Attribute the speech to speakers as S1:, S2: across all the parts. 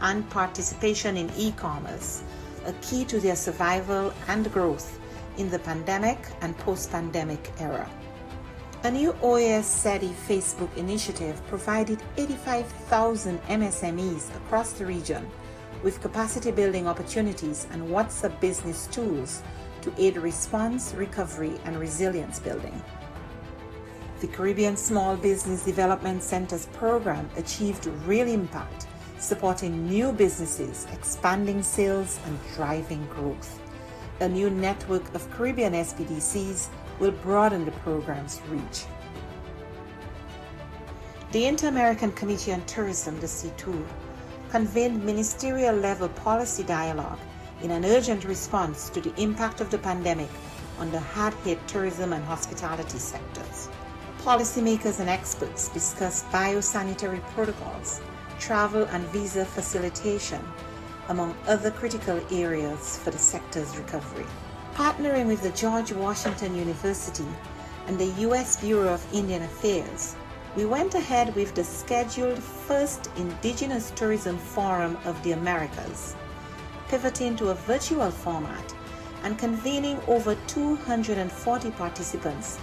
S1: and participation in e-commerce, a key to their survival and growth in the pandemic and post-pandemic era. A new OAS SETI Facebook initiative provided 85,000 MSMEs across the region with capacity building opportunities and WhatsApp business tools to aid response, recovery, and resilience building. The Caribbean Small Business Development Centers program achieved real impact, supporting new businesses, expanding sales, and driving growth. A new network of Caribbean SBDCs will broaden the program's reach. The Inter-American Committee on Tourism, the CTOUR, convened ministerial-level policy dialogue in an urgent response to the impact of the pandemic on the hard-hit tourism and hospitality sectors. Policymakers and experts discussed biosanitary protocols, travel and visa facilitation, among other critical areas for the sector's recovery. Partnering with the George Washington University and the U.S. Bureau of Indian Affairs, we went ahead with the scheduled first Indigenous Tourism Forum of the Americas, pivoting to a virtual format and convening over 240 participants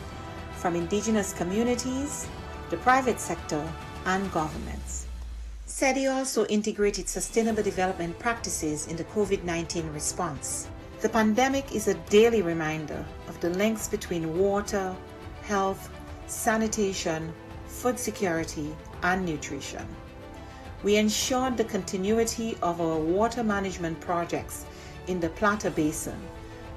S1: from indigenous communities, the private sector, and governments. SETI also integrated sustainable development practices in the COVID-19 response. The pandemic is a daily reminder of the links between water, health, sanitation, food security, and nutrition. We ensured the continuity of our water management projects in the Plata Basin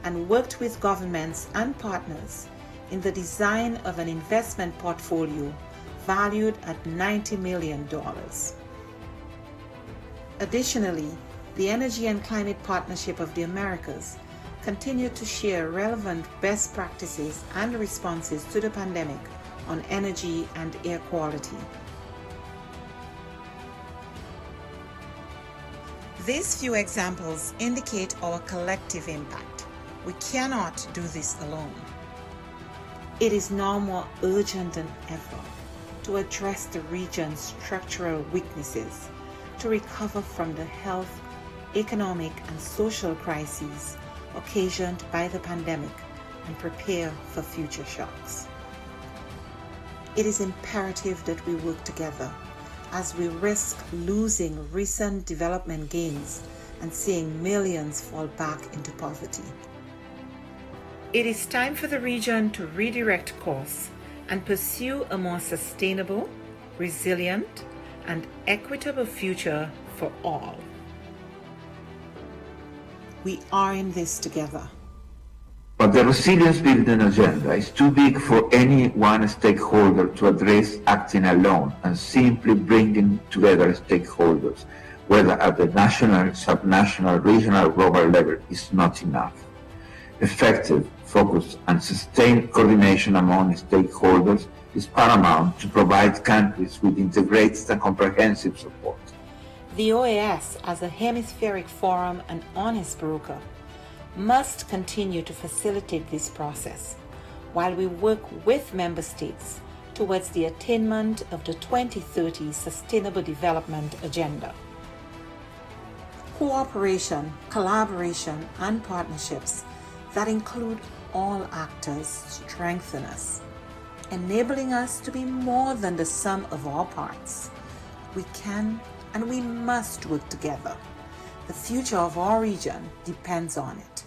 S1: and worked with governments and partners in the design of an investment portfolio valued at $90 million. Additionally, the Energy and Climate Partnership of the Americas continued to share relevant best practices and responses to the pandemic on energy and air quality. These few examples indicate our collective impact. We cannot do this alone. It is now more urgent than ever to address the region's structural weaknesses, to recover from the health, economic, and social crises occasioned by the pandemic and prepare for future shocks. It is imperative that we work together as we risk losing recent development gains and seeing millions fall back into poverty. It is time for the region to redirect course and pursue a more sustainable, resilient, and equitable future for all. We are in this together.
S2: But the resilience building agenda is too big for any one stakeholder to address acting alone, and simply bringing together stakeholders, whether at the national, subnational, regional, or global level, is not enough. Effective, focused, and sustained coordination among stakeholders is paramount to provide countries with integrated and comprehensive support.
S1: The OAS, as a hemispheric forum and honest broker, must continue to facilitate this process while we work with member states towards the attainment of the 2030 Sustainable Development Agenda. Cooperation, collaboration, and partnerships that include all actors strengthen us, enabling us to be more than the sum of our parts. We can and we must work together. The future of our region depends on it.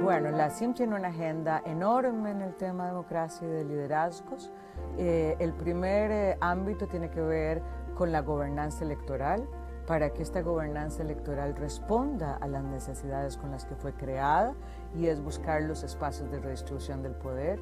S3: Bueno, la CIM tiene una agenda enorme en el tema de democracia y de liderazgos. El primer ámbito tiene que ver con la gobernanza electoral, para que esta gobernanza electoral responda a las necesidades con las que fue creada, y es buscar los espacios de redistribución del poder.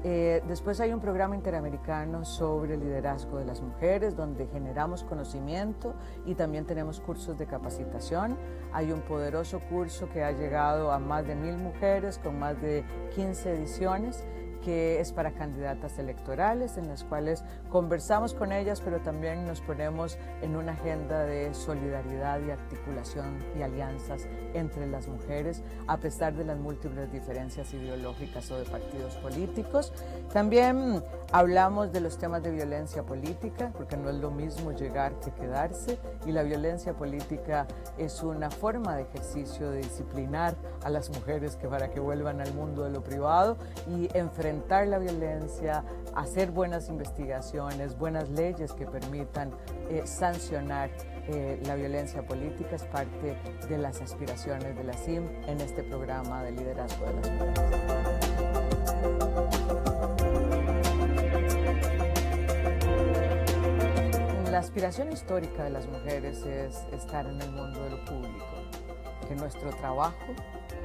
S3: Después hay un programa interamericano sobre el liderazgo de las mujeres, donde generamos conocimiento y también tenemos cursos de capacitación. Hay un poderoso curso que ha llegado a más de 1000 mujeres con más de 15 ediciones, que es para candidatas electorales, en las cuales conversamos con ellas, pero también nos ponemos en una agenda de solidaridad y articulación y alianzas entre las mujeres, a pesar de las múltiples diferencias ideológicas o de partidos políticos. También hablamos de los temas de violencia política, porque no es lo mismo llegar que quedarse, y la violencia política es una forma de ejercicio de disciplinar a las mujeres para que vuelvan al mundo de lo privado y enfrentar la violencia, hacer buenas investigaciones, buenas leyes que permitan sancionar la violencia política. Es parte de las aspiraciones de la CIM en este programa de liderazgo de las mujeres. La aspiración histórica de las mujeres es estar en el mundo de lo público, que nuestro trabajo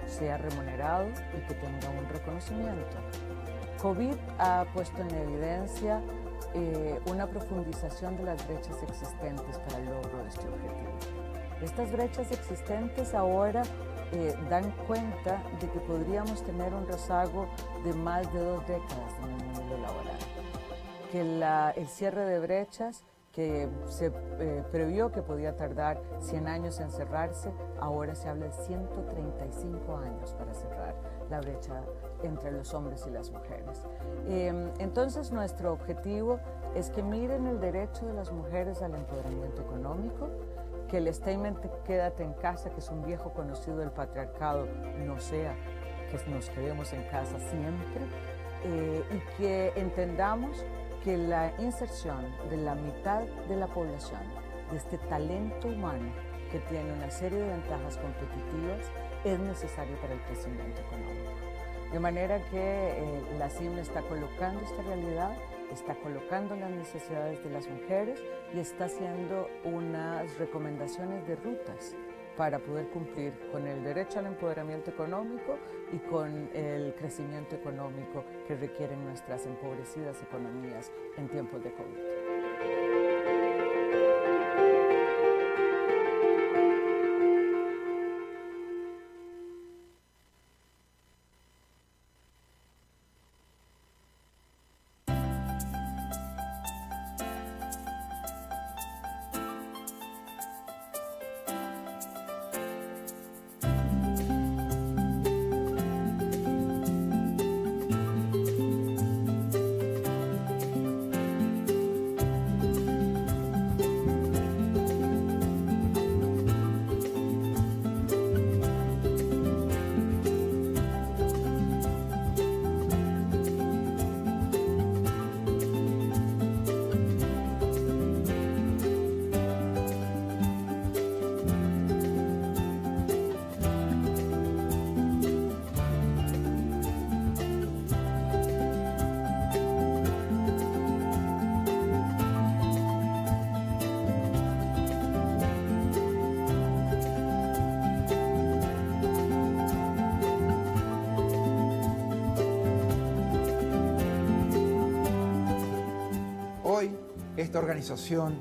S3: sea remunerado y que tenga un reconocimiento. COVID ha puesto en evidencia una profundización de las brechas existentes para el logro de este objetivo. Estas brechas existentes ahora dan cuenta de que podríamos tener un rezago de más de 2 décadas en el mundo laboral, que el cierre de brechas que se previó que podía tardar 100 años en cerrarse, ahora se habla de 135 años para cerrar la brecha entre los hombres y las mujeres. Entonces, nuestro objetivo es que miren el derecho de las mujeres al empoderamiento económico, que el statement "quédate en casa", que es un viejo conocido del patriarcado, no sea que nos quedemos en casa siempre, y que entendamos que la inserción de la mitad de la población, de este talento humano que tiene una serie de ventajas competitivas, es necesario para el crecimiento económico. De manera que la CIM está colocando esta realidad, está colocando las necesidades de las mujeres y está haciendo unas recomendaciones de rutas para poder cumplir con el derecho al empoderamiento económico y con el crecimiento económico que requieren nuestras empobrecidas economías en tiempos de COVID.
S4: Esta organización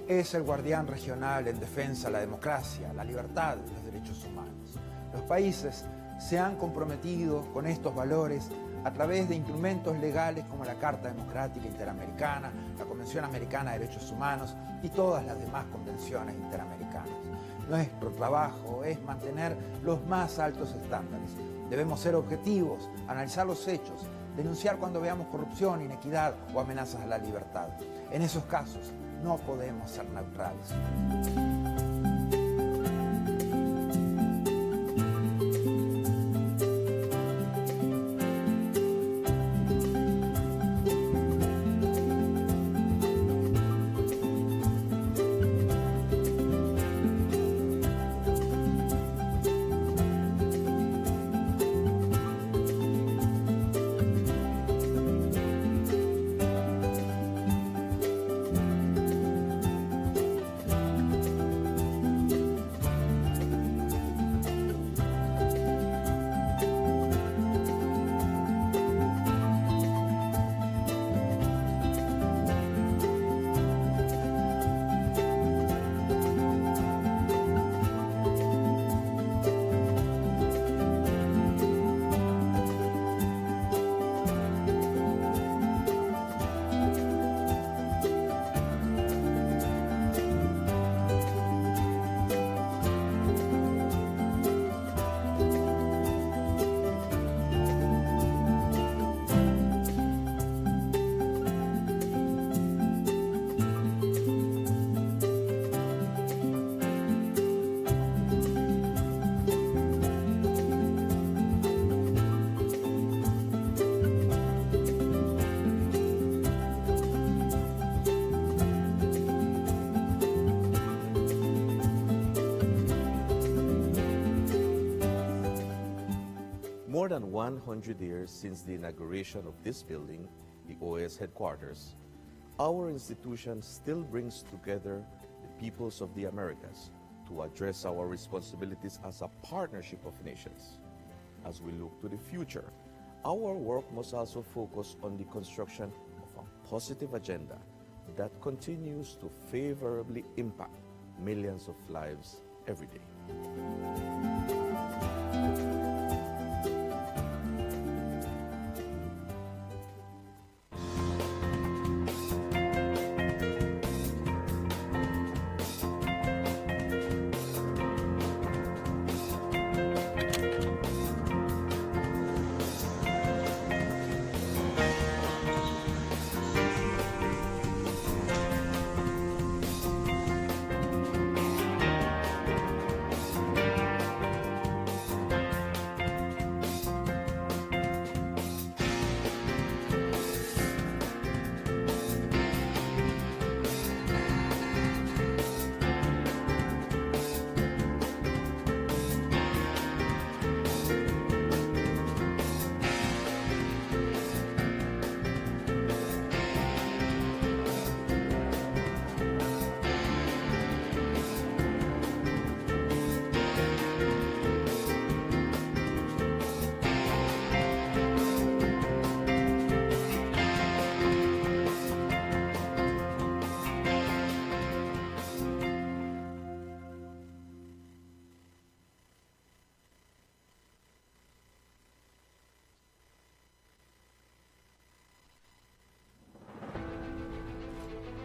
S4: es el guardián regional en defensa de la democracia, la libertad y los derechos humanos. Los países se han comprometido con estos valores a través de instrumentos legales como la Carta Democrática Interamericana, la Convención Americana de Derechos Humanos y todas las demás convenciones interamericanas. Nuestro trabajo es mantener los más altos estándares. Debemos ser objetivos, analizar los hechos, denunciar cuando veamos corrupción, inequidad o amenazas a la libertad. En esos casos, no podemos ser neutrales.
S5: than 100 years since the inauguration of this building, the OAS headquarters, our institution still brings together the peoples of the Americas to address our responsibilities as a partnership of nations. As we look to the future, our work must also focus on the construction of a positive agenda that continues to favorably impact millions of lives every day.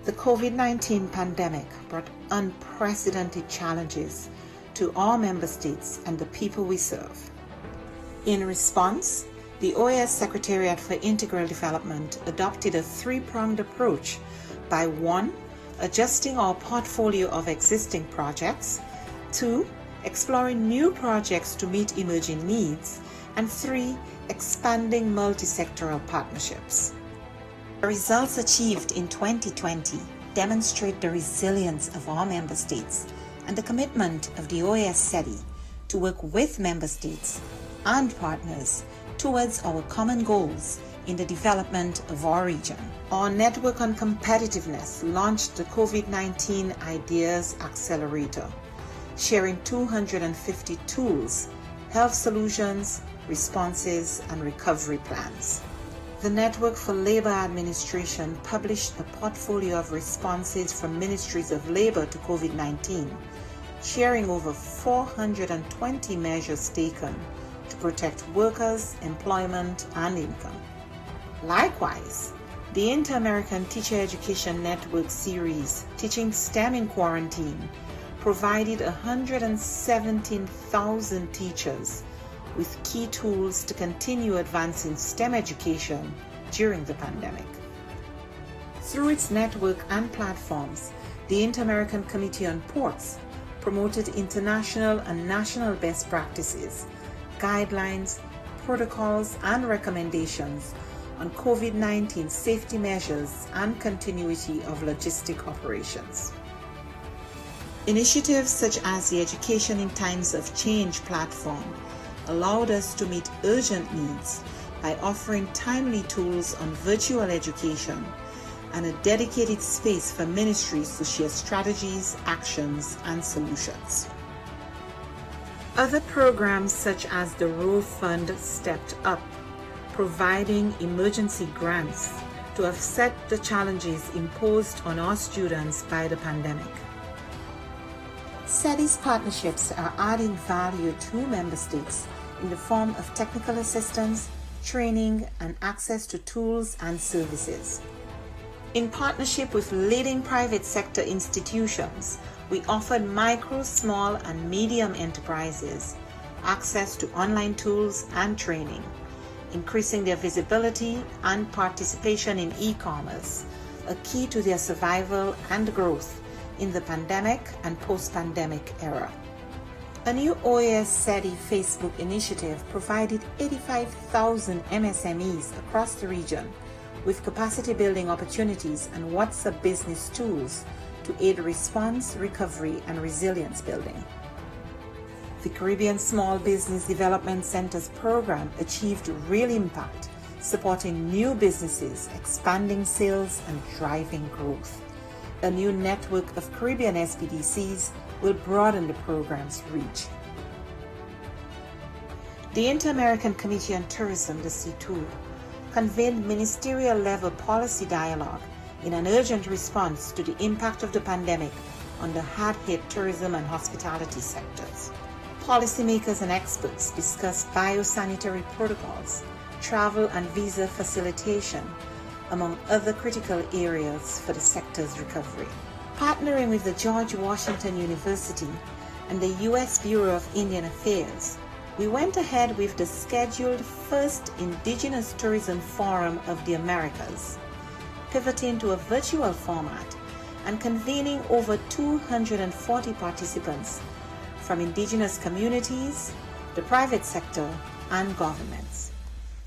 S1: The COVID-19 pandemic brought unprecedented challenges to all member states and the people we serve. In response, the OAS Secretariat for Integral Development adopted a three-pronged approach by 1. Adjusting our portfolio of existing projects, 2. Exploring new projects to meet emerging needs, and 3. Expanding multi-sectoral partnerships. The results achieved in 2020 demonstrate the resilience of our member states and the commitment of the OAS SETI to work with member states and partners towards our common goals in the development of our region. Our Network on Competitiveness launched the COVID-19 Ideas Accelerator, sharing 250 tools, health solutions, responses, and recovery plans. The Network for Labor Administration published a portfolio of responses from ministries of labor to COVID-19, sharing over 420 measures taken to protect workers, employment, and income. Likewise, the Inter-American Teacher Education Network series, Teaching STEM in Quarantine, provided 117,000 teachers with key tools to continue advancing STEM education during the pandemic. Through its network and platforms, the Inter-American Committee on Ports promoted international and national best practices, guidelines, protocols, and recommendations on COVID-19 safety measures and continuity of logistic operations. Initiatives such as the Education in Times of Change platform allowed us to meet urgent needs by offering timely tools on virtual education and a dedicated space for ministries to share strategies, actions, and solutions. Other programs such as the Row Fund stepped up, providing emergency grants to offset the challenges imposed on our students by the pandemic. SETI's partnerships are adding value to member states in the form of technical assistance, training, and access to tools and services. In partnership with leading private sector institutions, we offered micro, small, and medium enterprises access to online tools and training, increasing their visibility and participation in e-commerce, a key to their survival and growth in the pandemic and post-pandemic era. A new OAS SETI Facebook initiative provided 85,000 MSMEs across the region with capacity building opportunities and WhatsApp business tools to aid response, recovery, and resilience building. The Caribbean Small Business Development Centers program achieved real impact, supporting new businesses, expanding sales, and driving growth. A new network of Caribbean SBDCs will broaden the program's reach. The Inter-American Committee on Tourism, the C2, convened ministerial-level policy dialogue in an urgent response to the impact of the pandemic on the hard-hit tourism and hospitality sectors. Policymakers and experts discussed biosanitary protocols, travel and visa facilitation, among other critical areas for the sector's recovery. Partnering with the George Washington University and the U.S. Bureau of Indian Affairs, we went ahead with the scheduled first Indigenous Tourism Forum of the Americas, pivoting to a virtual format and convening over 240 participants from indigenous communities, the private sector, and governments.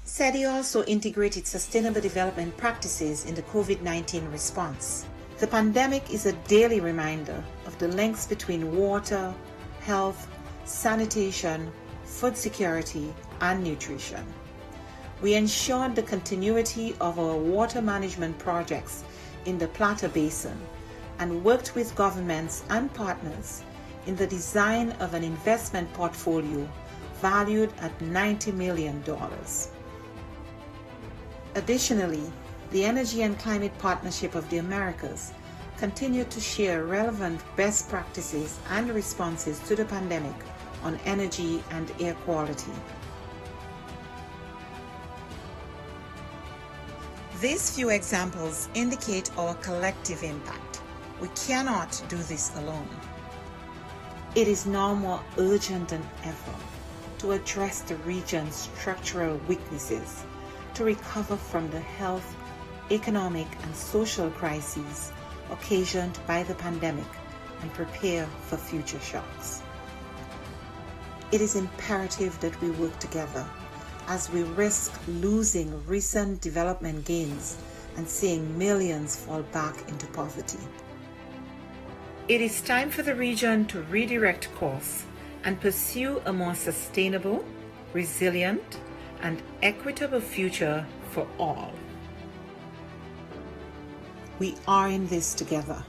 S1: SETI also integrated sustainable development practices in the COVID-19 response. The pandemic is a daily reminder of the links between water, health, sanitation, food security, and nutrition. We ensured the continuity of our water management projects in the Plata Basin and worked with governments and partners in the design of an investment portfolio valued at $90 million. Additionally, the Energy and Climate Partnership of the Americas continued to share relevant best practices and responses to the pandemic on energy and air quality. These few examples indicate our collective impact. We cannot do this alone. It is now more urgent than ever to address the region's structural weaknesses, to recover from the health, economic, and social crises occasioned by the pandemic and prepare for future shocks. It is imperative that we work together as we risk losing recent development gains and seeing millions fall back into poverty. It is time for the region to redirect course and pursue a more sustainable, resilient, and equitable future for all. We are in this together.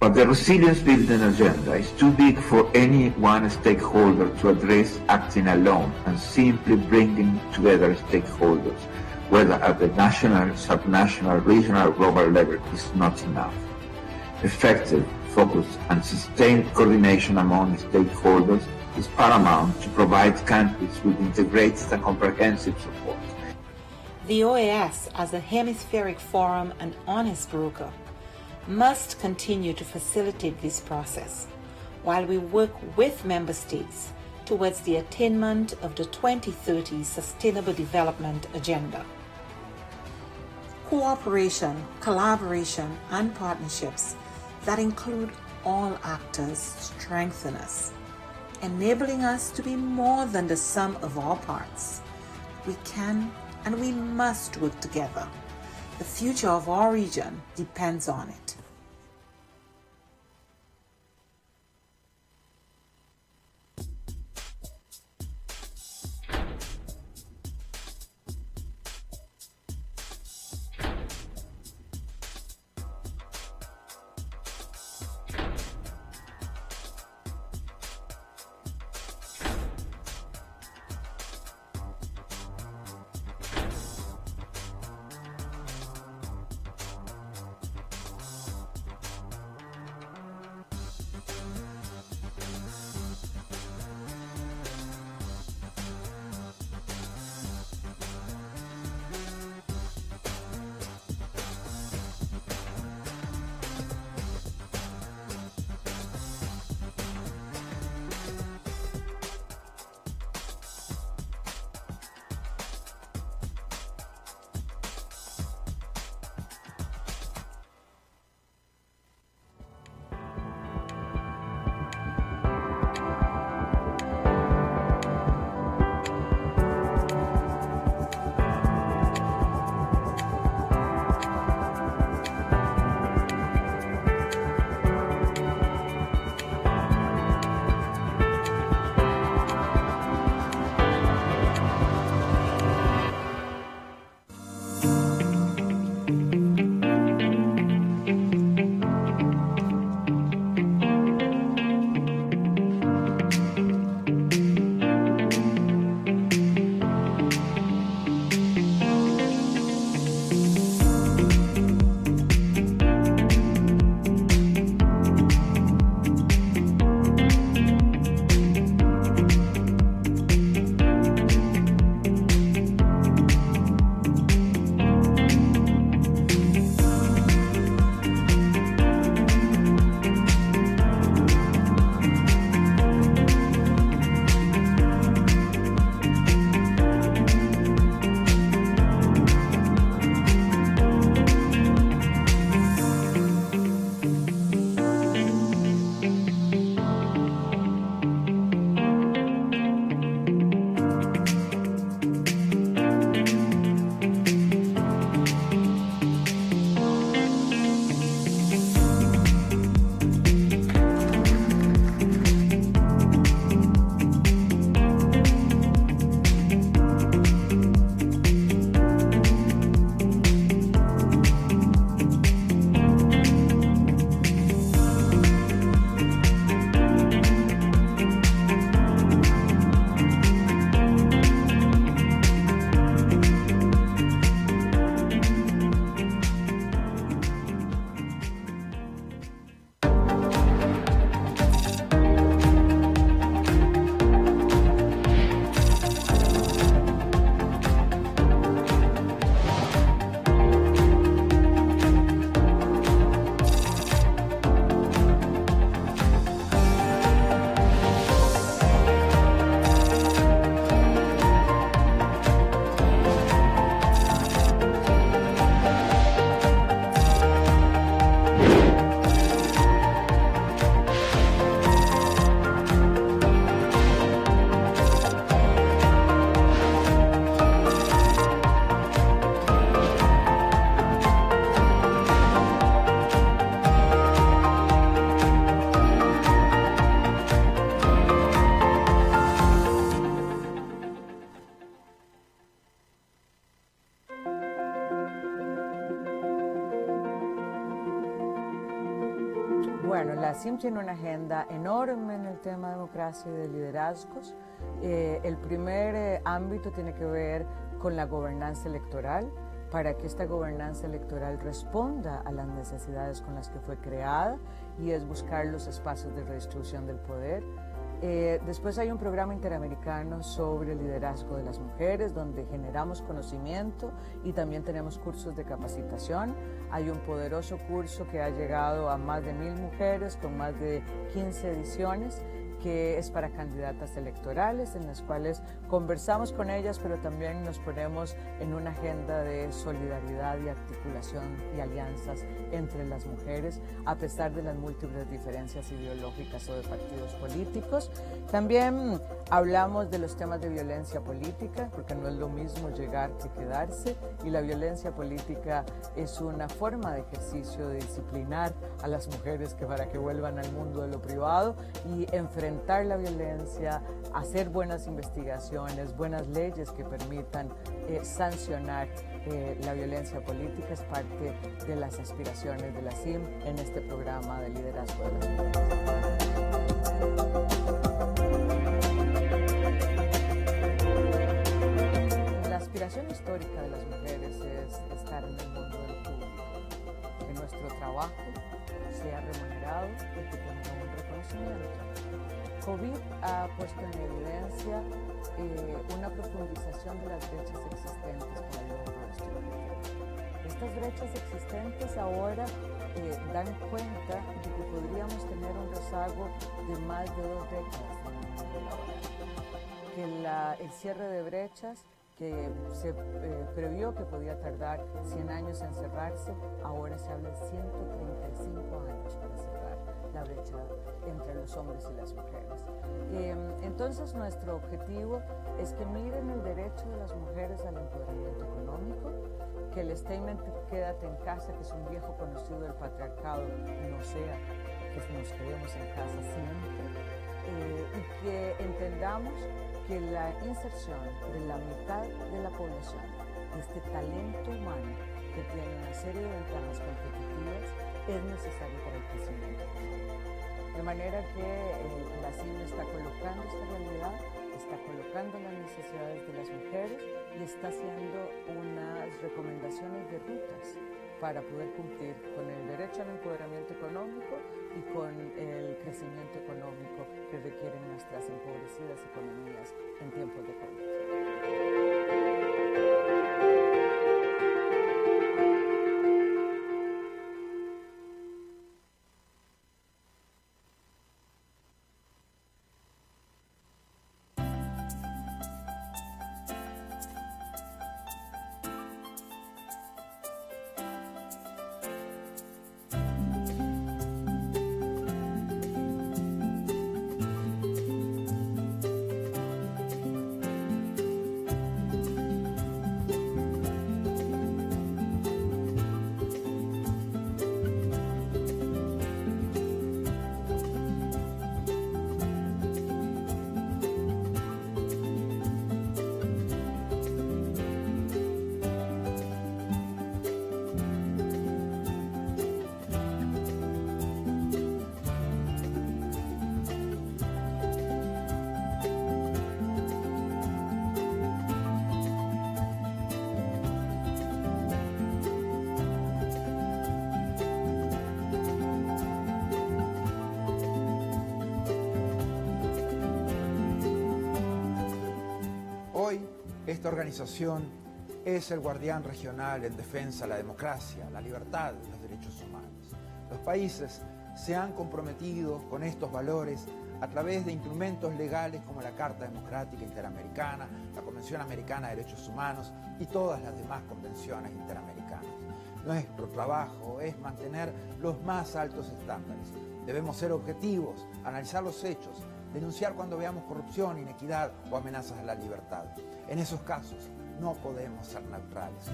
S2: But the resilience building agenda is too big for any one stakeholder to address acting alone, and simply bringing together stakeholders, whether at the national, subnational, regional, or global level, is not enough. Effective, focused, and sustained coordination among stakeholders is paramount to provide countries with integrated and comprehensive support.
S1: The OAS, as a hemispheric forum and honest broker, must continue to facilitate this process while we work with member states towards the attainment of the 2030 Sustainable Development Agenda. Cooperation, collaboration, and partnerships that include all actors strengthen us, enabling us to be more than the sum of our parts. We can and we must work together. The future of our region depends on it.
S3: CIM tiene una agenda enorme en el tema de democracia y de liderazgos. El primer ámbito tiene que ver con la gobernanza electoral, para que esta gobernanza electoral responda a las necesidades con las que fue creada, y es buscar los espacios de redistribución del poder. Después hay un programa interamericano sobre el liderazgo de las mujeres, donde generamos conocimiento y también tenemos cursos de capacitación. Hay un poderoso curso que ha llegado a más de 1000 mujeres con más de 15 ediciones, que es para candidatas electorales, en las cuales conversamos con ellas, pero también nos ponemos en una agenda de solidaridad y articulación y alianzas entre las mujeres, a pesar de las múltiples diferencias ideológicas o de partidos políticos. También hablamos de los temas de violencia política, porque no es lo mismo llegar que quedarse, y la violencia política es una forma de ejercicio de disciplinar a las mujeres para que vuelvan al mundo de lo privado y enfrentar la violencia, hacer buenas investigaciones, buenas leyes que permitan sancionar la violencia política. Es parte de las aspiraciones de la CIM en este programa de liderazgo de las mujeres. La aspiración histórica de las mujeres es estar en el mundo del público, que nuestro trabajo sea remunerado y que tenga un reconocimiento. COVID ha puesto en evidencia una profundización de las brechas existentes para el logro de este objetivo. Estas brechas existentes ahora dan cuenta de que podríamos tener un rezago de más de 2 décadas en el mundo laboral. Que el cierre de brechas, que se previó que podía tardar 100 años en cerrarse, ahora se habla de 135 años para cerrar la brecha entre los hombres y las mujeres. Entonces nuestro objetivo es que miren el derecho de las mujeres al empoderamiento económico, que el statement "quédate en casa", que es un viejo conocido del patriarcado, no sea que nos quedemos en casa siempre, y que entendamos que la inserción de la mitad de la población, de este talento humano que tiene una serie de ventajas competitivas, es necesario para el crecimiento. De manera que la CIM está colocando esta realidad, está colocando las necesidades de las mujeres y está haciendo unas recomendaciones de rutas para poder cumplir con el derecho al empoderamiento económico y con el crecimiento económico que requieren nuestras empobrecidas economías en tiempos de COVID.
S4: Hoy, esta organización es el guardián regional en defensa de la democracia, la libertad y los derechos humanos. Los países se han comprometido con estos valores a través de instrumentos legales como la Carta Democrática Interamericana, la Convención Americana de Derechos Humanos y todas las demás convenciones interamericanas. Nuestro trabajo es mantener los más altos estándares. Debemos ser objetivos, analizar los hechos, denunciar cuando veamos corrupción, inequidad o amenazas a la libertad. En esos casos no podemos ser neutrales.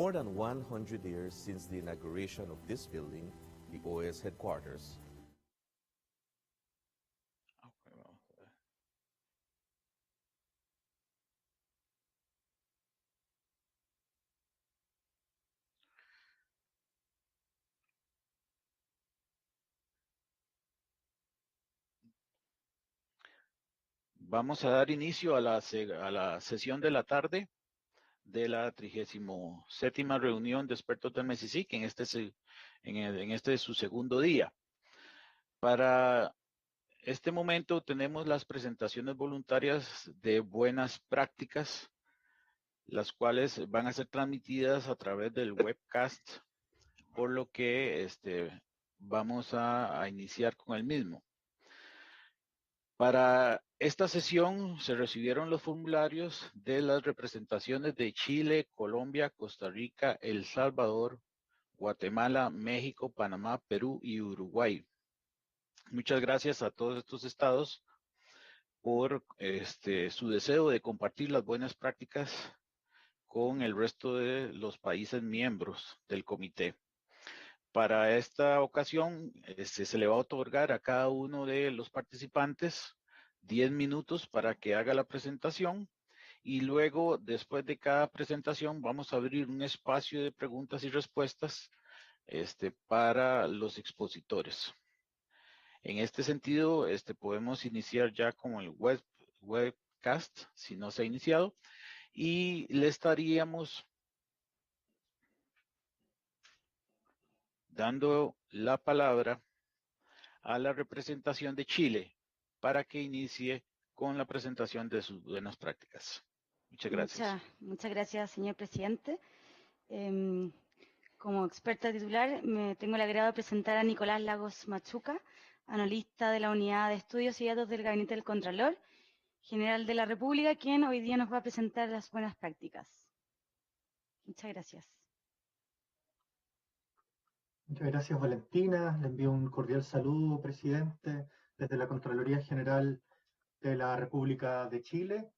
S5: more than 100 years since the inauguration of this building, the OAS headquarters.
S6: Okay, vamos a ver. Vamos a dar inicio a la sesión de la tarde de la 37ª reunión de expertos del MESICIC en este es su segundo día. Para este momento tenemos las presentaciones voluntarias de buenas prácticas, las cuales van a ser transmitidas a través del webcast, por lo que vamos a iniciar con el mismo. Para esta sesión se recibieron los formularios de las representaciones de Chile, Colombia, Costa Rica, El Salvador, Guatemala, México, Panamá, Perú y Uruguay. Muchas gracias a todos estos estados por su deseo de compartir las buenas prácticas con el resto de los países miembros del comité. Para esta ocasión se le va a otorgar a cada uno de los participantes 10 minutos para que haga la presentación y luego, después de cada presentación, vamos a abrir un espacio de preguntas y respuestas para los expositores. En este sentido, podemos iniciar ya con el webcast, si no se ha iniciado, y le estaríamos dando la palabra a la representación de Chile para que inicie con la presentación de sus buenas prácticas. Muchas gracias.
S7: Muchas gracias, señor presidente. Como experta titular, me tengo el agrado de presentar a Nicolás Lagos Machuca, analista de la Unidad de Estudios y Datos del Gabinete del Contralor General de la República, quien hoy día nos va a presentar las buenas prácticas. Muchas gracias.
S8: Muchas gracias, Valentina. Le envío un cordial saludo, presidente, desde la Contraloría General de la República de Chile.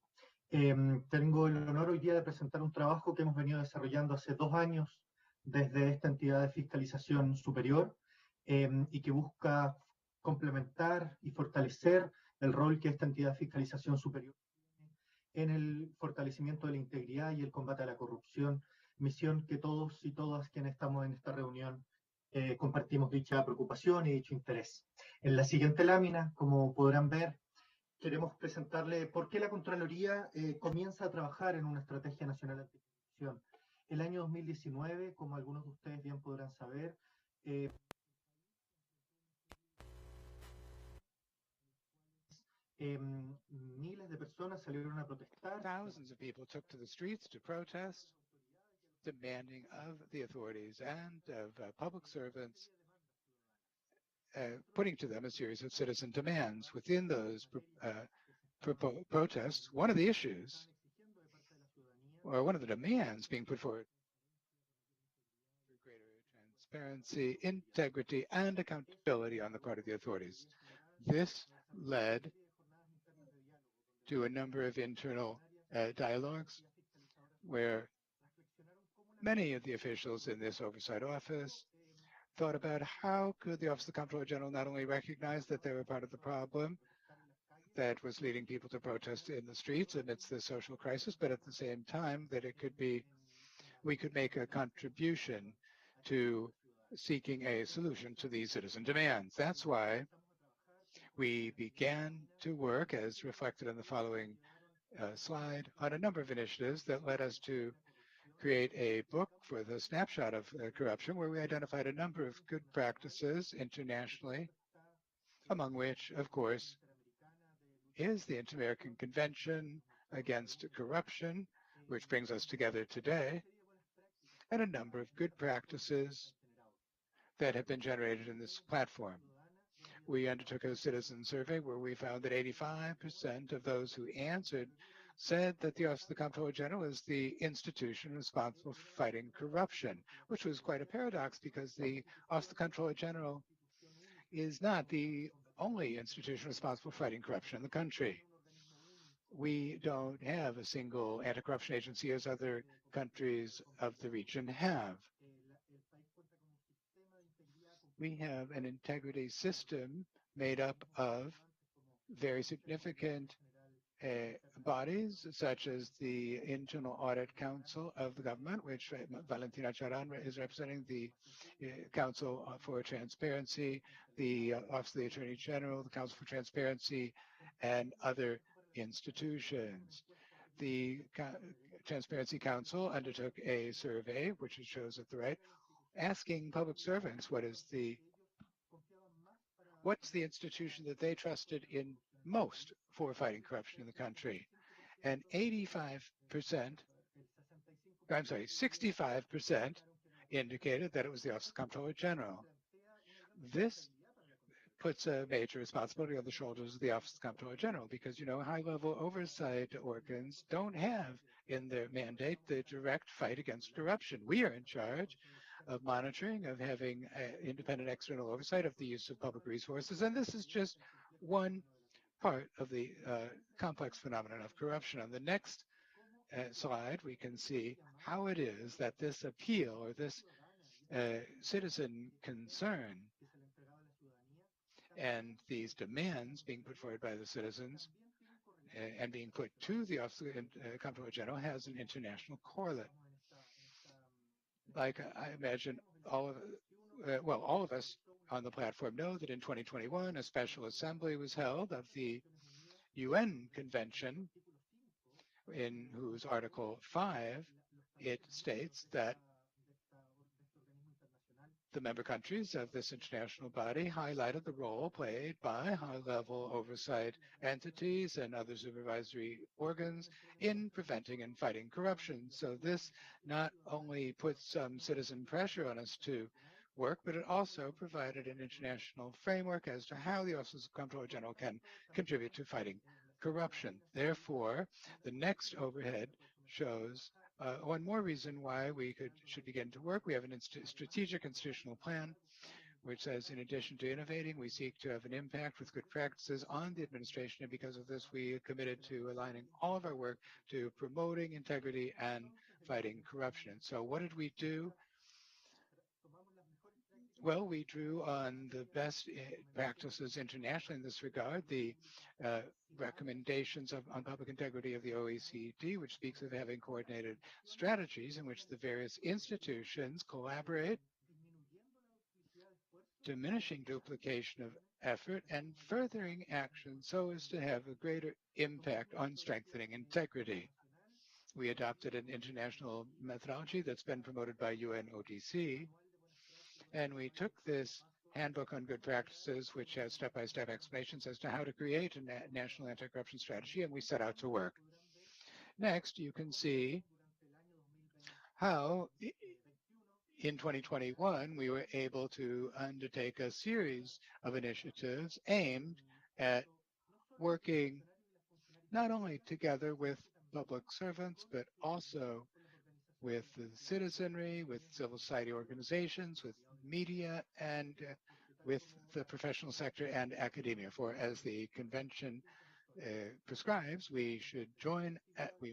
S8: Tengo el honor hoy día de presentar un trabajo que hemos venido desarrollando hace 2 años desde esta entidad de fiscalización superior y que busca complementar y fortalecer el rol que esta entidad de fiscalización superior tiene en el fortalecimiento de la integridad y el combate a la corrupción, misión que todos y todas quienes estamos en esta reunión compartimos dicha preocupación y dicho interés. En la siguiente lámina, como podrán ver, queremos presentarle por qué la Contraloría comienza a trabajar en una estrategia nacional anticorrupción. El año 2019, como algunos de ustedes bien podrán saber, miles de personas salieron a protestar.
S9: Thousands of people took to the streets to protest, demanding of the authorities and of public servants, putting to them a series of citizen demands. Within those protests, one of the issues, or one of the demands being put forward, for greater transparency, integrity, and accountability on the part of the authorities. This led to a number of internal dialogues where many of the officials in this oversight office thought about how could the Office of the Comptroller General not only recognize that they were part of the problem that was leading people to protest in the streets amidst the social crisis, but at the same time that we could make a contribution to seeking a solution to these citizen demands. That's why we began to work, as reflected in the following slide, on a number of initiatives that led us to create a book for the snapshot of corruption, where we identified a number of good practices internationally, among which, of course, is the Inter-American Convention Against Corruption, which brings us together today, and a number of good practices that have been generated in this platform. We undertook a citizen survey where we found that 85% of those who answered said that the Office of the Comptroller General is the institution responsible for fighting corruption, which was quite a paradox because the Office of the Comptroller General is not the only institution responsible for fighting corruption in the country. we don't have a single anti-corruption agency as other countries of the region have. We have an integrity system made up of very significant bodies, such as the Internal Audit Council of the government, which Valentina Charan is representing, the Council for Transparency, the Office of the Attorney General, the Council for Transparency, and other institutions. The Transparency Council undertook a survey, which it shows at the right, asking public servants what's the institution that they trusted in most for fighting corruption in the country. And 65% indicated that it was the Office of the Comptroller General. This puts a major responsibility on the shoulders of the Office of the Comptroller General because, high-level oversight organs don't have in their mandate the direct fight against corruption. We are in charge of monitoring, of having independent external oversight of the use of public resources, and this is just one part of the complex phenomenon of corruption. On the next slide, we can see how it is that this appeal or this citizen concern and these demands being put forward by the citizens and being put to the Office of the Comptroller General has an international correlate. Like I imagine all of us on the platform know that in 2021, a special assembly was held of the UN Convention, in whose Article 5, it states that the member countries of this international body highlighted the role played by high-level oversight entities and other supervisory organs in preventing and fighting corruption. So this not only puts some citizen pressure on us to work, but it also provided an international framework as to how the Office of the Comptroller General can contribute to fighting corruption. Therefore, the next overhead shows one more reason why we should begin to work. We have a strategic institutional plan, which says in addition to innovating, we seek to have an impact with good practices on the administration. And because of this, we are committed to aligning all of our work to promoting integrity and fighting corruption. And so what did we do? Well, we drew on the best practices internationally in this regard, the recommendations on public integrity of the OECD, which speaks of having coordinated strategies in which the various institutions collaborate, diminishing duplication of effort and furthering action so as to have a greater impact on strengthening integrity. We adopted an international methodology that's been promoted by UNODC, and we took this handbook on good practices, which has step-by-step explanations as to how to create a national anti-corruption strategy, and we set out to work. Next, you can see how in 2021, we were able to undertake a series of initiatives aimed at working not only together with public servants, but also with the citizenry, with civil society organizations, with media, and with the professional sector and academia. For as the convention prescribes, we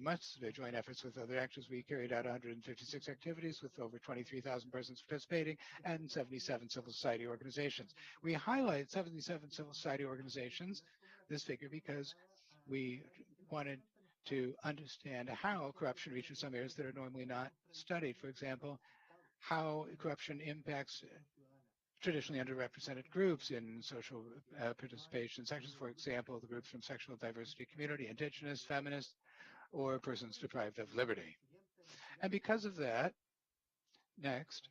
S9: must join efforts with other actors. We carried out 156 activities with over 23,000 persons participating and 77 civil society organizations. We highlight 77 civil society organizations, this figure, because we wanted to understand how corruption reaches some areas that are normally not studied. For example, how corruption impacts traditionally underrepresented groups in social participation sections, for example, the groups from sexual diversity community, indigenous, feminist, or persons deprived of liberty. And because of that, next,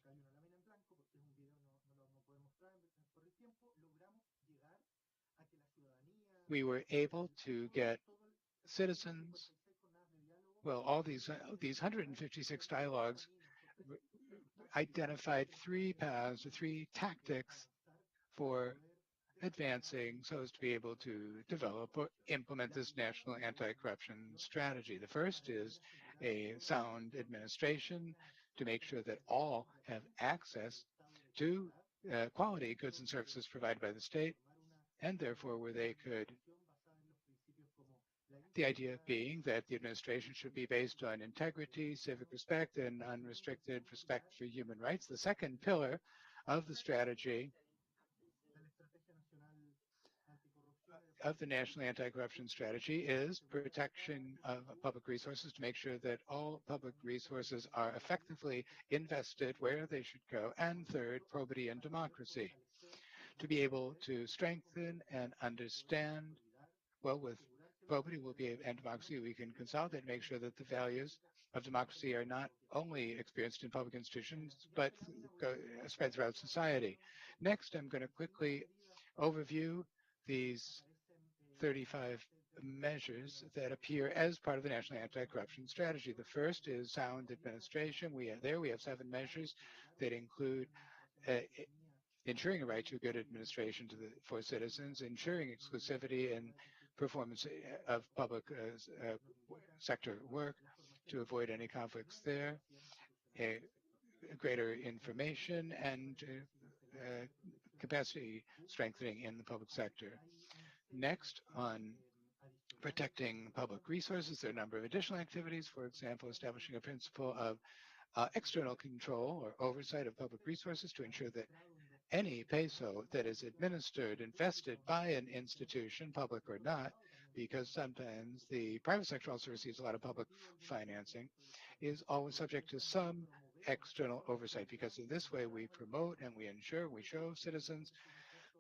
S9: we were able to get citizens, all these 156 dialogues identified 3 paths or 3 tactics for advancing so as to be able to develop or implement this national anti-corruption strategy. The first is a sound administration to make sure that all have access to quality goods and services provided by the state, and therefore where they could The idea being that the administration should be based on integrity, civic respect, and unrestricted respect for human rights. The second pillar of the strategy of the National Anti-Corruption Strategy is protection of public resources to make sure that all public resources are effectively invested where they should go. And third, probity and democracy, to be able to strengthen and understand, well, with probity and democracy, we can consolidate and make sure that the values of democracy are not only experienced in public institutions, but spread throughout society. Next, I'm going to quickly overview these 35 measures that appear as part of the National Anti-Corruption Strategy. The first is sound administration. We have 7 measures that include ensuring a right to good administration for citizens, ensuring exclusivity and performance of public sector work to avoid any conflicts there, greater information, and capacity strengthening in the public sector. Next, on protecting public resources, there are a number of additional activities, for example, establishing a principle of external control or oversight of public resources to ensure that any peso that is administered, invested by an institution, public or not, because sometimes the private sector also receives a lot of public financing, is always subject to some external oversight, because in this way we promote and we ensure, we show citizens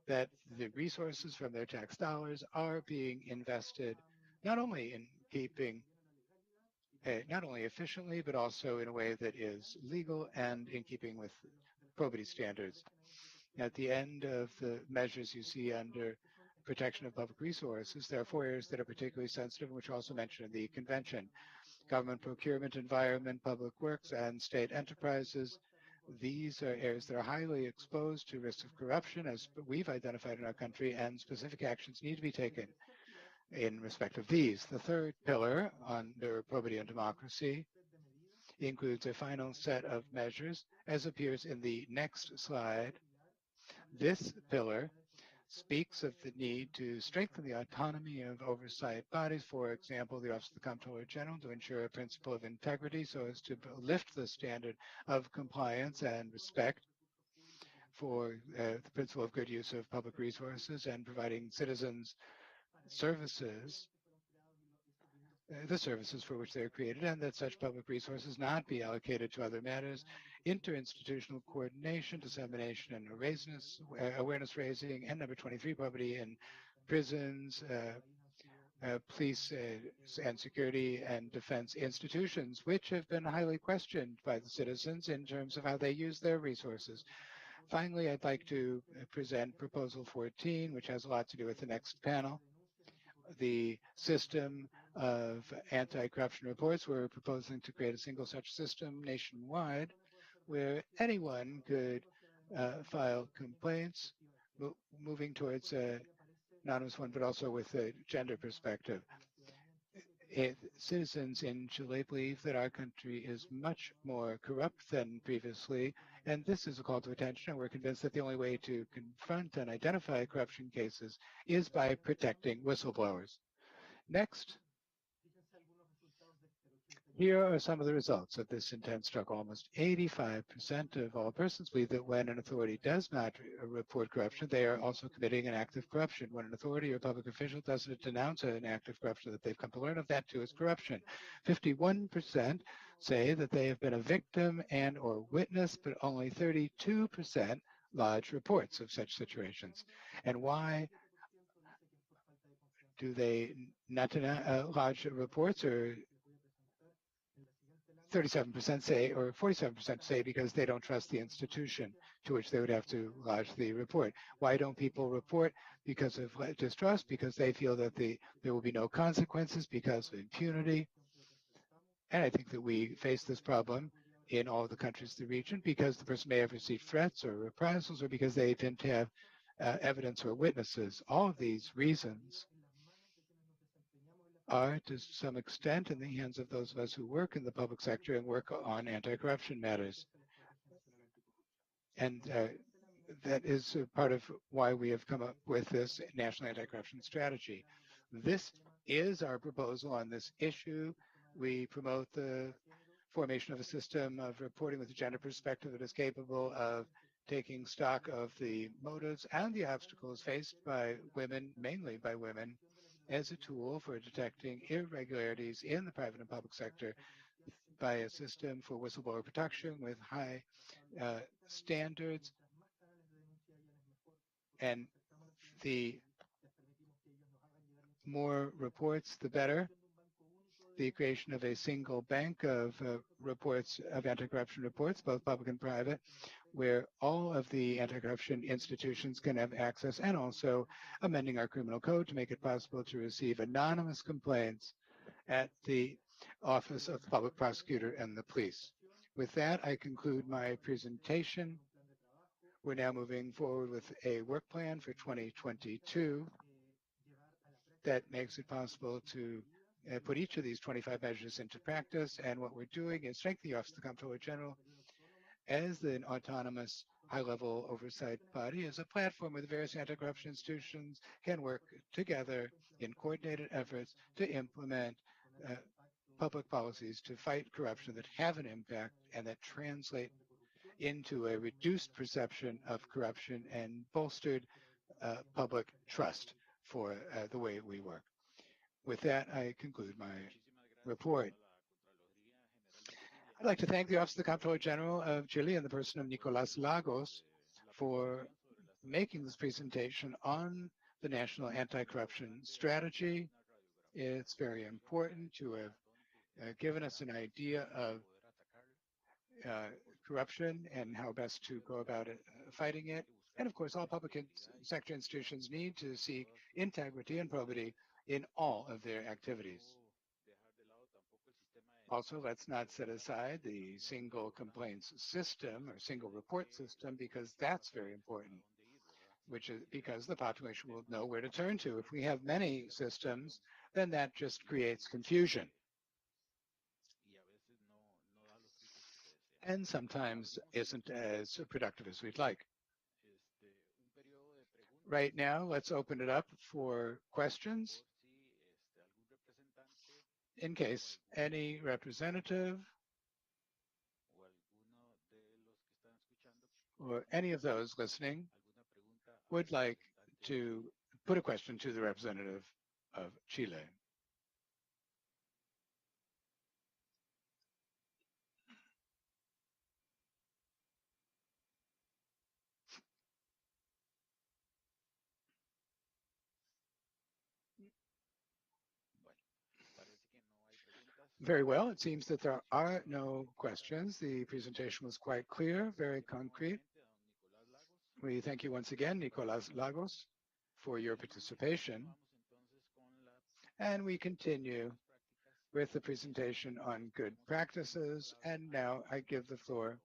S9: that the resources from their tax dollars are being invested not only in keeping, not only efficiently, but also in a way that is legal and in keeping with probity standards. At the end of the measures you see under protection of public resources, there are 4 areas that are particularly sensitive, which are also mentioned in the convention: government procurement, environment, public works, and state enterprises. These are areas that are highly exposed to risks of corruption, as we've identified in our country, and specific actions need to be taken in respect of these. The third pillar under probity and democracy includes a final set of measures, as appears in the next slide. This pillar speaks of the need to strengthen the autonomy of oversight bodies, for example, the Office of the Comptroller General, to ensure a principle of integrity so as to lift the standard of compliance and respect for the principle of good use of public resources and providing citizens services, the services for which they are created, and that such public resources not be allocated to other matters. Interinstitutional coordination, dissemination, and awareness raising, and number 23, probity in prisons, police and security and defense institutions, which have been highly questioned by the citizens in terms of how they use their resources. Finally, I'd like to present Proposal 14, which has a lot to do with the next panel. The system of anti-corruption reports. We're proposing to create a single such system nationwide where anyone could file complaints, moving towards an anonymous one, but also with a gender perspective. Citizens in Chile believe that our country is much more corrupt than previously, and this is a call to attention, and we're convinced that the only way to confront and identify corruption cases is by protecting whistleblowers. Next. Here are some of the results of this intense struggle. Almost 85% of all persons believe that when an authority does not report corruption, they are also committing an act of corruption. When an authority or public official doesn't denounce an act of corruption that they've come to learn of, that too is corruption. 51% say that they have been a victim and or witness, but only 32% lodge reports of such situations. And why do they not lodge reports? Or 37% say, or 47% say because they don't trust the institution to which they would have to lodge the report. Why don't people report? Because of distrust, because they feel that there will be no consequences, because of impunity. And I think that we face this problem in all the countries of the region because the person may have received threats or reprisals, or because they didn't have evidence or witnesses. All of these reasons are to some extent in the hands of those of us who work in the public sector and work on anti-corruption matters. And that is part of why we have come up with this national anti-corruption strategy. This is our proposal on this issue. We promote the formation of a system of reporting with a gender perspective that is capable of taking stock of the motives and the obstacles faced by women, mainly by women, as a tool for detecting irregularities in the private and public sector by a system for whistleblower protection with high standards. And the more reports, the better. The creation of a single bank of reports, of anti-corruption reports, both public and private, where all of the anti-corruption institutions can have access, and also amending our criminal code to make it possible to receive anonymous complaints at the Office of the Public Prosecutor and the police. With that, I conclude my presentation. We're now moving forward with a work plan for 2022 that makes it possible to put each of these 25 measures into practice. And what we're doing is strengthening the Office of the Comptroller General as an autonomous high-level oversight body, as a platform where the various anti-corruption institutions can work together in coordinated efforts to implement public policies to fight corruption that have an impact and that translate into a reduced perception of corruption and bolstered public trust for the way we work. With that, I conclude my report. I'd like to thank the Office of the Comptroller General of Chile and the person of Nicolas Lagos for making this presentation on the National Anti-Corruption Strategy. It's very important to have given us an idea of corruption and how best to go about it, fighting it. And of course, all public sector institutions need to seek integrity and probity in all of their activities. Also, let's not set aside the single complaints system or single report system, because that's very important, which is because the population will know where to turn to. If we have many systems, then that just creates confusion. And sometimes isn't as productive as we'd like. Right now, let's open it up for questions. In case any representative or any of those listening would like to put a question to the representative of Chile. Very well. It seems that there are no questions. The presentation was quite clear, very concrete. We thank you once again, Nicolas Lagos, for your participation. And we continue with the presentation on good practices. And now I give the floor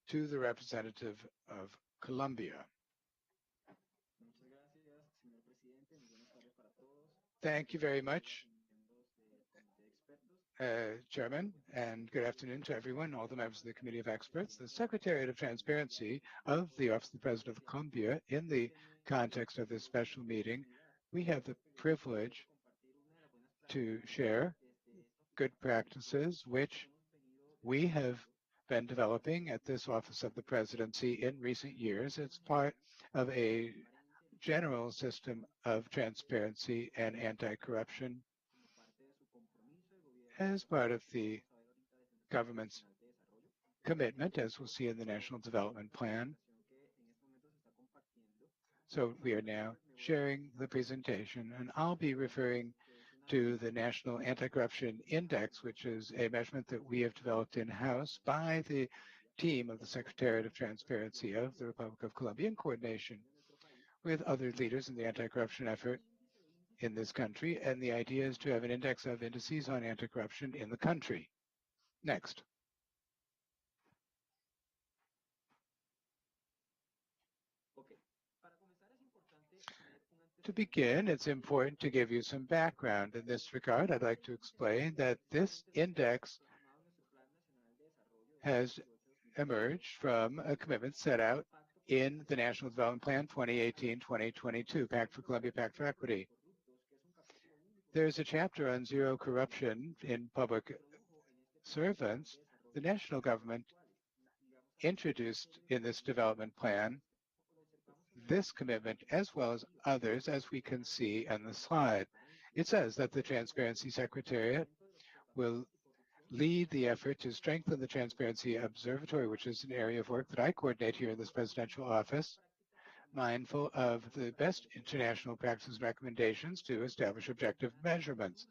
S9: to the representative of Colombia. Thank you very much, Chairman, and good afternoon to everyone, all the members of the Committee of Experts. The Secretariat of Transparency of the Office of the President of Colombia, in the context of this special meeting, we have the privilege to share good practices which we have been developing at this Office of the Presidency in recent years. It's part of a general system of transparency and anti-corruption as part of the government's commitment, as we'll see in the National Development Plan. So we are now sharing the presentation, and I'll be referring to the National Anti-Corruption Index, which is a measurement that we have developed in-house by the team of the Secretariat of Transparency of the Republic of Colombia in coordination with other leaders in the anti-corruption effort in this country. And the idea is to have an index of indices on anti-corruption in the country. Next. To begin, it's important to give you some background. In this regard, I'd like to explain that this index has emerged from a commitment set out in the National Development Plan 2018-2022, Pact for Colombia, Pact for Equity. There's a chapter on zero corruption in public servants. The national government introduced in this development plan this commitment as well as others, as we can see on the slide. It says that the Transparency Secretariat will lead the effort to strengthen the Transparency Observatory, which is an area of work that I coordinate here in this presidential office, mindful of the best international practices recommendations to establish objective measurements.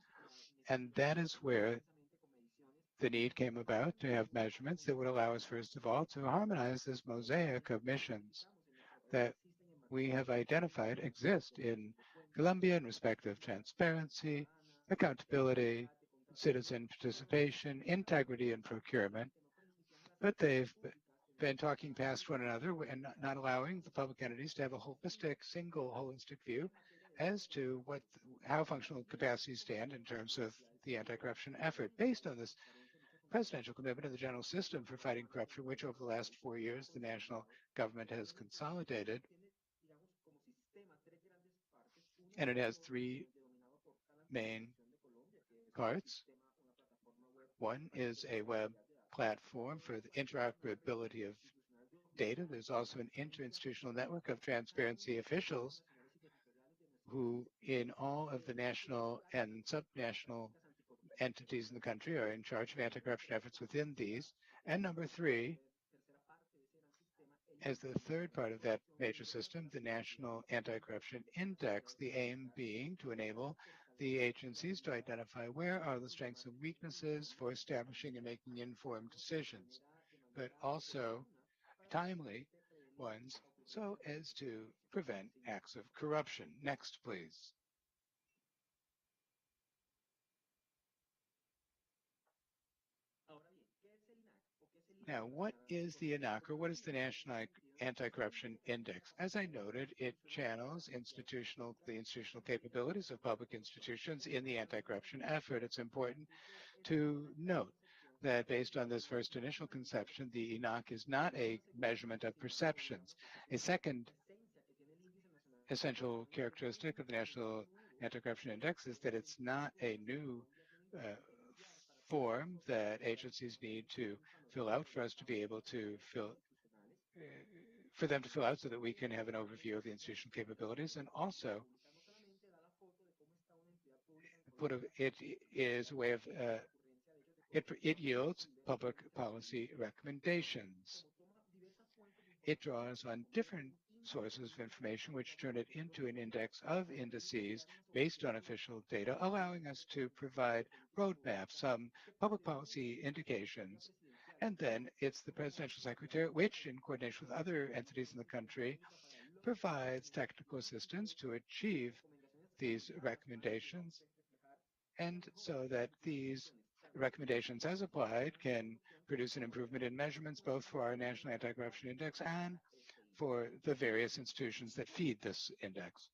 S9: And that is where the need came about, to have measurements that would allow us, first of all, to harmonize this mosaic of missions that we have identified exist in Colombia in respect of transparency, accountability, citizen participation, integrity, and procurement. But they've been talking past one another and not allowing the public entities to have a holistic view as to how functional capacities stand in terms of the anti-corruption effort. Based on this presidential commitment of the general system for fighting corruption, which over the last 4 years the national government has consolidated, and it has three main parts. One is a web platform for the interoperability of data. There's also an interinstitutional network of transparency officials who in all of the national and subnational entities in the country are in charge of anti-corruption efforts within these. And number three, as the third part of that major system, the National Anti-Corruption Index, the aim being to enable the agencies to identify where are the strengths and weaknesses for establishing and making informed decisions, but also timely ones so as to prevent acts of corruption. Next, please. Now, what is the INAC, or what is the National Anti-Corruption Index? As I noted, it channels the institutional capabilities of public institutions in the anti-corruption effort. It's important to note that based on this first initial conception, the INAC is not a measurement of perceptions. A second essential characteristic of the National Anti-Corruption Index is that it's not a new form that agencies need to fill out for us to be able to for them to fill out so that we can have an overview of the institutional capabilities. And also, it is a way of, it yields public policy recommendations. It draws on different sources of information which turn it into an index of indices based on official data, allowing us to provide roadmaps, some public policy indications. And then it's the presidential secretariat, which in coordination with other entities in the country, provides technical assistance to achieve these recommendations, and so that these recommendations as applied can produce an improvement in measurements both for our National Anti-Corruption Index and for the various institutions that feed this index.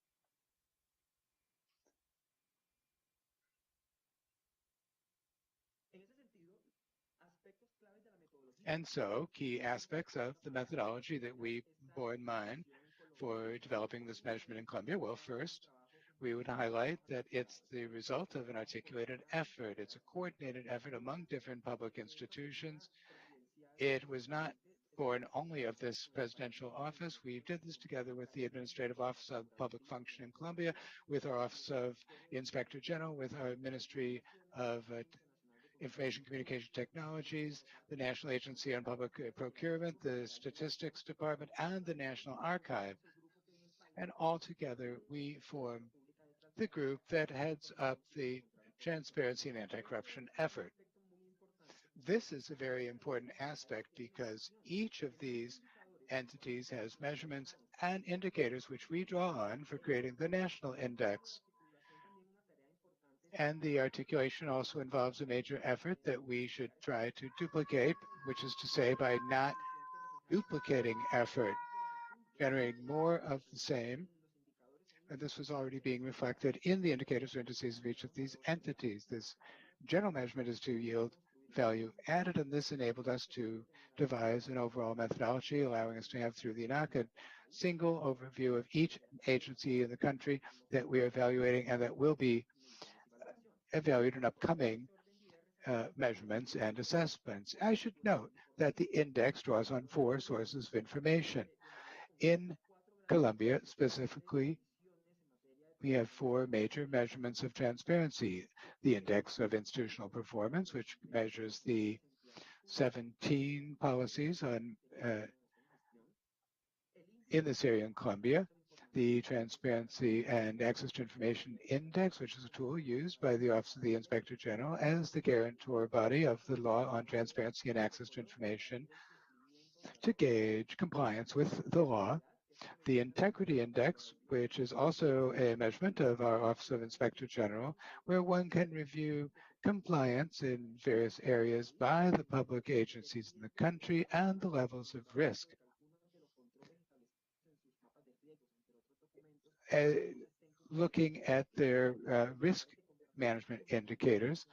S9: And so, key aspects of the methodology that we bore in mind for developing this measurement in Colombia, well, first, we would highlight that it's the result of an articulated effort. It's a coordinated effort among different public institutions. It was not born only of this presidential office. We did this together with the Administrative Office of Public Function in Colombia, with our Office of Inspector General, with our Ministry of Information Communication Technologies, the National Agency on Public Procurement, the Statistics Department, and the National Archive. And all together, we form the group that heads up the transparency and anti-corruption effort. This is a very important aspect because each of these entities has measurements and indicators which we draw on for creating the national index. And the articulation also involves a major effort that we should try to duplicate, which is to say by not duplicating effort, generating more of the same. And this was already being reflected in the indicators or indices of each of these entities. This general measurement is to yield value added, and this enabled us to devise an overall methodology, allowing us to have through the INAC a single overview of each agency in the country that we are evaluating and that will be evaluated in upcoming measurements and assessments. I should note that the index draws on 4 sources of information. In Colombia, specifically, we have 4 major measurements of transparency. The index of institutional performance, which measures the 17 policies on in this area in Colombia, the Transparency and Access to Information Index, which is a tool used by the Office of the Inspector General as the guarantor body of the law on transparency and access to information to gauge compliance with the law. The Integrity Index, which is also a measurement of our Office of Inspector General, where one can review compliance in various areas by the public agencies in the country and the levels of risk. Looking at their risk management indicators.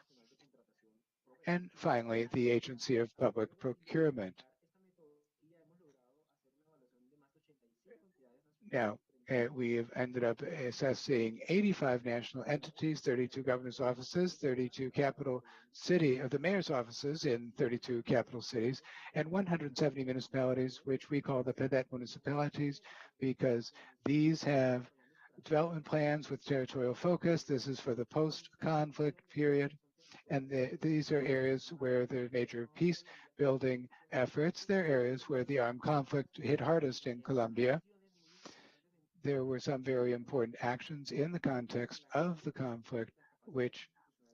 S9: And finally, the Agency of Public Procurement. Now, we have ended up assessing 85 national entities, 32 governor's offices, 32 capital city of the mayor's offices in 32 capital cities, and 170 municipalities, which we call the Pedet municipalities, because these have development plans with territorial focus. This is for the post-conflict period. And these are areas where there are major peace building efforts. They're areas where the armed conflict hit hardest in Colombia. There were some very important actions in the context of the conflict, which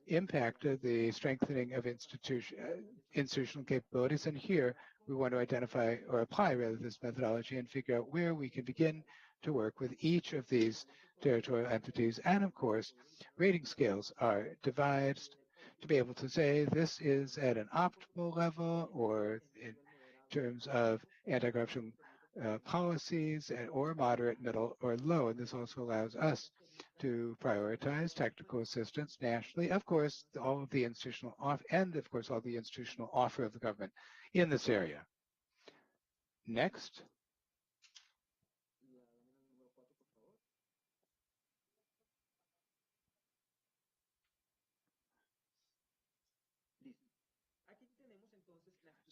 S9: impacted the strengthening of institutional capabilities. And here we want to identify or apply rather this methodology and figure out where we can begin to work with each of these territorial entities. And of course, rating scales are devised to be able to say this is at an optimal level or in terms of anti-corruption policies or moderate, middle, or low. And this also allows us to prioritize technical assistance nationally. Of course, all of the institutional all the institutional offer of the government in this area. Next.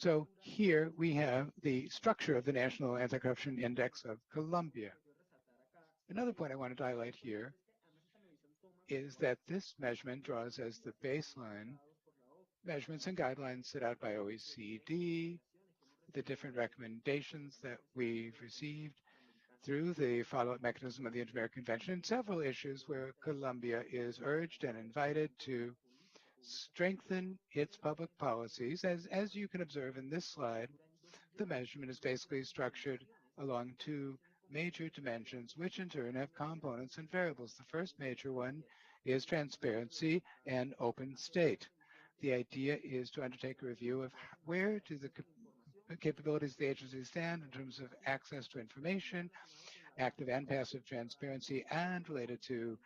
S9: So here we have the structure of the National Anti-Corruption Index of Colombia. Another point I wanted to highlight here is that this measurement draws as the baseline measurements and guidelines set out by OECD, the different recommendations that we've received through the follow-up mechanism of the Inter-American Convention, and several issues where Colombia is urged and invited to strengthen its public policies. As you can observe in this slide, the measurement is basically structured along 2 major dimensions, which in turn have components and variables. The first major one is transparency and open state. The idea is to undertake a review of where do the capabilities of the agency stand in terms of access to information, active and passive transparency, and related to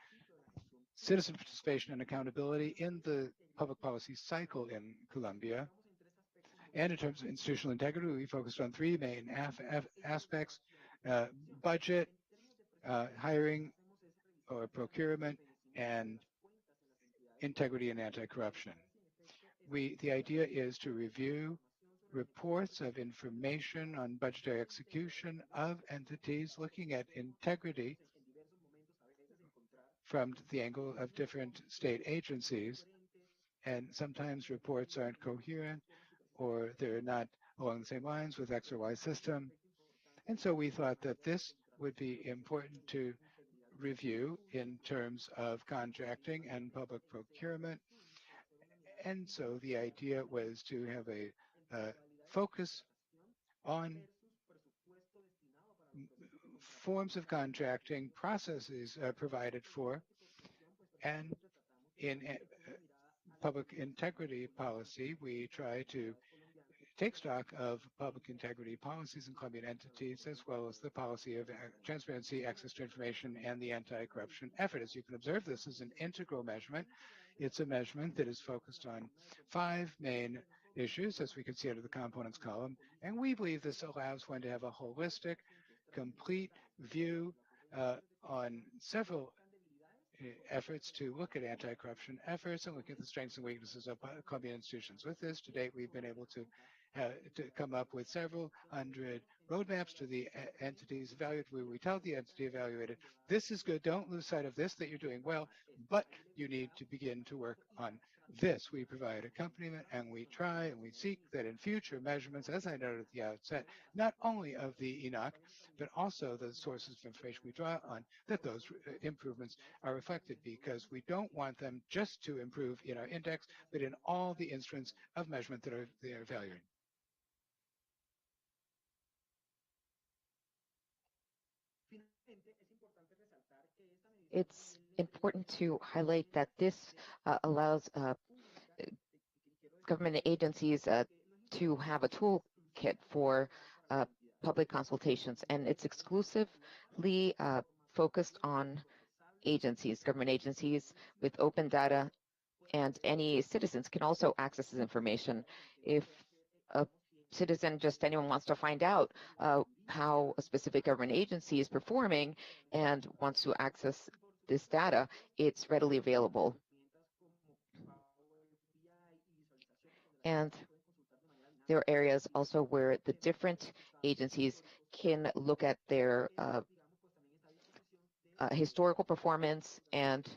S9: citizen participation and accountability in the public policy cycle in Colombia. And in terms of institutional integrity, we focused on 3 main aspects: budget, hiring or procurement, and integrity and anti-corruption. The idea is to review reports of information on budgetary execution of entities, looking at integrity from the angle of different state agencies. And sometimes reports aren't coherent or they're not along the same lines with X or Y system. And so we thought that this would be important to review in terms of contracting and public procurement. And so the idea was to have a focus on forms of contracting, processes provided for, and in public integrity policy, we try to take stock of public integrity policies in Colombian entities, as well as the policy of transparency, access to information, and the anti-corruption effort. As you can observe, this is an integral measurement. It's a measurement that is focused on 5 main issues, as we can see under the components column. And we believe this allows one to have a holistic, complete view on several efforts to look at anti-corruption efforts and look at the strengths and weaknesses of Colombian institutions. With this, to date, we've been able to come up with several hundred roadmaps to the entities evaluated, where we tell the entity evaluated, this is good, don't lose sight of this, that you're doing well, but you need to begin to work on this. We provide accompaniment and we try and we seek that in future measurements, as I noted at the outset, not only of the ENOC, but also the sources of information we draw on, that those improvements are reflected, because we don't want them just to improve in our index, but in all the instruments of measurement that they are evaluating.
S10: It's important to highlight that this allows government agencies to have a toolkit for public consultations, and it's exclusively focused on agencies, government agencies with open data, and any citizens can also access this information. If a citizen, just anyone wants to find out how a specific government agency is performing and wants to access this data, it's readily available. And there are areas also where the different agencies can look at their historical performance and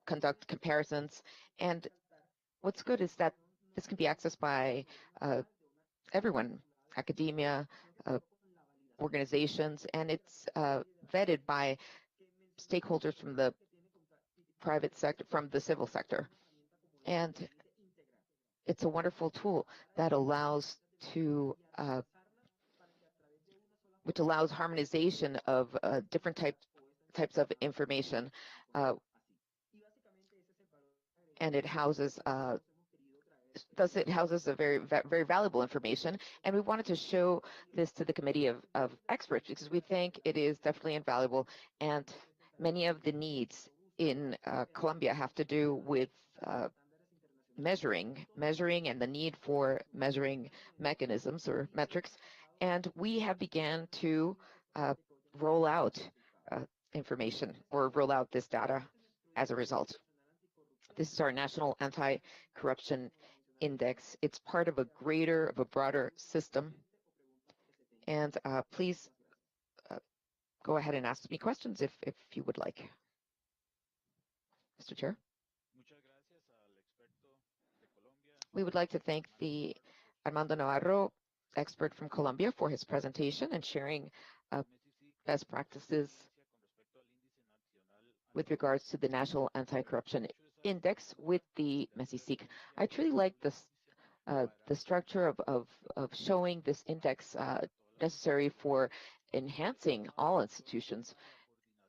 S10: conduct comparisons. And what's good is that this can be accessed by everyone, academia, organizations, and it's vetted by stakeholders from the private sector, from the civil sector. And it's a wonderful tool that allows to which allows harmonization of different types of information, and it houses thus it houses a very valuable information. And we wanted to show this to the committee of experts because we think it is definitely invaluable, and many of the needs in Colombia have to do with measuring and the need for measuring mechanisms or metrics. And we have began to roll out information or roll out this data as a result. This is our National Anti-Corruption Index. It's part of a broader system. And please go ahead and ask me questions if you would like. Mr. Chair. We would like to thank the Armando Navarro expert from Colombia for his presentation and sharing best practices with regards to the National Anti-Corruption Index with the MESISIC. I truly like this, the structure of showing this index necessary for enhancing all institutions.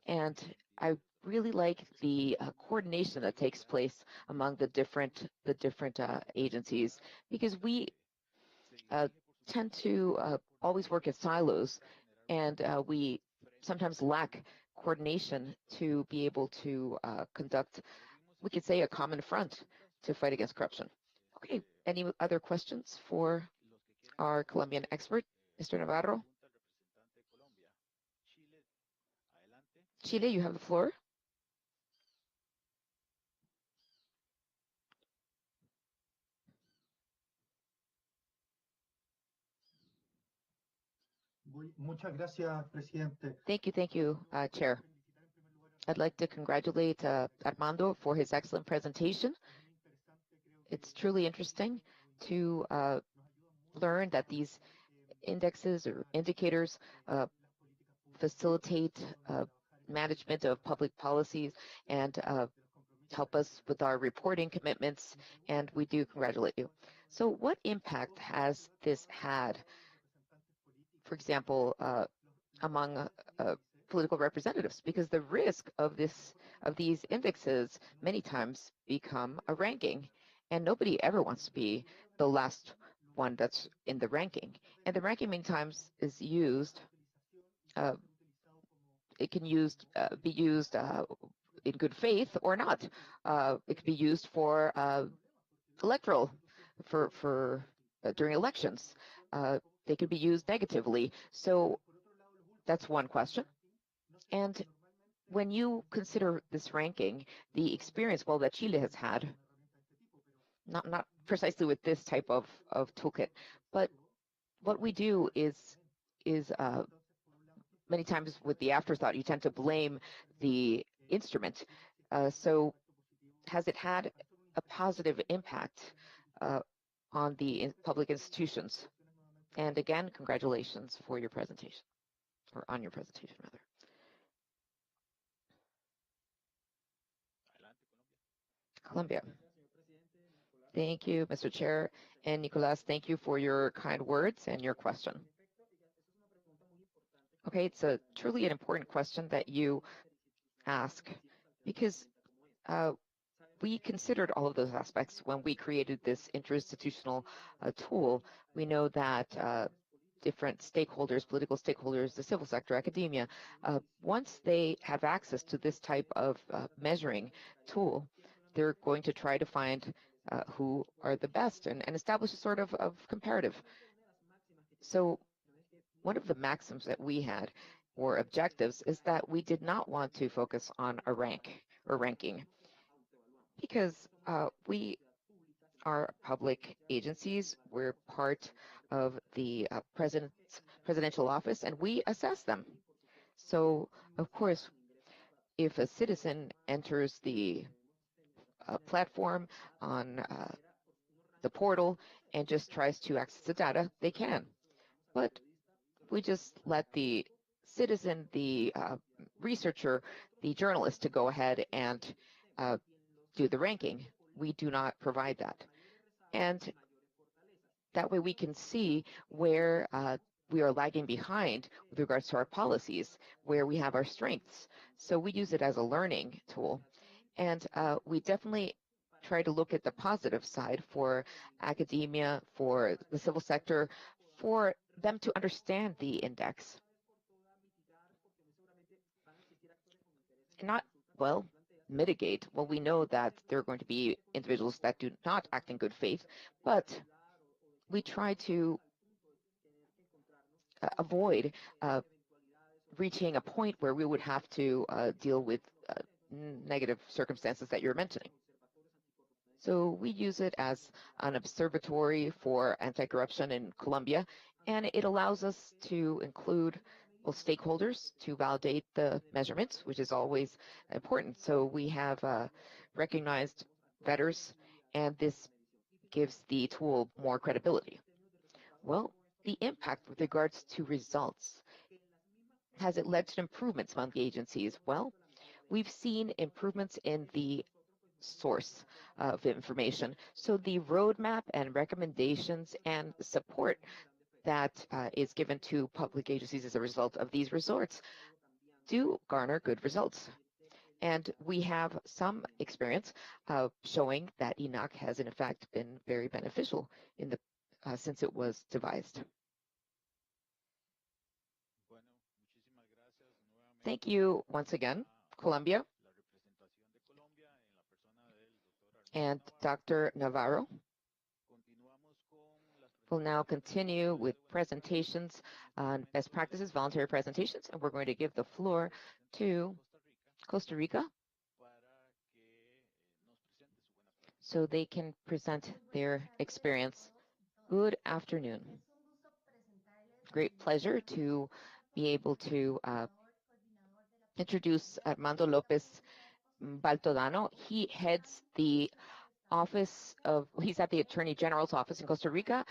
S10: And I really like the coordination that takes place among the different agencies, because we tend to always work as silos, and we sometimes lack coordination to be able to conduct, we could say, a common front to fight against corruption. Okay, any other questions for our Colombian expert, Mr. Navarro? Chile, you have the floor.
S8: Muchas gracias, presidente.
S10: Thank you, Chair. I'd like to congratulate Armando for his excellent presentation. It's truly interesting to learn that these indexes or indicators facilitate management of public policies and help us with our reporting commitments, and we do congratulate you. So what impact has this had, for example, among political representatives? Because the risk of these indexes many times become a ranking, and nobody ever wants to be the last one that's in the ranking. And the ranking many times is used, it can be used in good faith or not. It can be used for electoral, for during elections. They could be used negatively. So that's one question. And when you consider this ranking, the experience, well, that Chile has had, not precisely with this type of toolkit, but what we do is many times with the afterthought, you tend to blame the instrument. So has it had a positive impact on the public institutions? And again, congratulations for your presentation, or on your presentation, rather. Colombia. Thank you, Mr. Chair. And Nicolas, thank you for your kind words and your question. Okay, it's truly an important question that you ask, because we considered all of those aspects when we created this interinstitutional tool. We know that different stakeholders, political stakeholders, the civil sector, academia, once they have access to this type of measuring tool, they're going to try to find who are the best and establish a sort of comparative. So one of the maxims that we had, or objectives, is that we did not want to focus on a rank or ranking, because we are public agencies. We're part of the presidential office, and we assess them. So, of course, if a citizen enters the platform on the portal and just tries to access the data, they can. But we just let the citizen, the researcher, the journalist to go ahead and do the ranking. We do not provide that. And that way we can see where we are lagging behind with regards to our policies, where we have our strengths. So we use it as a learning tool. And we definitely try to look at the positive side for academia, for the civil sector, for them to understand the index. Not, well, mitigate. Well, we know that there are going to be individuals that do not act in good faith, but we try to avoid reaching a point where we would have to deal with negative circumstances that you're mentioning. So we use it as an observatory for anti-corruption in Colombia, and it allows us to include stakeholders to validate the measurements, which is always important. So we have recognized vetters, and this gives the tool more credibility. Well, the impact with regards to results, has it led to improvements among the agencies? Well, we've seen improvements in the source of information. So the roadmap and recommendations and support that is given to public agencies as a result of these resorts do garner good results. And we have some experience showing that ENOC has in fact been very beneficial in the since it was devised. Thank you once again, Colombia. And Dr. Navarro will now continue with presentations on best practices, voluntary presentations, and we're going to give the floor to Costa Rica so they can present their experience. Good afternoon. Great pleasure to be able to introduce Armando Lopez Baltodano. He heads the he's at the Attorney General's office in Costa Rica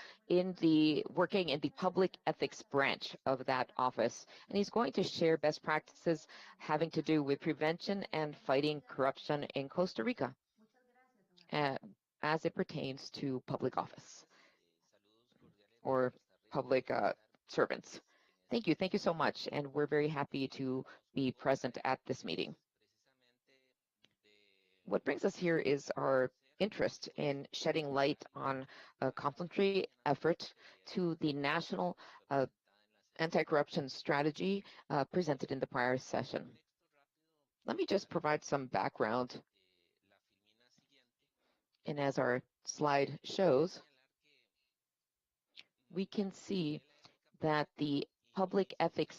S10: working in the public ethics branch of that office. And he's going to share best practices having to do with prevention and fighting corruption in Costa Rica as it pertains to public office or public servants. Thank you. Thank you so much. And we're very happy to be present at this meeting. What brings us here is our interest in shedding light on a complementary effort to the national anti-corruption strategy presented in the prior session. Let me just provide some background. And as our slide shows, we can see that the public ethics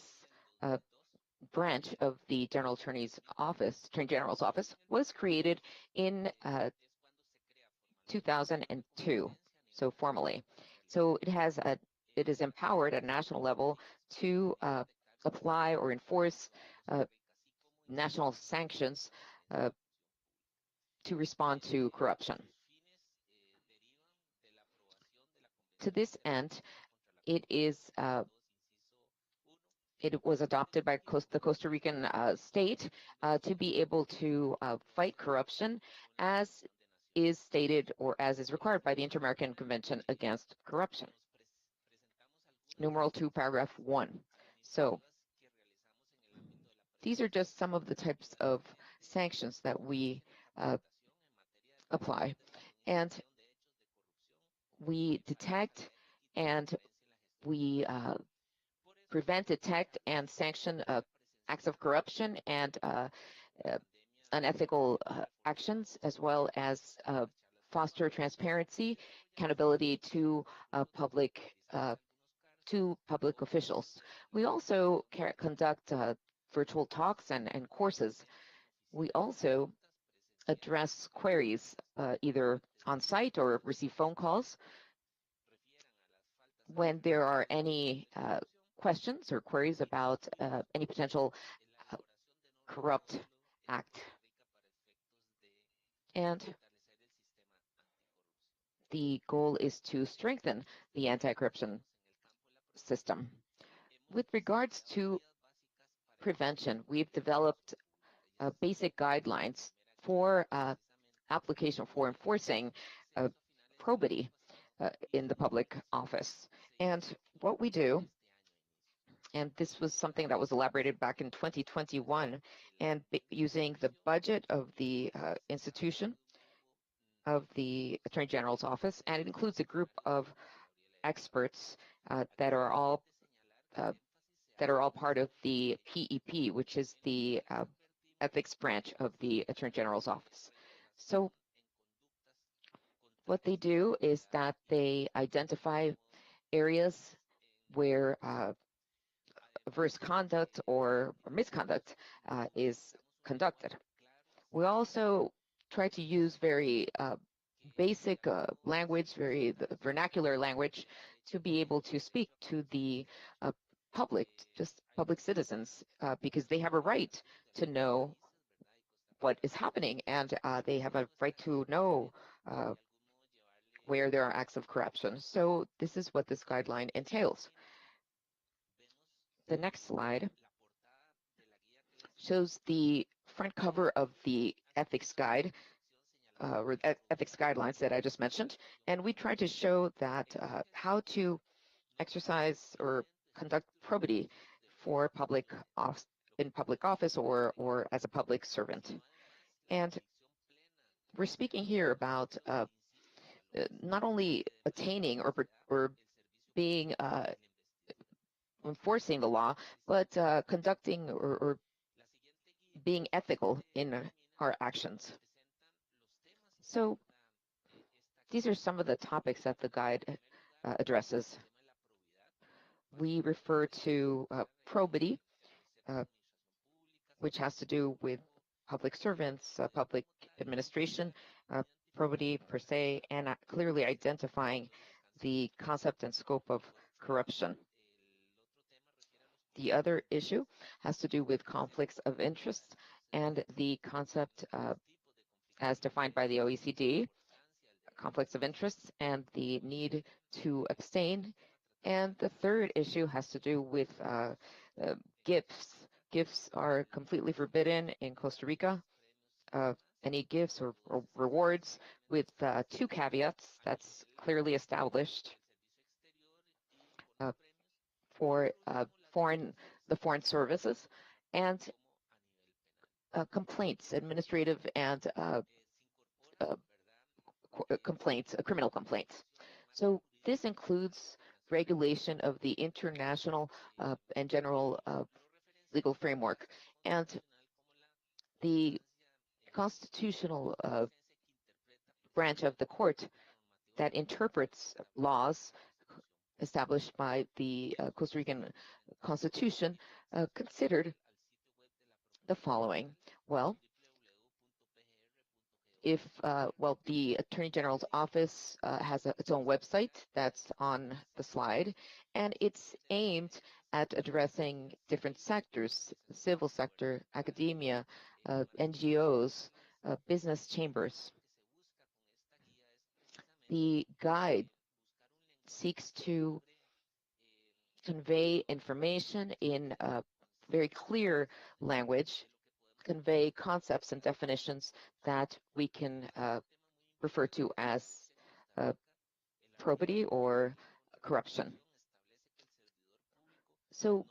S10: branch of the General Attorney's Office, Attorney General's Office, was created in 2002, so formally. So it is empowered at a national level to apply or enforce national sanctions to respond to corruption. To this end, it was adopted by the Costa Rican state to be able to fight corruption as is stated or as is required by the Inter-American Convention Against Corruption. Numeral 2, paragraph 1. So these are just some of the types of sanctions that we apply. And we detect and we prevent, detect, and sanction acts of corruption and unethical actions, as well as foster transparency, accountability to public officials. We also conduct virtual talks and courses. We also address queries either on site or receive phone calls when there are any questions or queries about any potential corrupt act. And the goal is to strengthen the anti-corruption system. With regards to prevention, we've developed basic guidelines for application for enforcing probity in the public office. And what we do, and this was something that was elaborated back in 2021, and using the budget of the institution of the Attorney General's office, and it includes a group of experts that are all part of the PEP, which is the ethics branch of the Attorney General's office. So what they do is that they identify areas where adverse conduct or misconduct is conducted. We also try to use very basic language, very vernacular language, to be able to speak to the public, just public citizens, because they have a right to know what is happening, and they have a right to know where there are acts of corruption. So this is what this guideline entails. The next slide shows the front cover of the ethics guide, or ethics guidelines that I just mentioned, and we tried to show that how to exercise or conduct probity for in public office or as a public servant. And we're speaking here about not only attaining or being enforcing the law, but conducting or being ethical in our actions. So these are some of the topics that the guide addresses. We refer to probity, which has to do with public servants, public administration, probity per se, and clearly identifying the concept and scope of corruption. The other issue has to do with conflicts of interest and the concept as defined by the OECD, conflicts of interest and the need to abstain. And the third issue has to do with gifts. Gifts are completely forbidden in Costa Rica. Any gifts or rewards, with two caveats that's clearly established for the foreign services, and complaints, administrative and criminal complaints. So this includes regulation of the international and general legal framework, and the constitutional branch of the court that interprets laws established by the Costa Rican Constitution considered the following. Well, the Attorney General's office has its own website that's on the slide, and it's aimed at addressing different sectors: civil sector, academia, NGOs, business chambers. The guide seeks to convey information in a very clear language, convey concepts and definitions that we can refer to as probity or corruption. So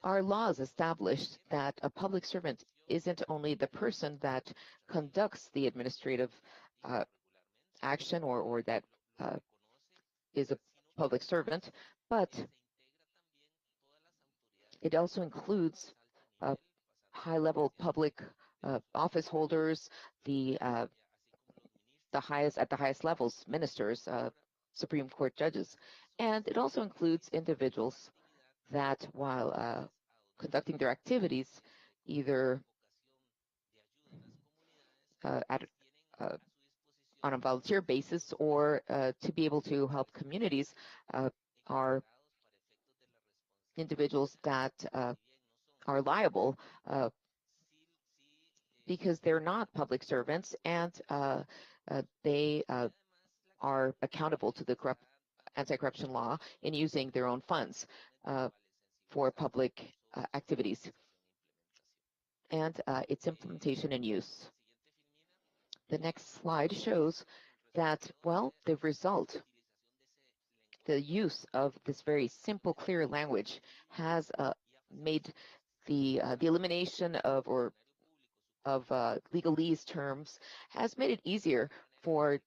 S10: our laws established that a public servant isn't only the person that conducts the administrative action or that is a public servant, but it also includes high-level public office holders, the highest levels, ministers, Supreme Court judges, and it also includes individuals that, while conducting their activities, either on a volunteer basis or to be able to help communities, are individuals that are liable because they're not public servants, and they are accountable to the anti-corruption law in using their own funds for public activities and its implementation and use. The next slide shows that, well, the result, the use of this very simple, clear language has made the elimination of legalese terms has made it easier for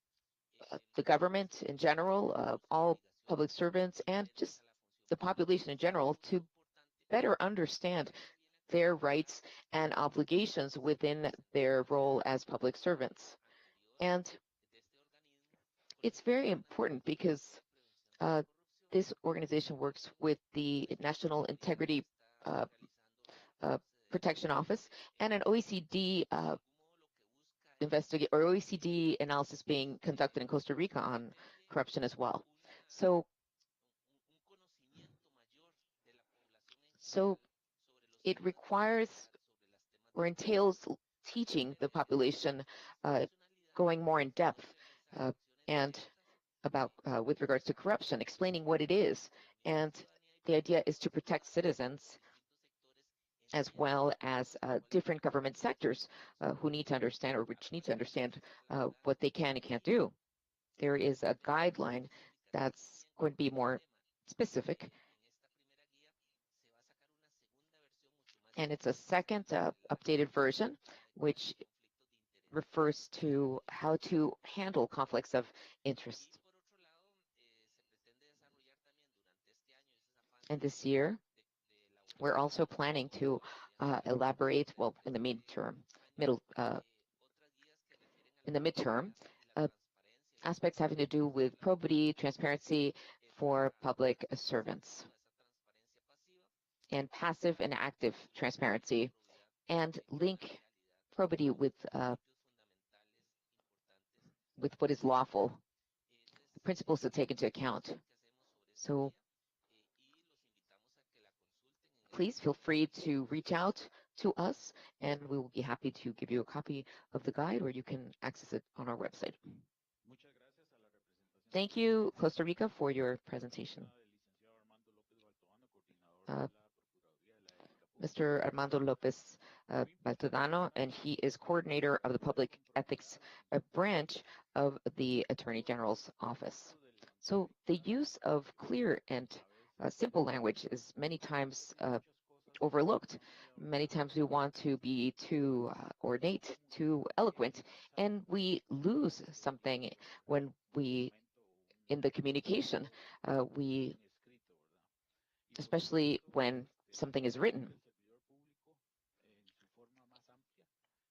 S10: the government in general, all public servants, and just the population in general to better understand their rights and obligations within their role as public servants. And it's very important because this organization works with the National Integrity Protection Office and an OECD OECD analysis being conducted in Costa Rica on corruption as well. So it requires or entails teaching the population, going more in depth and about with regards to corruption, explaining what it is. And the idea is to protect citizens as well as different government sectors who need to understand, or which need to understand what they can and can't do. There is a guideline that's going to be more specific, and it's a second updated version, which refers to how to handle conflicts of interest. And this year, we're also planning to elaborate, well, in the midterm, aspects having to do with probity, transparency for public servants, and passive and active transparency, and link probity with what is lawful, principles to take into account. So please feel free to reach out to us, and we will be happy to give you a copy of the guide, or you can access it on our website. Thank you, Costa Rica, for your presentation. Mr. Armando Lopez Baltodano, and he is coordinator of the Public Ethics branch of the Attorney General's office. So the use of clear and simple language is many times overlooked. Many times we want to be too ornate, too eloquent, and we lose something when in the communication, especially when something is written.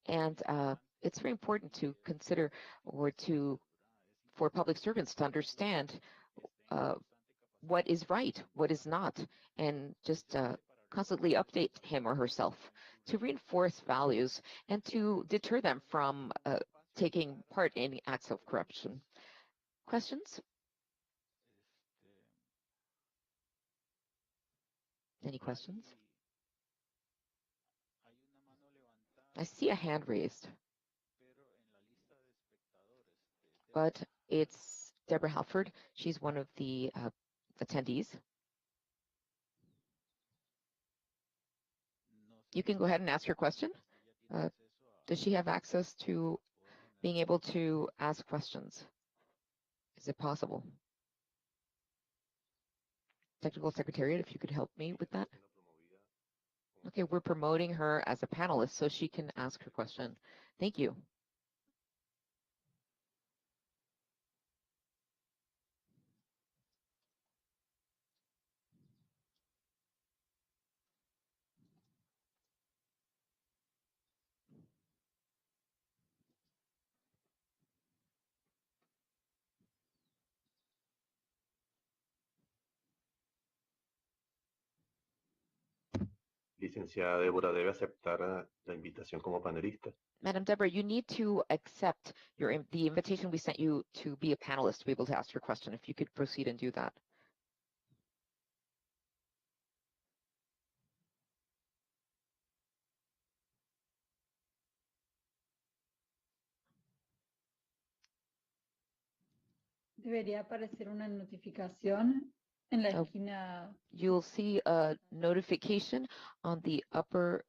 S10: And it's very important to consider, or for public servants to understand what is right, what is not, and just constantly update him or herself to reinforce values and to deter them from taking part in acts of corruption. Questions? Any questions? I see a hand raised, but it's Deborah Halford. She's one of the attendees. You can go ahead and ask your question. Does she have access to being able to ask questions? Is it possible? Technical Secretariat, if you could help me with that. Okay, we're promoting her as a panelist so she can ask her question. Thank you.
S11: Licenciada Débora, ¿debe aceptar la invitación como panelista?
S10: Madam Deborah, you need to accept the invitation we sent you to be a panelist to be able to ask your question. If you could proceed and do that.
S12: Debería aparecer una notificación en la esquina.
S10: You'll see a notification on the upper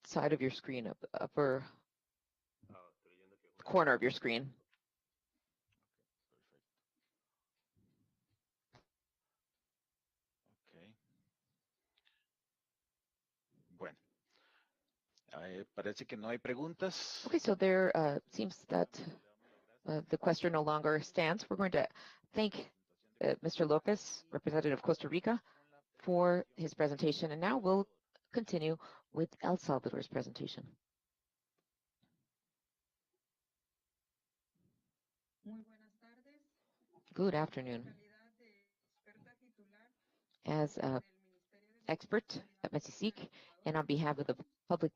S10: side of your screen, upper corner of your screen.
S6: Okay. Bueno. Parece que no hay preguntas.
S10: Okay, so there seems that the question no longer stands. We're going to thank Mr. Lopez, representative of Costa Rica, for his presentation. And now we'll continue with El Salvador's presentation. Good afternoon. As an expert at MESISIC and on behalf of the Public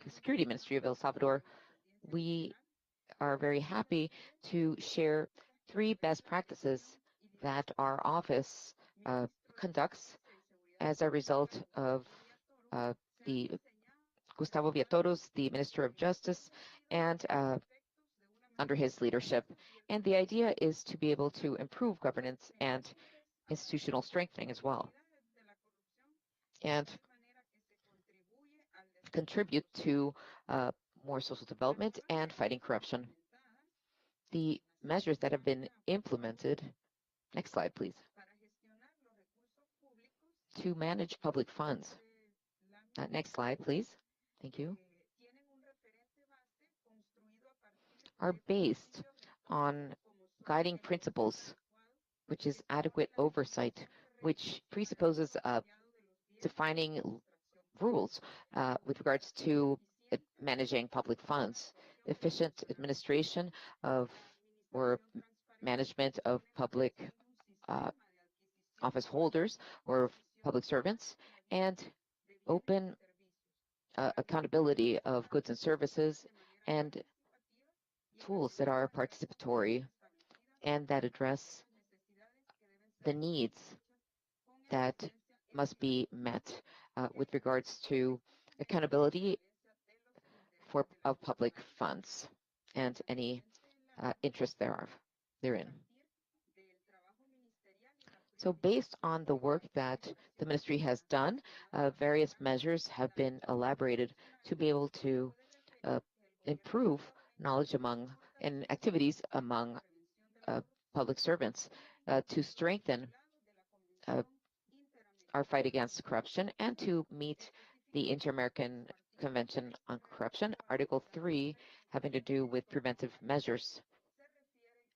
S10: Security Ministry of El Salvador, we are very happy to share 3 best practices that our office conducts as a result of the Gustavo Villatoros, the Minister of Justice, and under his leadership. And the idea is to be able to improve governance and institutional strengthening as well, and contribute to more social development and fighting corruption. The measures that have been implemented, next slide please, to manage public funds. Next slide please, thank you, are based on guiding principles, which is adequate oversight, which presupposes defining rules with regards to managing public funds, efficient administration of or management of public office holders or public servants, and open accountability of goods and services, and tools that are participatory and that address the needs that must be met with regards to accountability of public funds and any interest therein. So based on the work that the ministry has done, various measures have been elaborated to be able to improve knowledge among and activities among public servants to strengthen our fight against corruption and to meet the Inter-American Convention on Corruption, Article 3, having to do with preventive measures.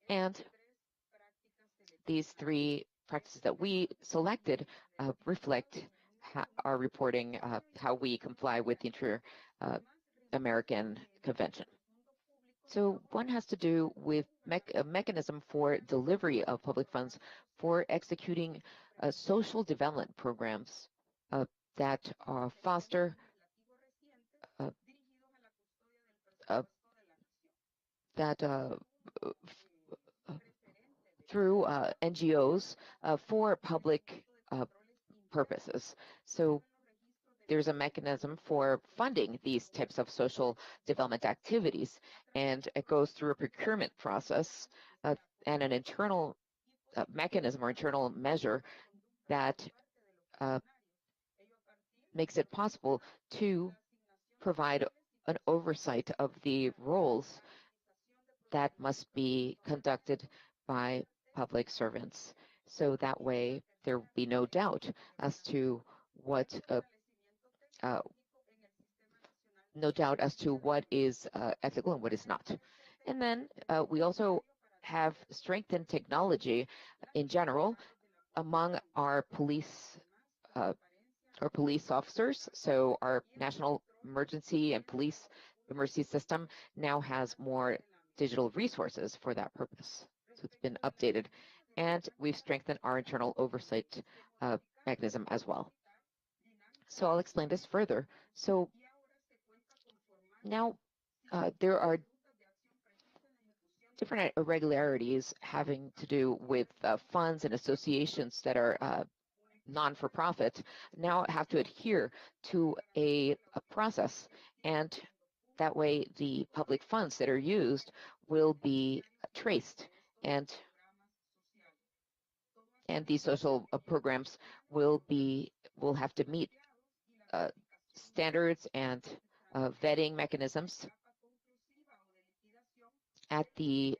S10: And these 3 practices that we selected reflect our reporting, how we comply with the Inter-American Convention. So one has to do with a mechanism for delivery of public funds for executing social development programs that foster uh, uh, that through NGOs for public purposes. So there's a mechanism for funding these types of social development activities, and it goes through a procurement process and an internal mechanism or internal measure that makes it possible to provide an oversight of the roles that must be conducted by public servants. So that way there will be no doubt as to what uh, is ethical and what is not. And then we also have strengthened technology in general among our police officers. So our national emergency and police emergency system now has more digital resources for that purpose. So it's been updated, and we've strengthened our internal oversight mechanism as well. So I'll explain this further. So now there are different irregularities having to do with funds and associations that are non-for-profit now have to adhere to a process, and that way the public funds that are used will be traced, and these social programs will have to meet standards and vetting mechanisms at the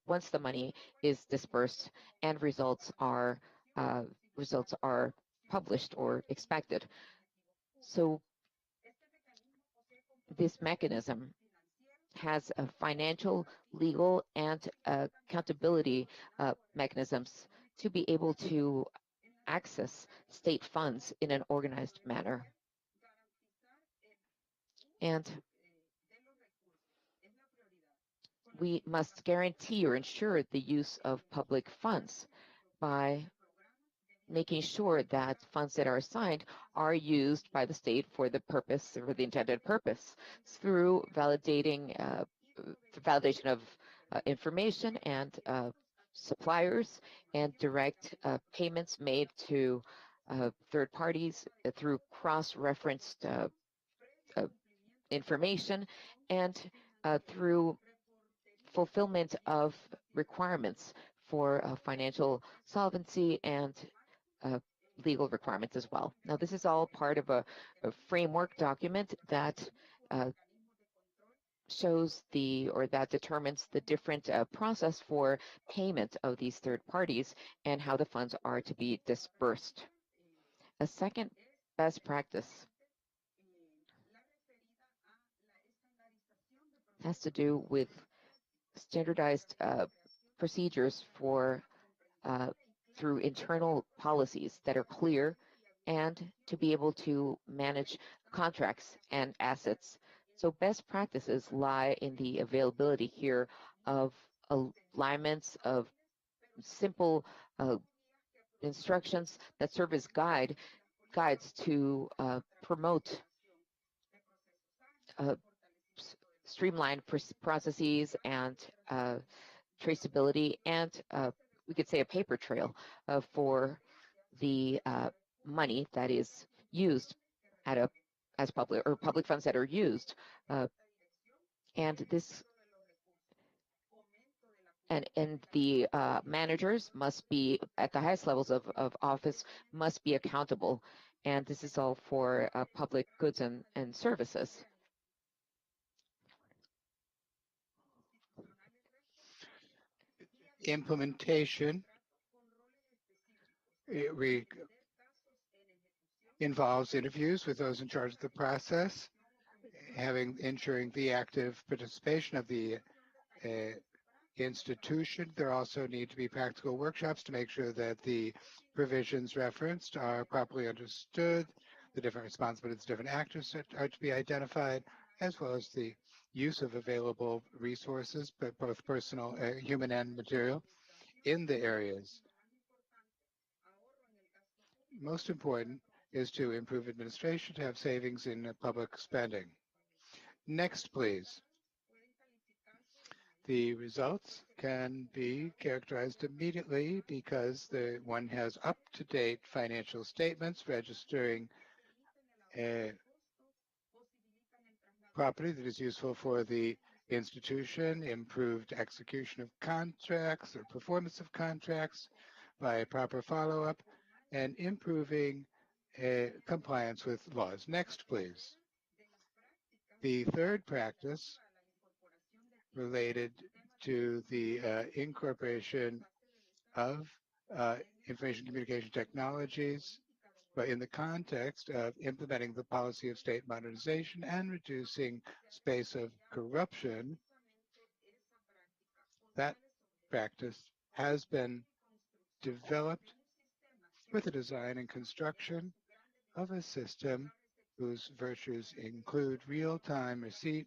S10: once the money is dispersed and results are published or expected. So this mechanism has a financial, legal, and accountability mechanisms to be able to access state funds in an organized manner. And we must guarantee or ensure the use of public funds by making sure that funds that are assigned are used by the state for the purpose or the intended purpose through validation of information and suppliers and direct payments made to third parties through cross-referenced information and through fulfillment of requirements for financial solvency and legal requirements as well. Now, this is all part of a framework document that shows that determines the different process for payment of these third parties and how the funds are to be dispersed. A second best practice has to do with standardized procedures for through internal policies that are clear and to be able to manage contracts and assets. So best practices lie in the availability here of alignments of simple instructions that serve as guides to promote streamlined processes and traceability, and we could say a paper trail for the money that is used as public funds that are used, and this and the managers must be at the highest levels of office must be accountable, and this is all for public goods and services.
S9: Implementation involves interviews with those in charge of the process, ensuring the active participation of the institution. There also need to be practical workshops to make sure that the provisions referenced are properly understood, the different responsibilities, different actors that are to be identified, as well as the use of available resources, but both personal, human and material, in the areas most important is to improve administration to have savings in public spending. Next, please. The results can be characterized immediately because one has up-to-date financial statements registering a property that is useful for the institution, improved execution of contracts or performance of contracts by proper follow-up, and improving compliance with laws. Next, please. The third practice related to the incorporation of information communication technologies, but in the context of implementing the policy of state modernization and reducing space of corruption, that practice has been developed with the design and construction of a system whose virtues include real-time receipt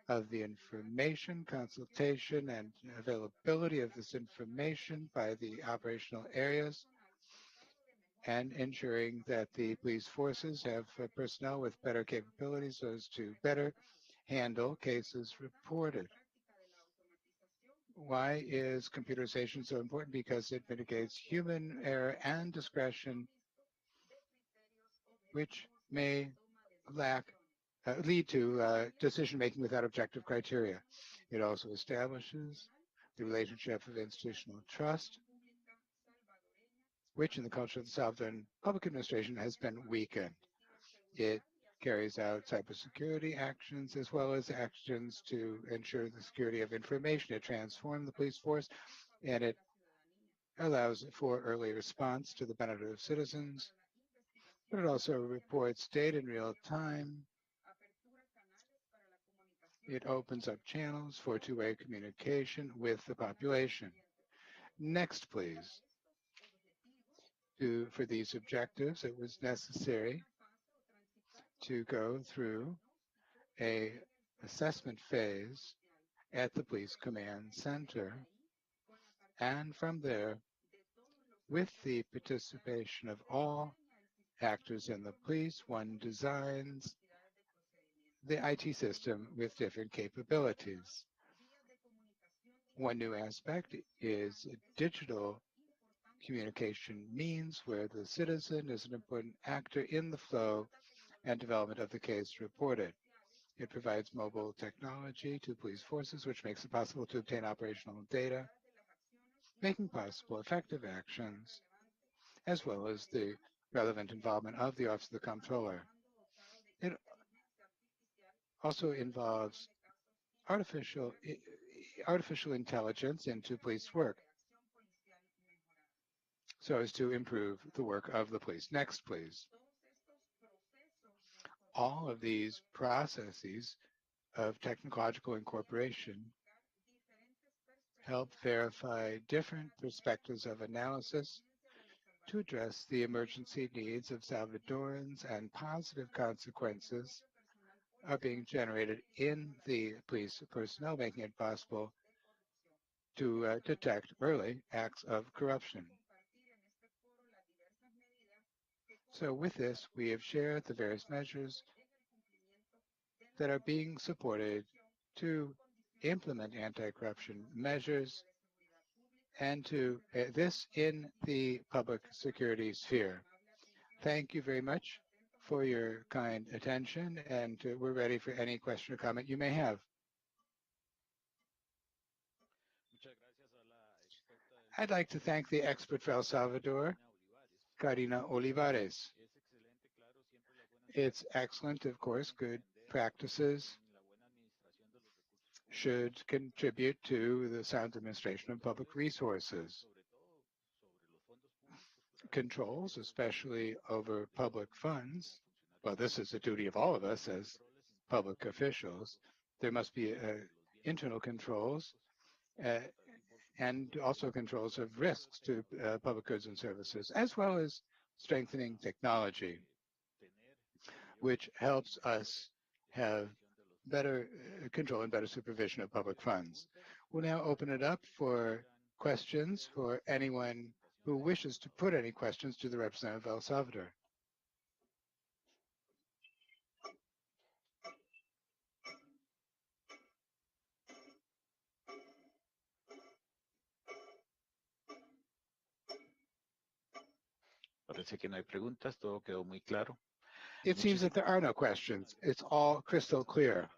S9: of the information, consultation, and availability of this information by the operational areas, and ensuring that the police forces have personnel with better capabilities so as to better handle cases reported. Why is computerization so important? Because it mitigates human error and discretion, which may lead to decision-making without objective criteria. It also establishes the relationship of institutional trust, which in the culture of the Salvadoran public administration has been weakened. It carries out cybersecurity actions as well as actions to ensure the security of information. It transforms the police force, and it allows for early response to the benefit of citizens, but it also reports data in real time. It opens up channels for two-way communication with the population. Next, please. For these objectives, it was necessary to go through a assessment phase at the Police Command Center, and from there, with the participation of all actors in the police, one designs the IT system with different capabilities. One new aspect is digital communication means where the citizen is an important actor in the flow and development of the case reported. It provides mobile technology to police forces, which makes it possible to obtain operational data, making possible effective actions, as well as the relevant involvement of the Office of the Comptroller. It also involves artificial intelligence into police work so as to improve the work of the police. Next, please. All of these processes of technological incorporation help verify different perspectives of analysis to address the emergency needs of Salvadorans, and positive consequences are being generated in the police personnel, making it possible to detect early acts of corruption. So with this, we have shared the various measures that are being supported to implement anti-corruption measures and to this in the public security sphere. Thank you very much for your kind attention, and we're ready for any question or comment you may have. I'd like to thank the expert for El Salvador, Karina Olivares. It's excellent, of course, good practices should contribute to the sound administration of public resources. Controls, especially over public funds, well, this is a duty of all of us as public officials. There must be internal controls and also controls of risks to public goods and services, as well as strengthening technology, which helps us have better control and better supervision of public funds. We'll now open it up for questions for anyone who wishes to put any questions to the representative of El Salvador.
S6: Parece que no hay preguntas, todo quedó muy claro.
S9: It seems that there are no questions. It's all crystal clear.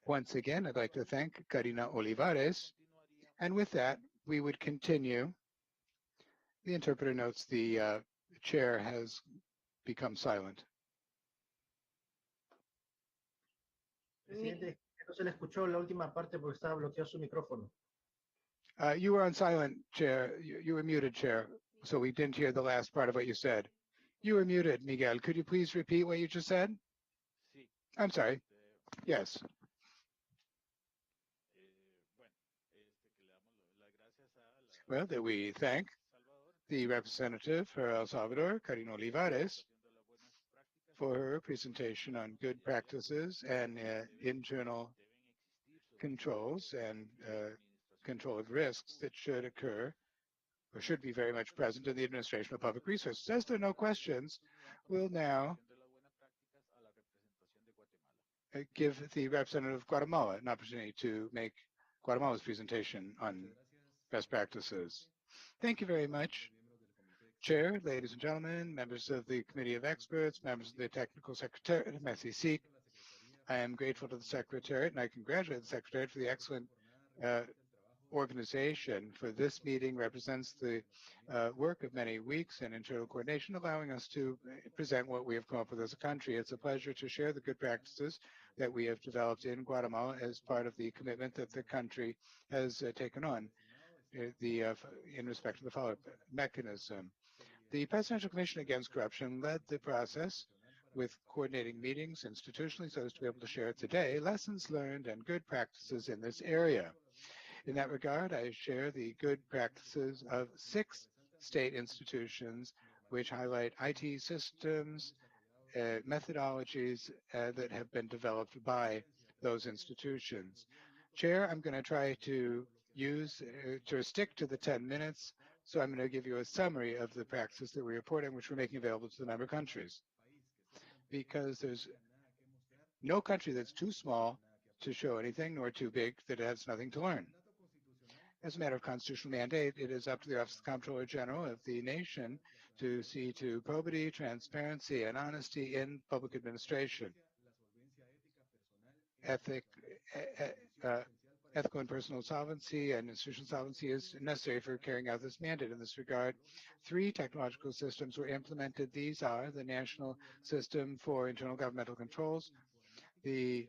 S9: Once again, I'd like to thank Karina Olivares. And with that, we would continue. The interpreter notes the chair has become silent.
S13: Presidente, no se le escuchó la última parte porque estaba bloqueado su micrófono.
S9: You were on silent, Chair. You were muted, Chair, so we didn't hear the last part of what you said. You were muted, Miguel. Could you please repeat what you just said? I'm sorry. Yes. Well, that we thank the representative for El Salvador, Karina Olivares, for her presentation on good practices and internal controls and control of risks that should occur or should be very much present in the administration of public resources. As there are no questions, we'll now give the representative of Guatemala an opportunity to make Guatemala's presentation on best practices. Thank you very much, Chair, ladies and gentlemen, members of the Committee of Experts, members of the Technical Secretariat of MESI. I am grateful to the Secretariat, and I congratulate the Secretariat for the excellent organization for this meeting. Represents the work of many weeks and internal coordination, allowing us to present what we have come up with as a country. It's a pleasure to share the good practices that we have developed in Guatemala as part of the commitment that the country has taken on in respect to the follow-up mechanism. The Presidential Commission Against Corruption led the process with coordinating meetings institutionally so as to be able to share today lessons learned and good practices in this area. In that regard, I share the good practices of 6 state institutions which highlight IT systems, methodologies that have been developed by those institutions. Chair, I'm going to try to stick to the 10 minutes, so I'm going to give you a summary of the practices that we're reporting, which we're making available to the member countries. Because there's no country that's too small to show anything, nor too big that it has nothing to learn. As a matter of constitutional mandate, it is up to the Office of the Comptroller General of the nation to see to probity, transparency, and honesty in public administration. Ethical and personal solvency and institutional solvency is necessary for carrying out this mandate. In this regard, 3 technological systems were implemented. These are the National System for Internal Governmental Controls, the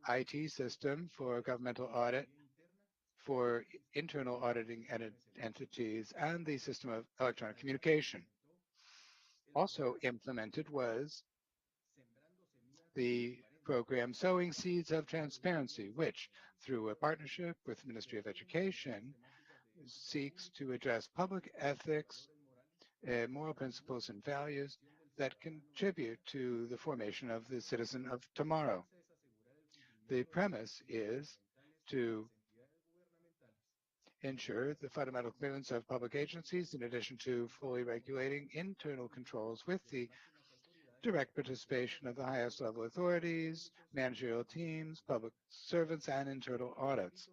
S9: IT system for governmental audit, for internal auditing entities, and the system of electronic communication. Also implemented was the program Sowing Seeds of Transparency, which, through a partnership with the Ministry of Education, seeks to address public ethics, moral principles, and values that contribute to the formation of the citizen of tomorrow. The premise is to ensure the fundamental commitments of public agencies, in addition to fully regulating internal controls with the direct participation of the highest level authorities, managerial teams, public servants, and internal audits.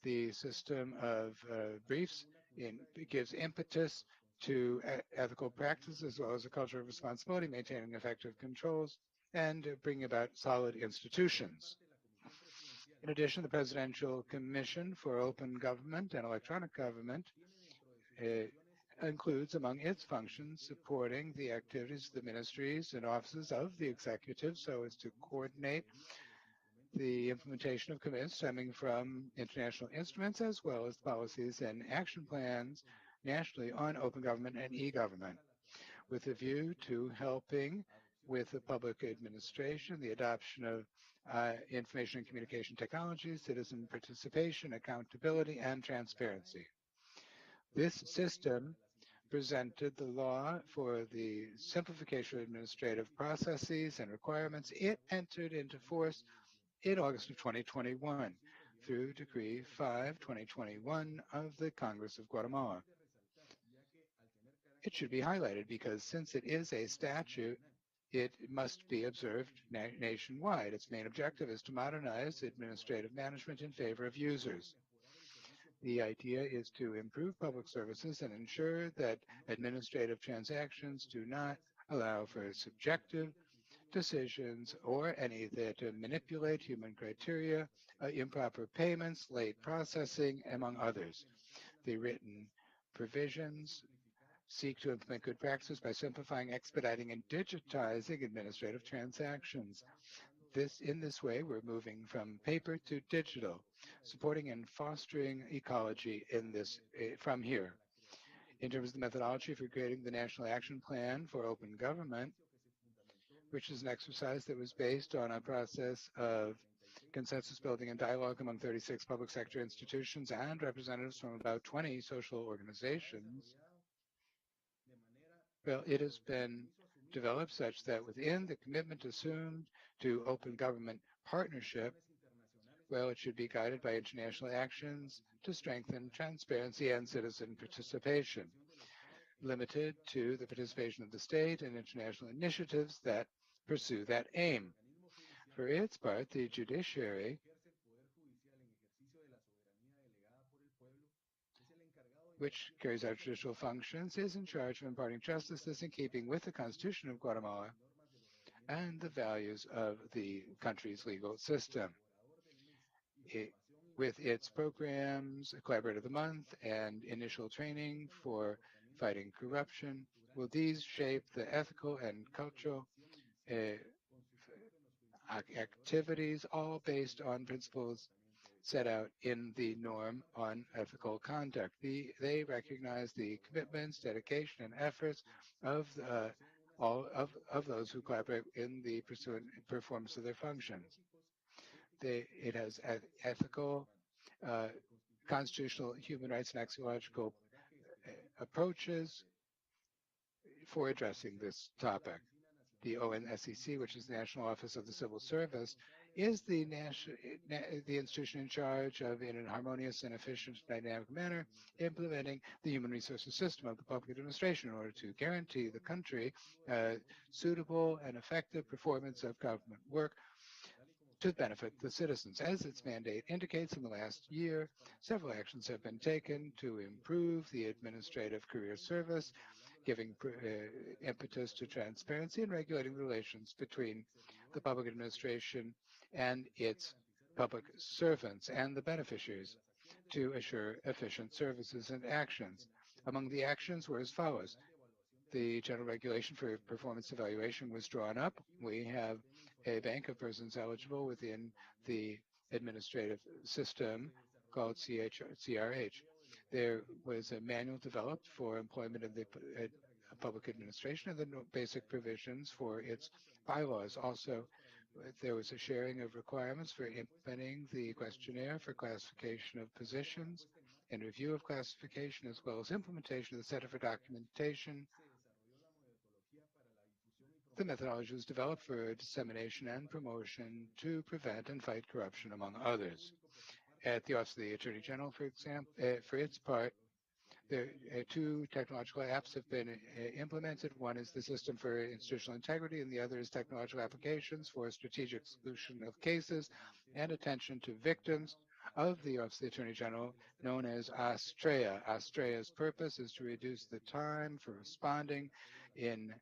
S9: The system of briefs gives impetus to ethical practice as well as a culture of responsibility, maintaining effective controls, and bringing about solid institutions. In addition, the Presidential Commission for Open Government and Electronic Government includes among its functions supporting the activities of the ministries and offices of the executive so as to coordinate the implementation of commitments stemming from international instruments as well as policies and action plans nationally on open government and e-government, with a view to helping with the public administration, the adoption of information and communication technologies, citizen participation, accountability, and transparency. This system presented the law for the simplification of administrative processes and requirements. It entered into force in August of 2021. through Decree 5/2021 of the Congress of Guatemala. It should be highlighted because since it is a statute, it must be observed nationwide. Its main objective is to modernize administrative management in favor of users. The idea is to improve public services and ensure that administrative transactions do not allow for subjective decisions or any that manipulate human criteria, improper payments, late processing, among others. The written provisions seek to implement good practices by simplifying, expediting, and digitizing administrative transactions. In this way, we're moving from paper to digital, supporting and fostering ecology from here. In terms of the methodology for creating the National Action Plan for Open Government, which is an exercise that was based on a process of consensus building and dialogue among 36 public sector institutions and representatives from about 20 social organizations. Well, it has been developed such that within the commitment assumed to open government partnership, well, it should be guided by international actions to strengthen transparency and citizen participation, limited to the participation of the state and international initiatives that pursue that aim. For its part, the judiciary which carries out judicial functions, is in charge of imparting justice that's in keeping with the Constitution of Guatemala and the values of the country's legal system. With its programs, Collaborator of the Month, and initial training for fighting corruption, will these shape the ethical and cultural activities, all based on principles set out in the norm on ethical conduct. They recognize the commitments, dedication, and efforts of all of those who collaborate in the performance of their functions. It has ethical, constitutional, human rights, and axiological approaches for addressing this topic. The ONSCC, which is the National Office of the Civil Service, is the institution in charge of, in a harmonious and efficient dynamic manner, implementing the human resources system of the public administration in order to guarantee the country suitable and effective performance of government work to benefit the citizens. As its mandate indicates, in the last year, several actions have been taken to improve the administrative career service, giving impetus to transparency and regulating the relations between the public administration and its public servants and the beneficiaries to assure efficient services and actions. Among the actions were as follows. The general regulation for performance evaluation was drawn up. We have a bank of persons eligible within the administrative system called CRH. There was a manual developed for employment of the public administration and the basic provisions for its bylaws. Also, there was a sharing of requirements for implementing the questionnaire for classification of positions and review of classification, as well as implementation of the Center for Documentation. The methodology was developed for dissemination and promotion to prevent and fight corruption, among others. At the Office of the Attorney General, for example, for its part, two technological apps have been implemented. One is the System for Institutional Integrity, and the other is technological applications for strategic solution of cases and attention to victims of the Office of the Attorney General, known as ASTREA. ASTREA's purpose is to reduce the time for responding in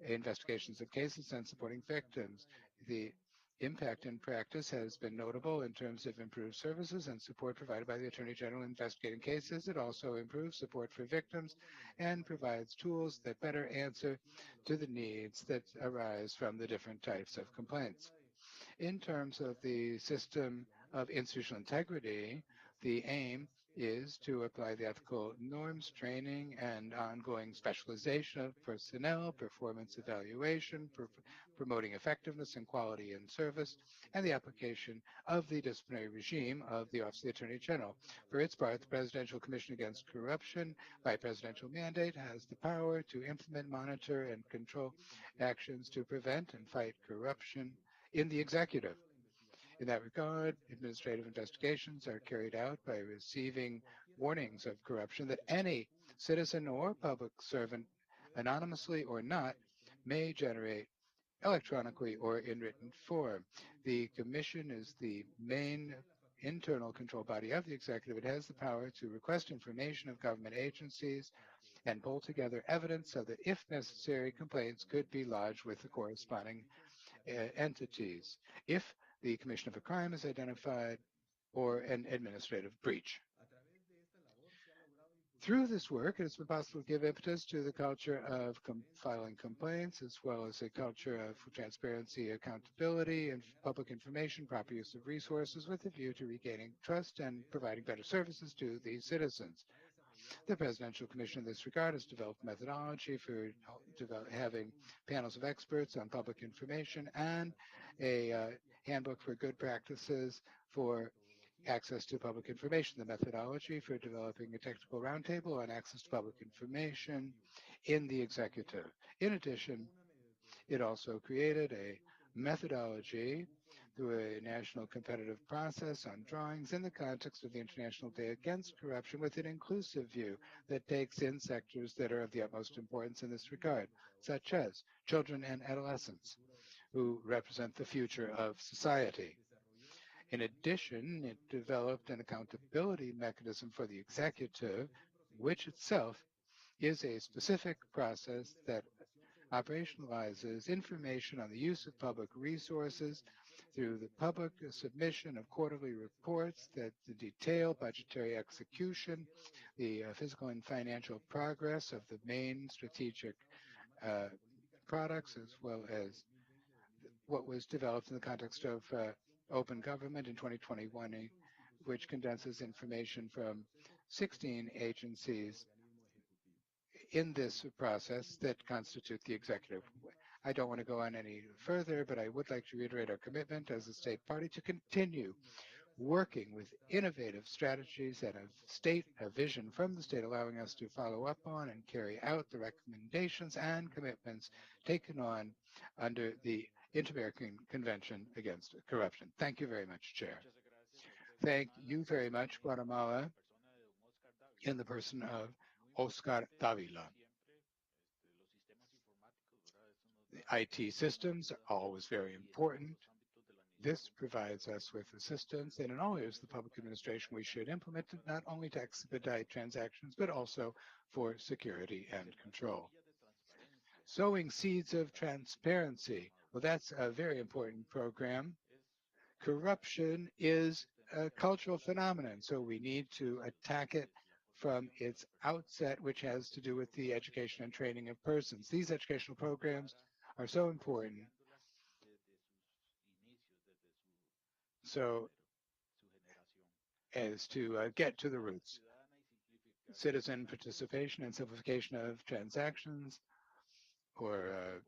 S9: investigations of cases and supporting victims. The impact in practice has been notable in terms of improved services and support provided by the Attorney General in investigating cases. It also improves support for victims and provides tools that better answer to the needs that arise from the different types of complaints. In terms of the system of institutional integrity, the aim is to apply the ethical norms, training, and ongoing specialization of personnel, performance evaluation, promoting effectiveness and quality in service, and the application of the disciplinary regime of the Office of the Attorney General. For its part, the Presidential Commission Against Corruption, by presidential mandate, has the power to implement, monitor, and control actions to prevent and fight corruption in the executive. In that regard, administrative investigations are carried out by receiving warnings of corruption that any citizen or public servant, anonymously or not, may generate electronically or in written form. The Commission is the main internal control body of the executive. It has the power to request information of government agencies and pull together evidence so that, if necessary, complaints could be lodged with the corresponding entities if the commission of a crime is identified or an administrative breach. Through this work, it has been possible to give impetus to the culture of filing complaints, as well as a culture of transparency, accountability, and public information, proper use of resources, with a view to regaining trust and providing better services to the citizens. The Presidential Commission in this regard has developed methodology for having panels of experts on public information and a handbook for good practices for access to public information, the methodology for developing a technical roundtable on access to public information in the executive. In addition, it also created a methodology through a national competitive process on drawings in the context of the International Day Against Corruption, with an inclusive view that takes in sectors that are of the utmost importance in this regard, such as children and adolescents, who represent the future of society. In addition, it developed an accountability mechanism for the executive, which itself is a specific process that operationalizes information on the use of public resources through the public submission of quarterly reports that detail budgetary execution, the physical and financial progress of the main strategic products, as well as what was developed in the context of open government in 2021, which condenses information from 16 agencies in this process that constitute the executive. I don't want to go on any further, but I would like to reiterate our commitment as a state party to continue working with innovative strategies and a vision from the state, allowing us to follow up on and carry out the recommendations and commitments taken on under the Inter-American Convention Against Corruption. Thank you very much, Chair. Thank you very much, Guatemala, in the person of Oscar Davila. The IT systems are always very important. This provides us with assistance, and in all areas of the public administration, we should implement it not only to expedite transactions, but also for security and control. Sowing seeds of transparency. Well, that's a very important program. Corruption is a cultural phenomenon, so we need to attack it from its outset, which has to do with the education and training of persons. These educational programs are so important. So as to get to the roots. Citizen participation and simplification of transactions or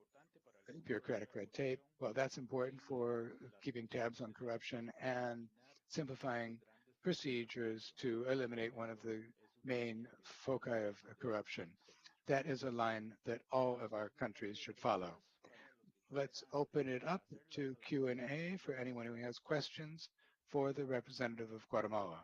S9: bureaucratic red tape. Well, that's important for keeping tabs on corruption and simplifying procedures to eliminate one of the main foci of corruption. That is a line that all of our countries should follow. Let's open it up to Q&A for anyone who has questions for the representative of Guatemala.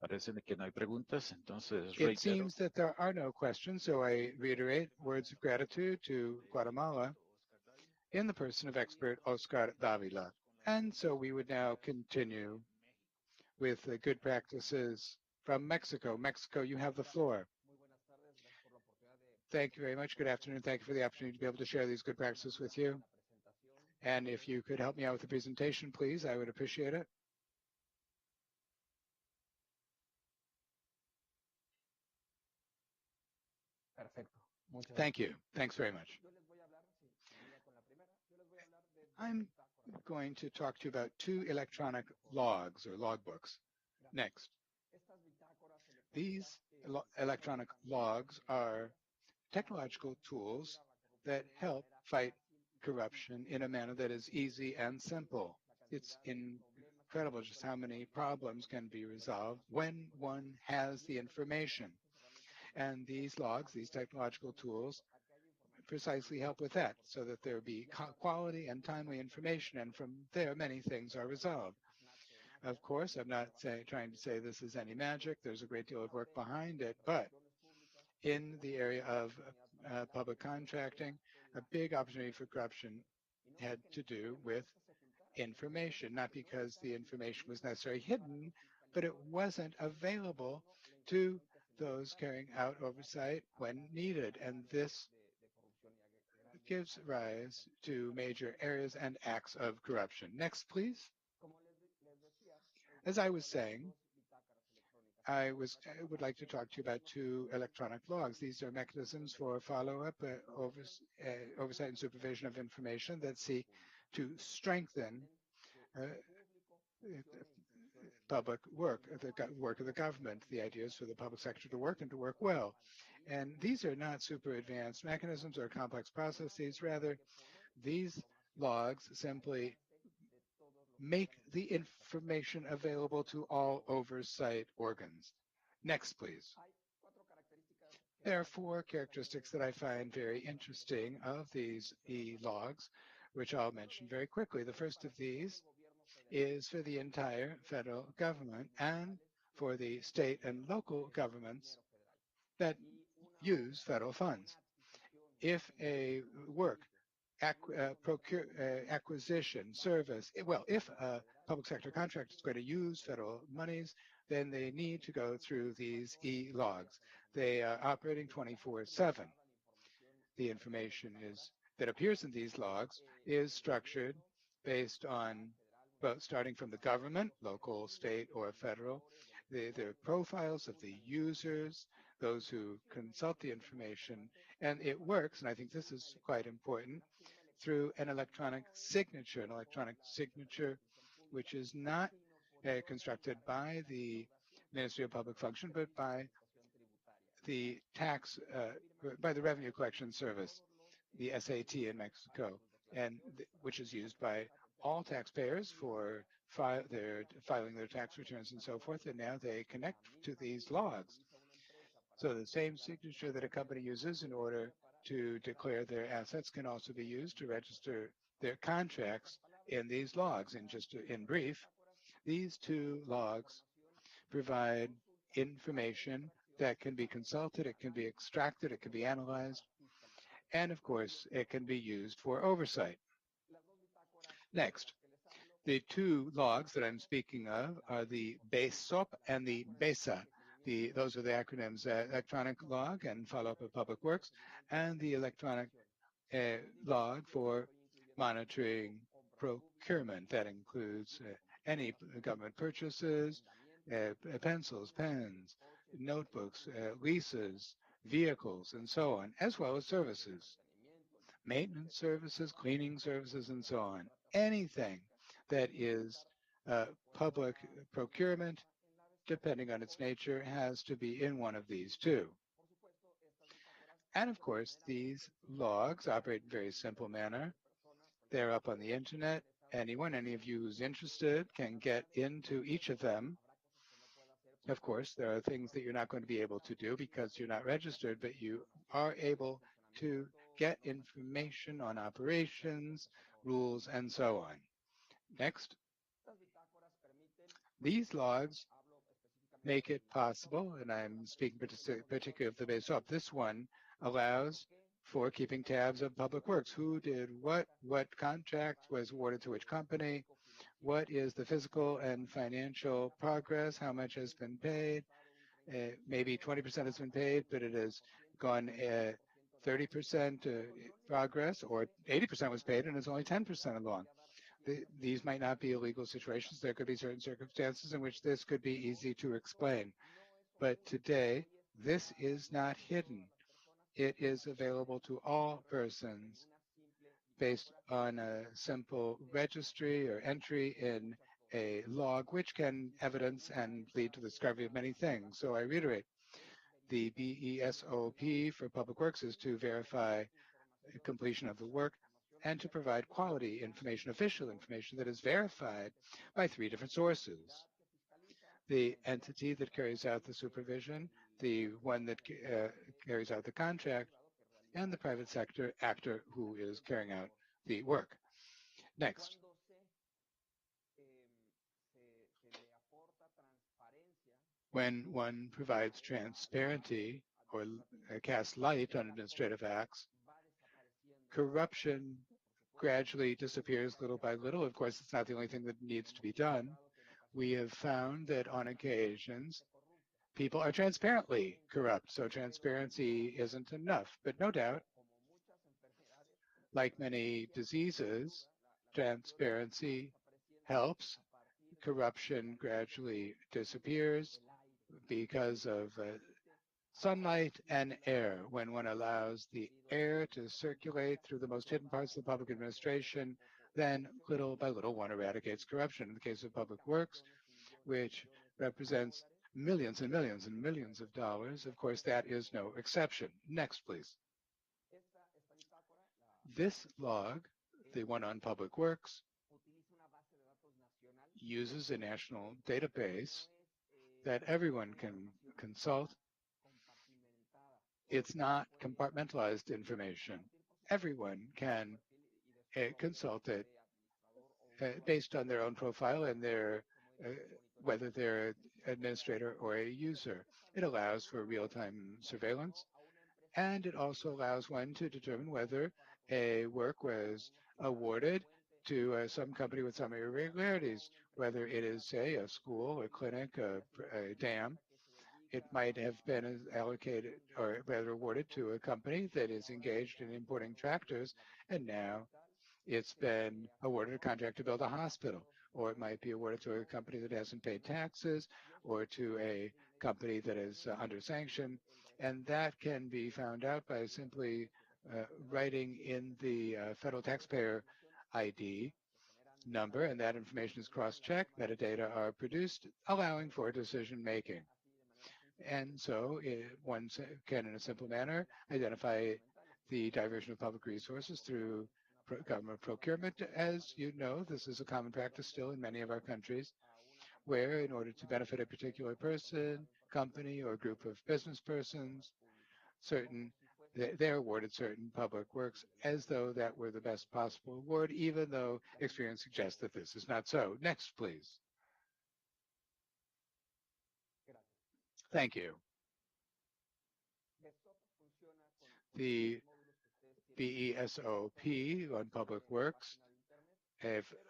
S6: Parece que no hay preguntas, entonces
S9: It seems that there are no questions, so I reiterate words of gratitude to Guatemala in the person of expert Oscar Davila. And so we would now continue with the good practices from Mexico. Mexico, you have the floor. Thank you very much. Good afternoon. Thank you for the opportunity to be able to share these good practices with you. And if you could help me out with the presentation, please, I would appreciate it. Thank you. Thanks very much. I'm going to talk to you about 2 electronic logs or logbooks. Next. These electronic logs are technological tools that help fight corruption in a manner that is easy and simple. It's in incredible just how many problems can be resolved when one has the information. And these logs, these technological tools, precisely help with that, so that there be quality and timely information, and from there many things are resolved. Of course, I'm not trying to say this is any magic. There's a great deal of work behind it, but in the area of public contracting, a big opportunity for corruption had to do with information, not because the information was necessarily hidden, but it wasn't available to those carrying out oversight when needed. And this gives rise to major areas and acts of corruption. Next, please. As I was saying, I would like to talk to you about 2 electronic logs. These are mechanisms for follow-up, oversight and supervision of information that seek to strengthen public work, the work of the government. The idea is for the public sector to work and to work well. And these are not super advanced mechanisms or complex processes. Rather, these logs simply make the information available to all oversight organs. Next, please. There are 4 characteristics that I find very interesting of these e-logs, which I'll mention very quickly. The first of these is for the entire federal government and for the state and local governments that use federal funds. If a work, acquisition, service, if a public sector contract is going to use federal monies, then they need to go through these e-logs. They are operating 24/7. The information that appears in these logs is structured based on, starting from the government, local, state, or federal, the profiles of the users, those who consult the information, and it works, and I think this is quite important, through an electronic signature which is not constructed by the Ministry of Public Function, but by the by the Revenue Collection Service, the SAT in Mexico, and which is used by all taxpayers for filing their tax returns and so forth, and now they connect to these logs. So the same signature that a company uses in order to declare their assets can also be used to register their contracts in these logs. And just in brief, these 2 logs provide information that can be consulted, it can be extracted, it can be analyzed, and of course, it can be used for oversight. Next, the 2 logs that I'm speaking of are the BESOP and the BESA. Those are the acronyms, Electronic Log and Follow-up of Public Works, and the Electronic Log for Monitoring Procurement. That includes any government purchases, pencils, pens, notebooks, leases, vehicles, and so on, as well as services, maintenance services, cleaning services, and so on. Anything that is public procurement, depending on its nature, has to be in one of these 2. And of course, these logs operate in a very simple manner. They're up on the internet. Any of you who's interested can get into each of them. Of course, there are things that you're not going to be able to do because you're not registered, but you are able to get information on operations, rules, and so on. Next. These logs make it possible, and I'm speaking particularly of the BESOP. This one allows for keeping tabs of public works. Who did what contract was awarded to which company, what is the physical and financial progress, how much has been paid. Maybe 20% has been paid, but it has gone 30% progress, or 80% was paid and it's only 10% along. These might not be illegal situations. There could be certain circumstances in which this could be easy to explain. But today, this is not hidden. It is available to all persons based on a simple registry or entry in a log, which can evidence and lead to the discovery of many things. So I reiterate, the BESOP for Public Works is to verify completion of the work and to provide quality information, official information that is verified by 3 different sources. The entity that carries out the supervision, the one that carries out the contract, and the private sector actor who is carrying out the work. Next. When one provides transparency or casts light on administrative acts, corruption gradually disappears little by little. Of course, it's not the only thing that needs to be done. We have found that on occasions, people are transparently corrupt, so transparency isn't enough. But no doubt, like many diseases, transparency helps. Corruption gradually disappears because of sunlight and air. When one allows the air to circulate through the most hidden parts of the public administration, then little by little one eradicates corruption. In the case of public works, which represents millions and millions and millions of dollars, of course, that is no exception. Next, please. This log, the one on public works, uses a national database that everyone can consult. It's not compartmentalized information. Everyone can consult it based on their own profile and their whether they're an administrator or a user. It allows for real-time surveillance, and it also allows one to determine whether a work was awarded to some company with some irregularities, whether it is, say, a school, a clinic, a dam. It might have been allocated or rather awarded to a company that is engaged in importing tractors, and now it's been awarded a contract to build a hospital. Or it might be awarded to a company that hasn't paid taxes, or to a company that is under sanction. And that can be found out by simply writing in the federal taxpayer ID number, and that information is cross-checked. Metadata are produced, allowing for decision making. And so one can, in a simple manner, identify the diversion of public resources through government procurement. As you know, this is a common practice still in many of our countries, where in order to benefit a particular person, company, or group of business persons, they're awarded certain public works as though that were the best possible award, even though experience suggests that this is not so. Next, please. Thank you. The BESOP on public works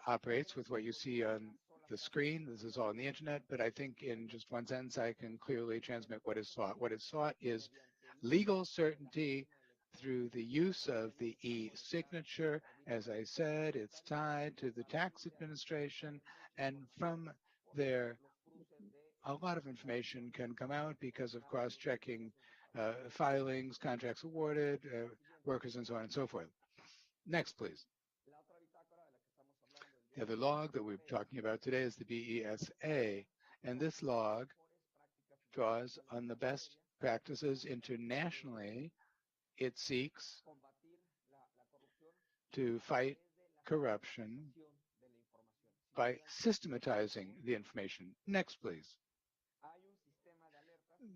S9: operates with what you see on the screen. This is all on the internet, but I think in just one sentence I can clearly transmit what is sought. What is sought is legal certainty through the use of the e-signature. As I said, it's tied to the tax administration, and from there a lot of information can come out because of cross-checking filings, contracts awarded, workers, and so on and so forth. Next, please. The other log that we're talking about today is the BESA, and this log draws on the best practices internationally. It seeks to fight corruption by systematizing the information. Next, please.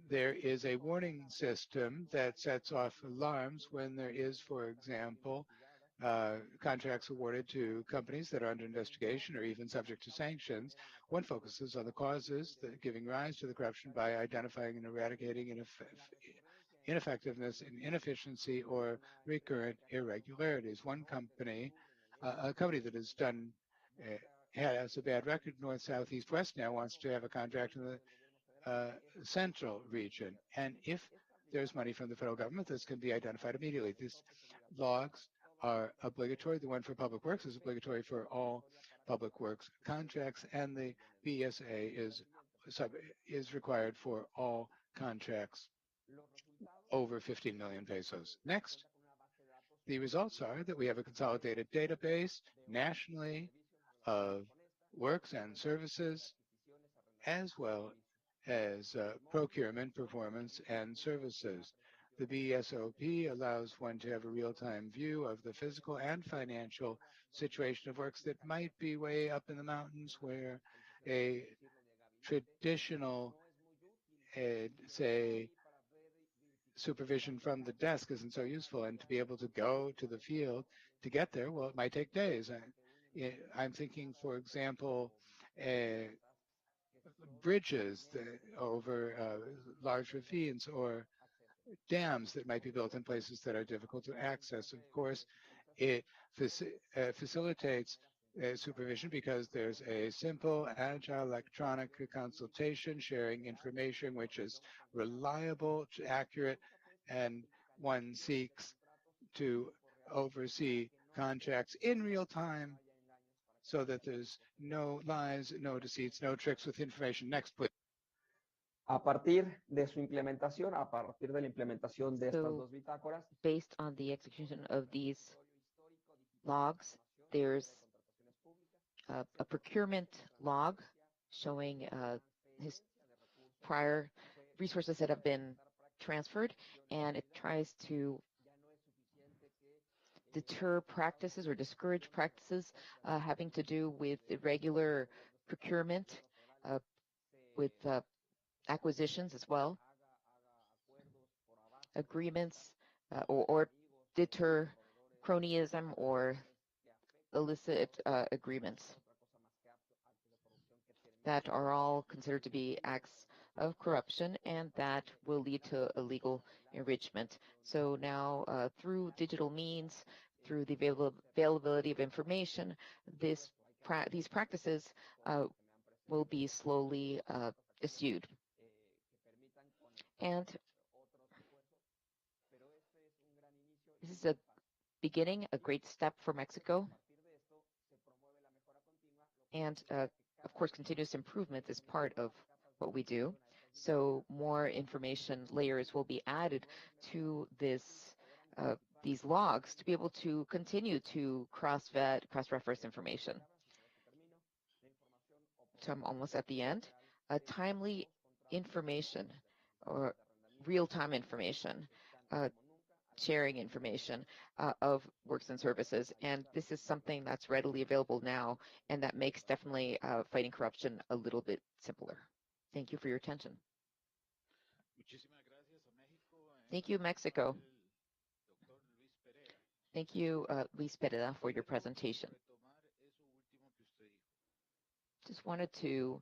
S9: There is a warning system that sets off alarms when there is, for example, contracts awarded to companies that are under investigation or even subject to sanctions. One focuses on the causes that giving rise to the corruption by identifying and eradicating ineffectiveness and inefficiency or recurrent irregularities. One company, a company that has done has a bad record, north, south, east, west, now wants to have a contract in the central region. And if there's money from the federal government, this can be identified immediately. These logs are obligatory. The one for public works is obligatory for all public works contracts, and the BSA is required for all contracts over 15 million pesos. Next, the results are that we have a consolidated database nationally of works and services, as well as procurement, performance, and services. The BSOP allows one to have a real-time view of the physical and financial situation of works that might be way up in the mountains where a traditional, say, supervision from the desk isn't so useful, and to be able to go to the field to get there, well, it might take days. I'm thinking, for example, bridges over large ravines or dams that might be built in places that are difficult to access. Of course, it facilitates supervision because there's a simple, agile electronic consultation sharing information which is reliable, accurate, and one seeks to oversee contracts in real time so that there's no lies, no deceits, no tricks with information. Next, please.
S14: A partir de su implementación, a partir de la implementación de estas dos bitácoras,
S10: based on the execution of these logs, there's a procurement log showing his prior resources that have been transferred, and it tries to deter practices or discourage practices having to do with irregular procurement, with acquisitions as well, agreements, or deter cronyism or illicit agreements that are all considered to be acts of corruption and that will lead to illegal enrichment. So now through digital means, through the availability of information, these practices will be slowly eschewed. And this is a beginning, a great step for Mexico. And of course, continuous improvement is part of what we do. So more information layers will be added to this, these logs to be able to continue to cross-vet, cross-reference information. So I'm almost at the end. Timely information or real-time information, sharing information of works and services. And this is something that's readily available now, and that makes definitely fighting corruption a little bit simpler. Thank you for your attention. Thank you, Mexico. Thank you, Luis Pereda, for your presentation. Just wanted to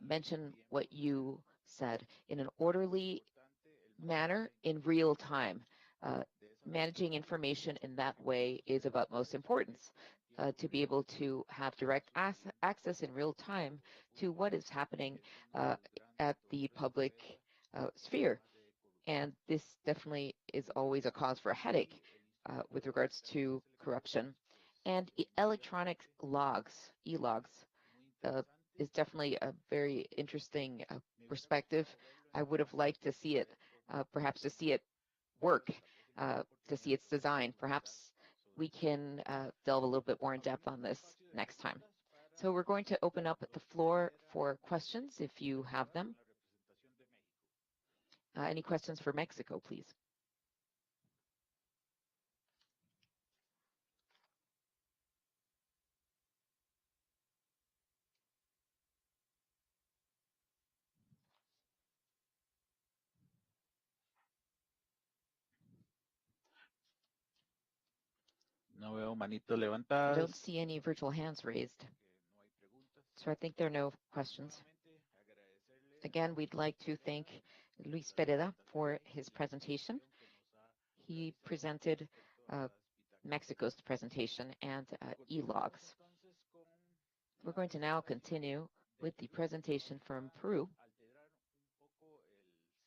S10: mention what you said in an orderly manner in real time. Managing information in that way is of utmost importance to be able to have direct access in real time to what is happening at the public sphere. And this definitely is always a cause for a headache with regards to corruption. And electronic logs, e-logs, is definitely a very interesting perspective. I would have liked to see it, perhaps to see it work, to see its design. Perhaps we can delve a little bit more in depth on this next time. So we're going to open up the floor for questions if you have them. Any questions for Mexico, please?
S6: No veo manitos levantadas.
S10: I don't see any virtual hands raised. So I think there are no questions. Again, we'd like to thank Luis Pereda for his presentation. He presented Mexico's presentation and e-logs. We're going to now continue with the presentation from Peru.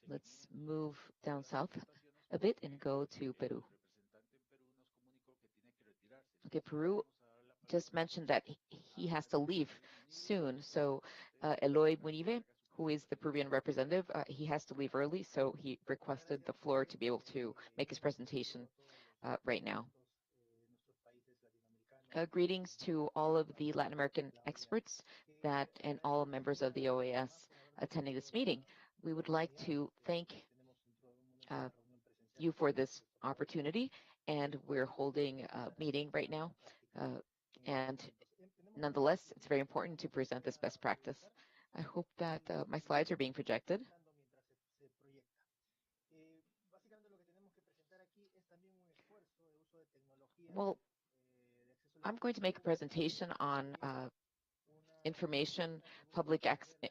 S10: Let's move down south a bit and go to Peru. Okay, Peru just mentioned that he has to leave soon. So Eloy Munive, who is the Peruvian representative, he has to leave early, so he requested the floor to be able to make his presentation right now. Greetings to all of the Latin American experts and all members of the OAS attending this meeting. We would like to thank you for this opportunity, and we're holding a meeting right now. And nonetheless, it's very important to present this best practice. I hope that my slides are being projected. Well, I'm going to make a presentation on information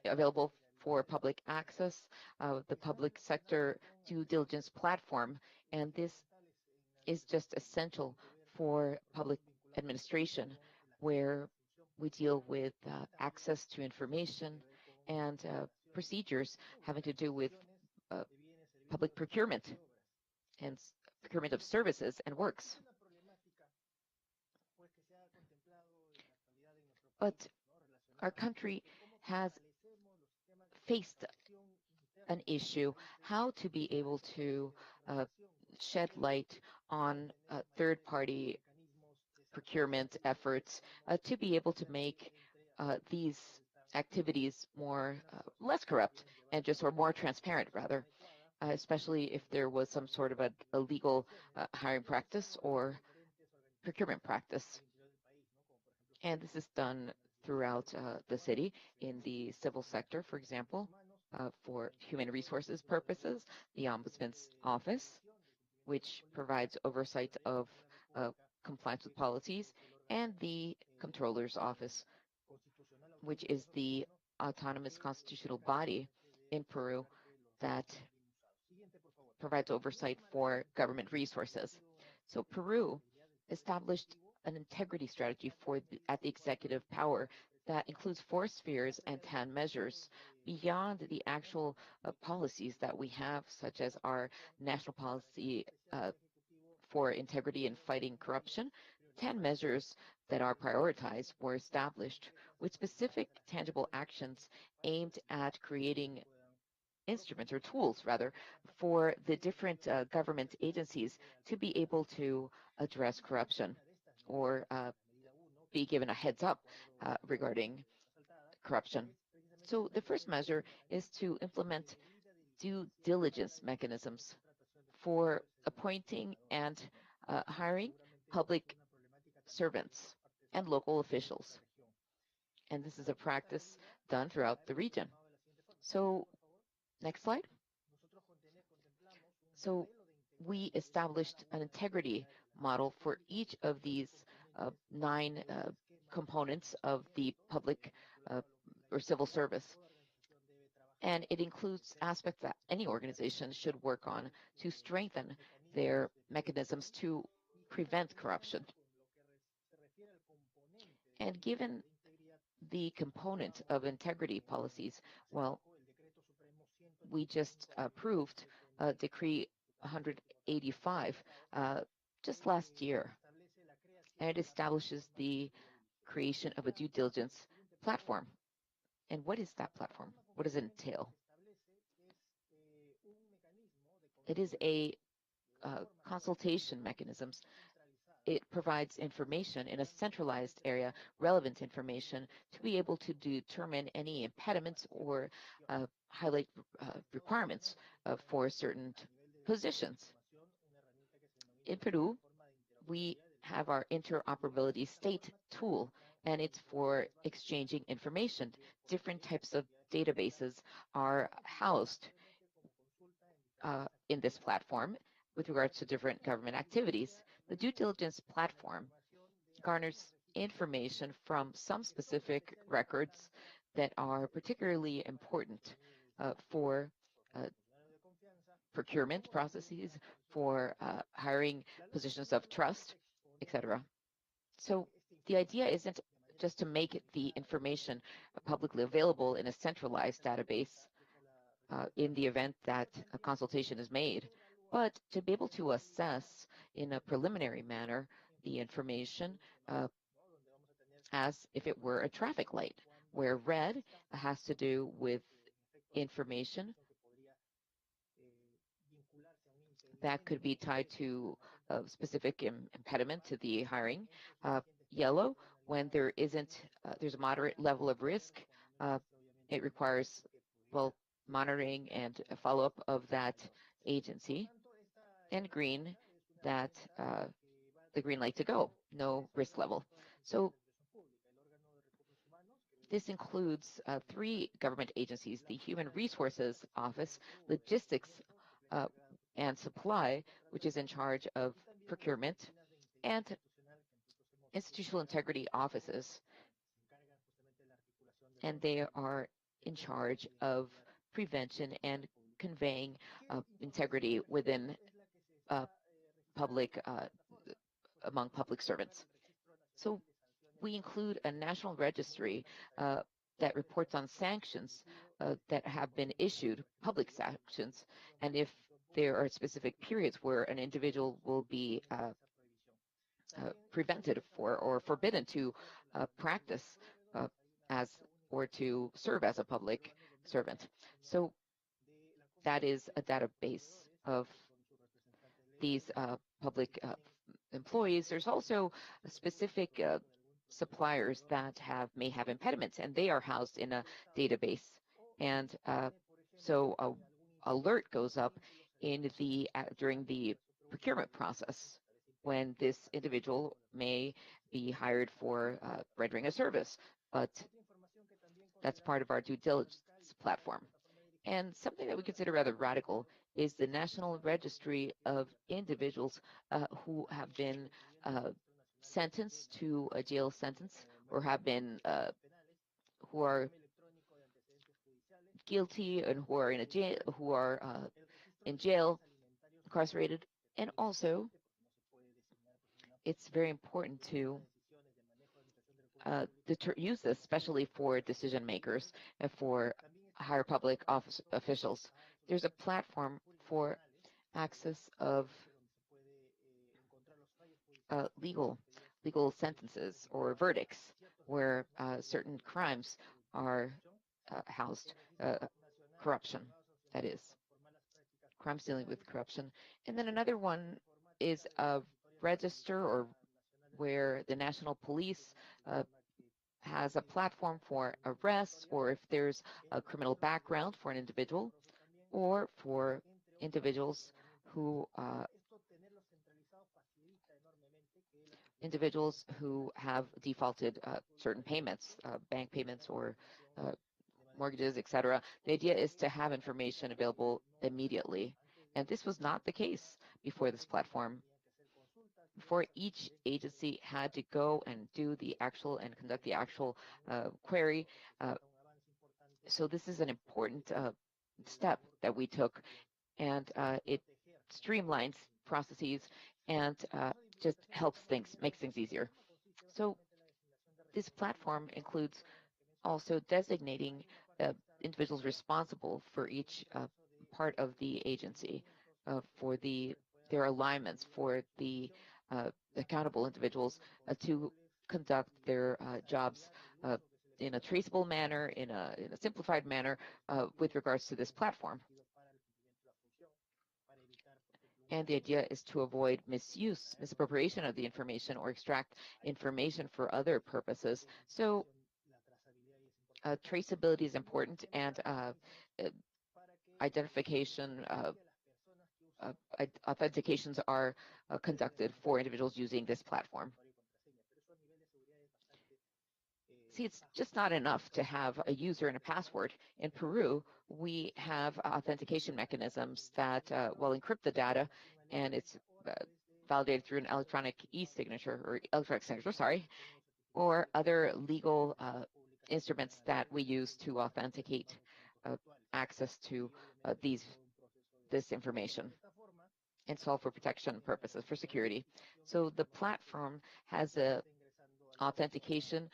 S10: available for public access, the public sector due diligence platform, and this is just essential for public administration, where we deal with access to information and procedures having to do with public procurement and procurement of services and works. But our country has faced an issue, how to be able to shed light on third-party procurement efforts to be able to make these activities less corrupt and or more transparent, rather, especially if there was some sort of a illegal hiring practice or procurement practice. And this is done throughout the city in the civil sector, for example, for human resources purposes, the Ombudsman's Office, which provides oversight of compliance with policies, and the Comptroller's Office, which is the autonomous constitutional body in Peru that provides oversight for government resources. So Peru established an integrity strategy at the executive power that includes 4 spheres and 10 measures beyond the actual policies that we have, such as our national policy for integrity and fighting corruption. 10 measures that are prioritized were established with specific tangible actions aimed at creating instruments or tools, rather, for the different government agencies to be able to address corruption or be given a heads up regarding corruption. So the first measure is to implement due diligence mechanisms for appointing and hiring public servants and local officials. And this is a practice done throughout the region. So next slide. So we established an integrity model for each of these 9 components of the public or civil service. And it includes aspects that any organization should work on to strengthen their mechanisms to prevent corruption. And given the component of integrity policies, well, we just approved Decree 185 just last year, and it establishes the creation of a due diligence platform. And what is that platform? What does it entail? It is a consultation mechanisms. It provides information in a centralized area, relevant information, to be able to determine any impediments or highlight requirements for certain positions. In Peru, we have our interoperability state tool, and it's for exchanging information. Different types of databases are housed in this platform with regards to different government activities. The due diligence platform garners information from some specific records that are particularly important for procurement processes, for hiring positions of trust, etc. So the idea isn't just to make the information publicly available in a centralized database in the event that a consultation is made, but to be able to assess in a preliminary manner the information as if it were a traffic light, where red has to do with information that could be tied to a specific impediment to the hiring. Yellow, when there's a moderate level of risk, it requires, well, monitoring and a follow-up of that agency. and green, that the green light to go, no risk level. So this includes 3 government agencies: the Human Resources Office, Logistics and Supply, which is in charge of procurement, and institutional integrity offices. And they are in charge of prevention and conveying integrity within among public servants. So we include a national registry that reports on sanctions that have been issued, public sanctions, and if there are specific periods where an individual will be prevented or forbidden to practice as or to serve as a public servant. So that is a database of these public employees. There's also specific suppliers that may have impediments, and they are housed in a database. And so a alert goes up in during the procurement process when this individual may be hired for rendering a service, but that's part of our due diligence platform. And something that we consider rather radical is the National Registry of Individuals who have been sentenced to a jail sentence or have been who are guilty and who are in jail, incarcerated. And also, it's very important to use this, especially for decision makers and for higher public office officials. There's a platform for access of legal sentences or verdicts where certain crimes are housed, corruption, that is, crimes dealing with corruption. And then another one is a register or where the national police has a platform for arrests, or if there's a criminal background for an individual, or for individuals who have defaulted certain payments, bank payments or mortgages, etc. The idea is to have information available immediately. And this was not the case before this platform. Before, each agency had to go and do the actual and conduct the actual query. So this is an important step that we took, and it streamlines processes and just helps makes things easier. So this platform includes also designating individuals responsible for each part of the agency, for their alignments, for the accountable individuals to conduct their jobs in a traceable manner, in a simplified manner with regards to this platform. And the idea is to avoid misappropriation of the information or extract information for other purposes. So traceability is important, and authentications are conducted for individuals using this platform. See, it's just not enough to have a user and a password. In Peru, we have authentication mechanisms that will encrypt the data, and it's validated through an electronic e-signature, or electronic signature, sorry, or other legal instruments that we use to authenticate access to this information. And solve for protection purposes, for security. So the platform has a authentication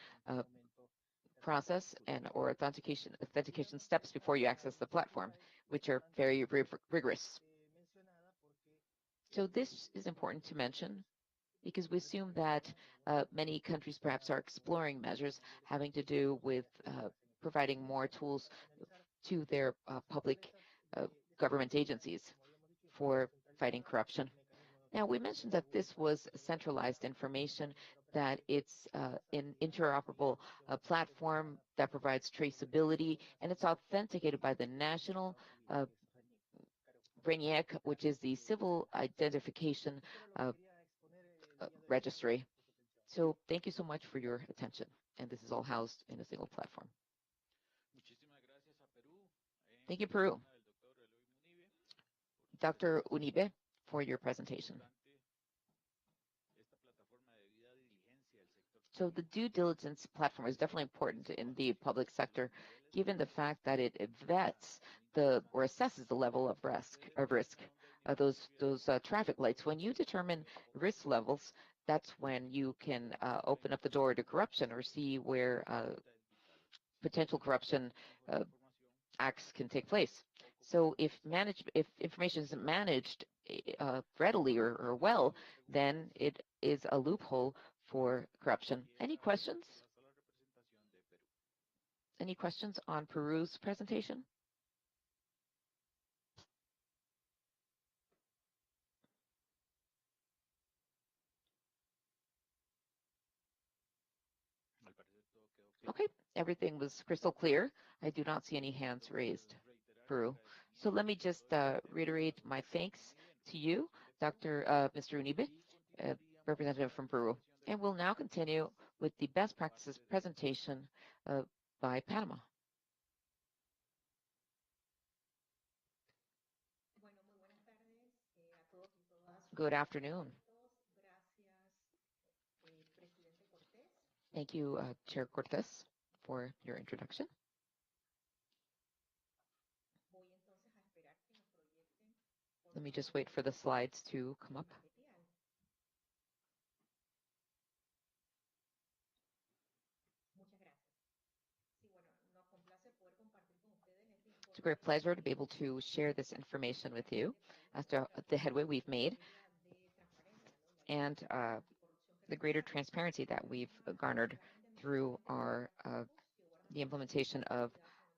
S10: process or authentication steps before you access the platform, which are very rigorous. So this is important to mention because we assume that many countries perhaps are exploring measures having to do with providing more tools to their public government agencies for fighting corruption. Now, we mentioned that this was centralized information, that it's an interoperable platform that provides traceability, and it's authenticated by the national RENIEC, which is the Civil Identification Registry. So thank you so much for your attention. And this is all housed in a single platform. Thank you, Peru. Dr. Unibe, for your presentation. So the due diligence platform is definitely important in the public sector, given the fact that it vets or assesses the level of risk. Those traffic lights. When you determine risk levels, that's when you can open up the door to corruption or see where potential corruption acts can take place. So if information isn't managed readily or well, then it is a loophole for corruption. Any questions? Any questions on Peru's presentation? Okay, everything was crystal clear. I do not see any hands raised, Peru. So let me just reiterate my thanks to you, Mr. Unibe, representative from Peru. And we'll now continue with the best practices presentation by Panama. Good afternoon. Thank you, Chair Cortés, for your introduction. Let me just wait for the slides to come up. It's a great pleasure to be able to share this information with you as to the headway we've made and the greater transparency that we've garnered through the implementation of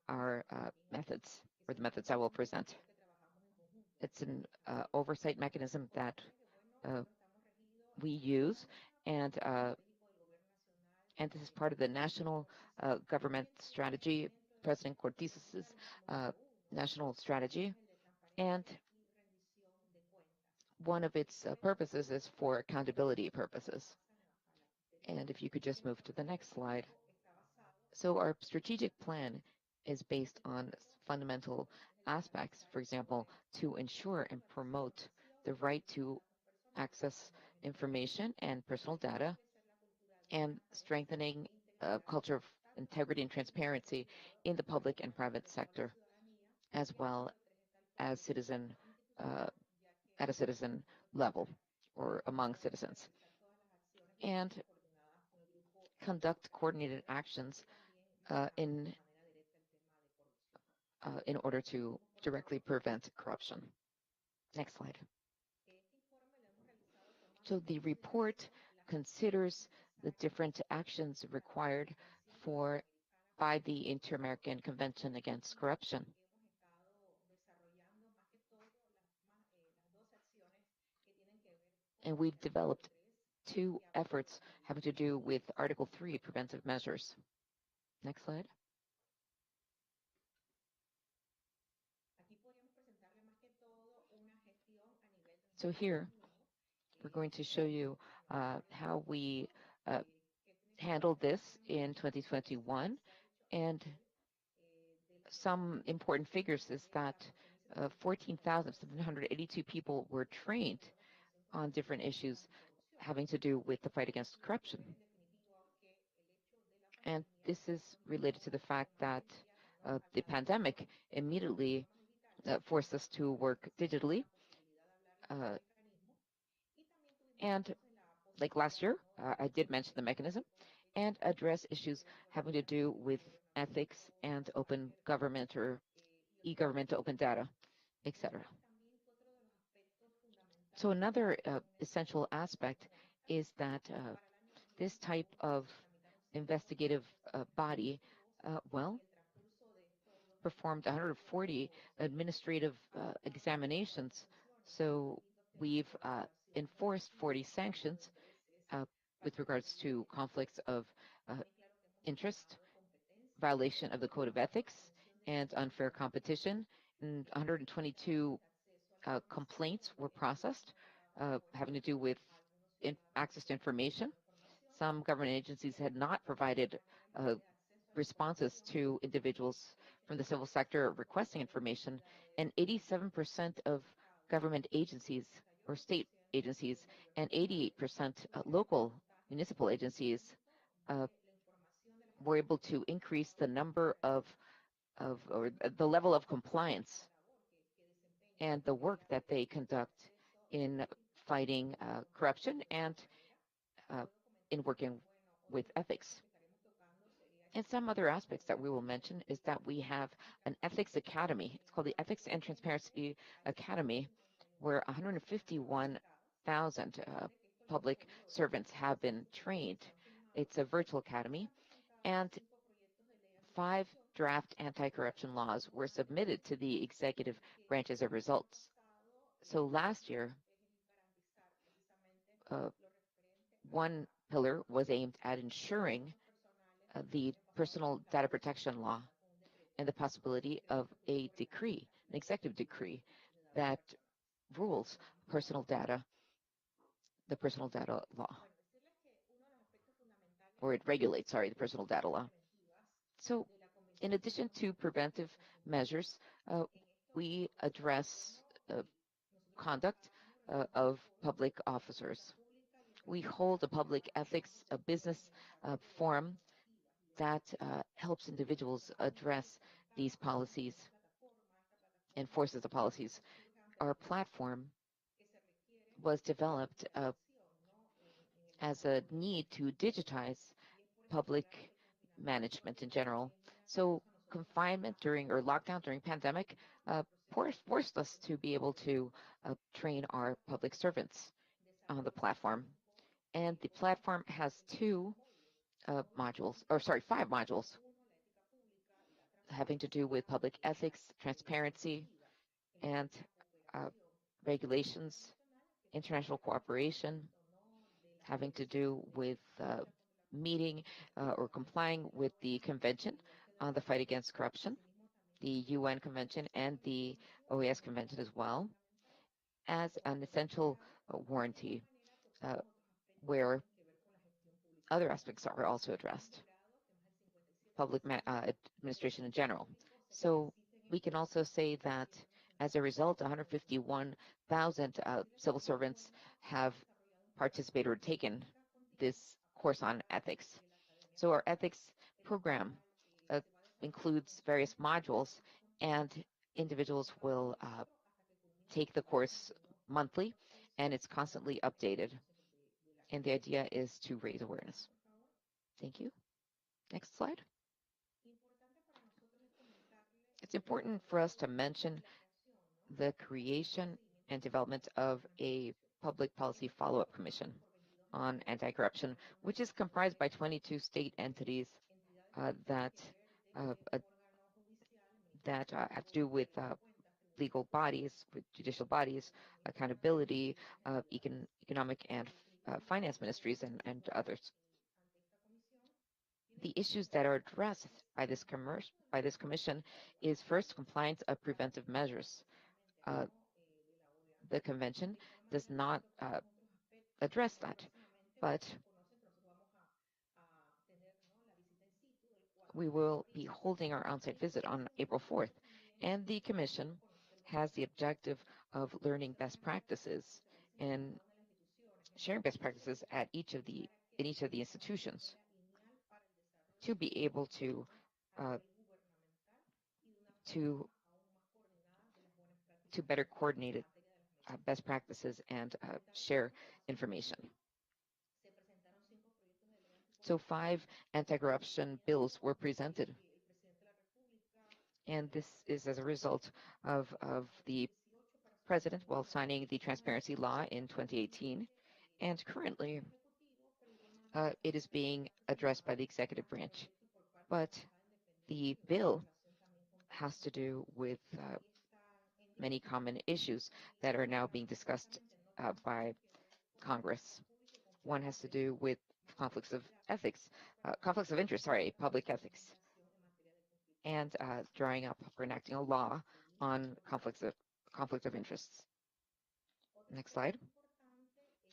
S10: our methods, or the methods I will present. It's an oversight mechanism that we use, and this is part of the national government strategy, President Cortés's national strategy, and one of its purposes is for accountability purposes. And if you could just move to the next slide. So our strategic plan is based on fundamental aspects, for example, to ensure and promote the right to access information and personal data, and strengthening a culture of integrity and transparency in the public and private sector, as well as at a citizen level or among citizens, and conduct coordinated actions in order to directly prevent corruption. Next slide. So the report considers the different actions required by the Inter-American Convention Against Corruption. And we've developed two efforts having to do with Article 3, preventive measures. Next slide. So here, we're going to show you how we handled this in 2021. And some important figures is that 14,782 people were trained on different issues having to do with the fight against corruption. And this is related to the fact that the pandemic immediately forced us to work digitally. And like last year, I did mention the mechanism and address issues having to do with ethics and open government or e-government to open data, etc. So another essential aspect is that this type of investigative body, performed 140 administrative examinations. So we've enforced 40 sanctions with regards to conflicts of interest, violation of the Code of Ethics, and unfair competition, and 122 complaints were processed having to do with access to information. Some government agencies had not provided responses to individuals from the civil sector requesting information, and 87% of government agencies or state agencies and 88% local municipal agencies were able to increase the number of or the level of compliance and the work that they conduct in fighting corruption and in working with ethics. And some other aspects that we will mention is that we have an ethics academy. It's called the Ethics and Transparency Academy, where 151,000 public servants have been trained. It's a virtual academy, and 5 draft anti-corruption laws were submitted to the executive branch as a result. So last year, one pillar was aimed at ensuring the personal data protection law and the possibility of a decree, an executive decree that rules personal data, the personal data law, or it regulates, sorry, the personal data law. So in addition to preventive measures, we address conduct of public officers. We hold a public ethics, a business forum that helps individuals address these policies, enforces the policies. Our platform was developed as a need to digitize public management in general. So confinement during or lockdown during pandemic forced us to be able to train our public servants on the platform. And the platform has 5 modules having to do with public ethics, transparency, and regulations, international cooperation, having to do with meeting or complying with the Convention on the Fight Against Corruption, the UN Convention, and the OAS Convention as well, as an essential warranty where other aspects are also addressed, public administration in general. So we can also say that as a result, 151,000 civil servants have participated or taken this course on ethics. So our ethics program includes various modules, and individuals will take the course monthly, and it's constantly updated. And the idea is to raise awareness. Thank you. Next slide. It's important for us to mention the creation and development of a public policy follow-up commission on anti-corruption, which is comprised by 22 state entities that have to do with legal bodies, with judicial bodies, accountability, economic and finance ministries, and others. The issues that are addressed by this commission is first compliance of preventive measures. The convention does not address that, but we will be holding our on-site visit on April 4th, and the commission has the objective of learning best practices and sharing best practices in each of the institutions to be able to better coordinate best practices and share information. So 5 anti-corruption bills were presented, and this is as a result of the president while signing the transparency law in 2018, and currently it is being addressed by the executive branch. But the bill has to do with many common issues that are now being discussed by Congress. One has to do with conflicts of interest, public ethics, and drawing up or enacting a law on conflict of interests. Next slide.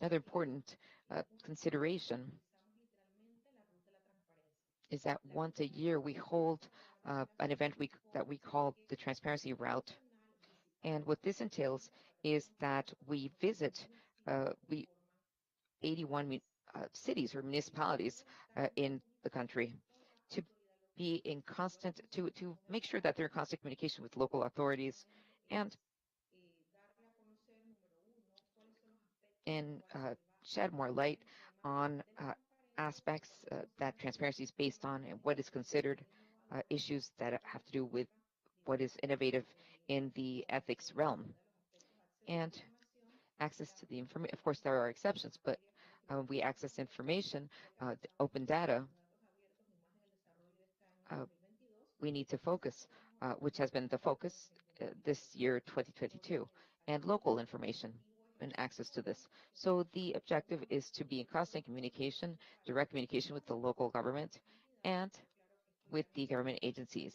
S10: Another important consideration is that once a year we hold an event that we call the Transparency Route. And what this entails is that we visit 81 cities or municipalities in the country to be in constant, to make sure that they're in constant communication with local authorities and shed more light on aspects that transparency is based on and what is considered issues that have to do with what is innovative in the ethics realm. And access to the information, of course, there are exceptions, but we access information, open data, we need to focus, which has been the focus this year, 2022, and local information and access to this. So the objective is to be in constant communication, direct communication with the local government and with the government agencies.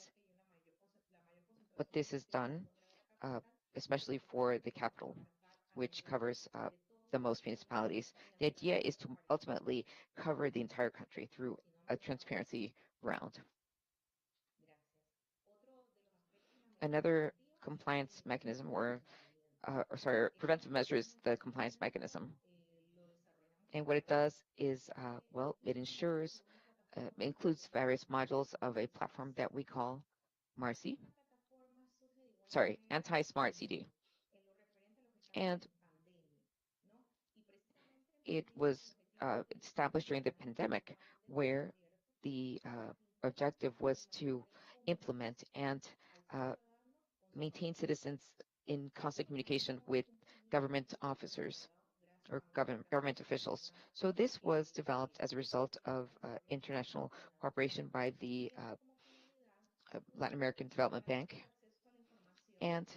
S10: But this is done, especially for the capital, which covers the most municipalities. The idea is to ultimately cover the entire country through a transparency round. Another compliance mechanism preventive measure is the compliance mechanism. And what it does is, it ensures, includes various modules of a platform that we call MARCI, anti-smart CD. And it was established during the pandemic, where the objective was to implement and maintain citizens in constant communication with government officers or government officials. So this was developed as a result of international cooperation by the Latin American Development Bank. And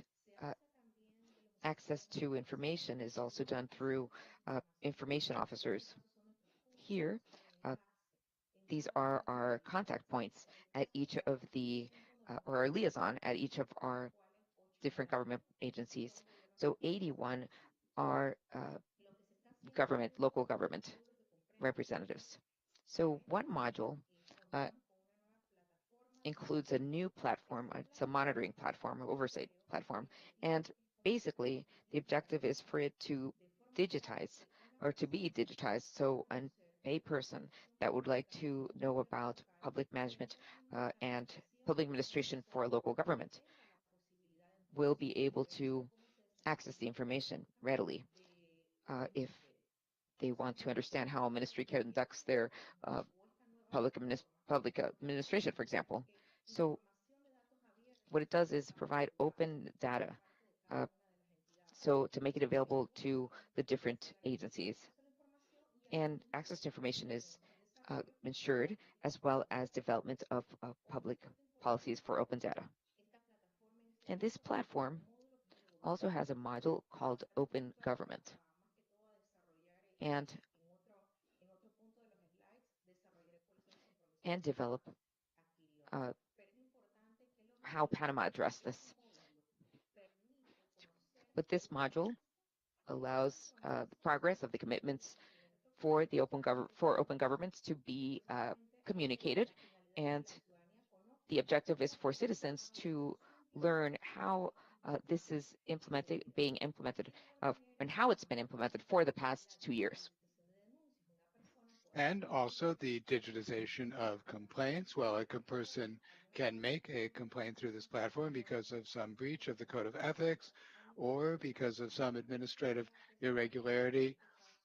S10: access to information is also done through information officers. Here, these are our contact points at each of the, or our liaison at each of our different government agencies. So 81 are local government representatives. So one module includes a new platform. It's a monitoring platform, oversight platform. And basically, the objective is for it to digitize or to be digitized. So a person that would like to know about public management and public administration for a local government will be able to access the information readily. If they want to understand how a ministry conducts their public administration, for example. So what it does is provide open data, so to make it available to the different agencies. And access to information is ensured, as well as development of public policies for open data. And this platform also has a module called Open Government. And develop how Panama addressed this. But this module allows the progress of the commitments for the open governments to be communicated, and the objective is for citizens to learn how this is being implemented, and how it's been implemented for the past 2 years.
S9: And also the digitization of complaints. Well, a person can make a complaint through this platform because of some breach of the code of ethics or because of some administrative irregularity,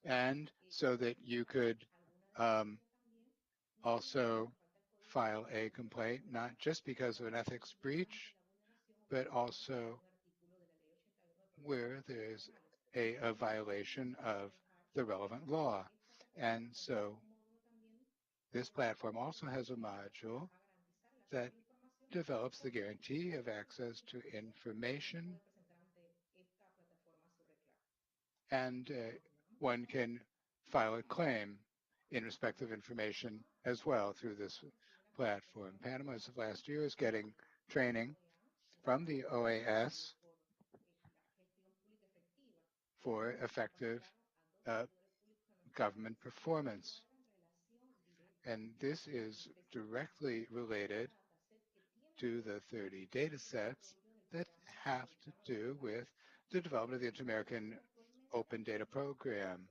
S9: and so that you could also file a complaint, not just because of an ethics breach, but also where there's a violation of the relevant law. And so this platform also has a module that develops the guarantee of access to information, and one can file a claim in respect of information as well through this platform. Panama, as of last year, is getting training from the OAS for effective government performance. And this is directly related to the 30 data sets that have to do with the development of the Inter-American Open Data Program.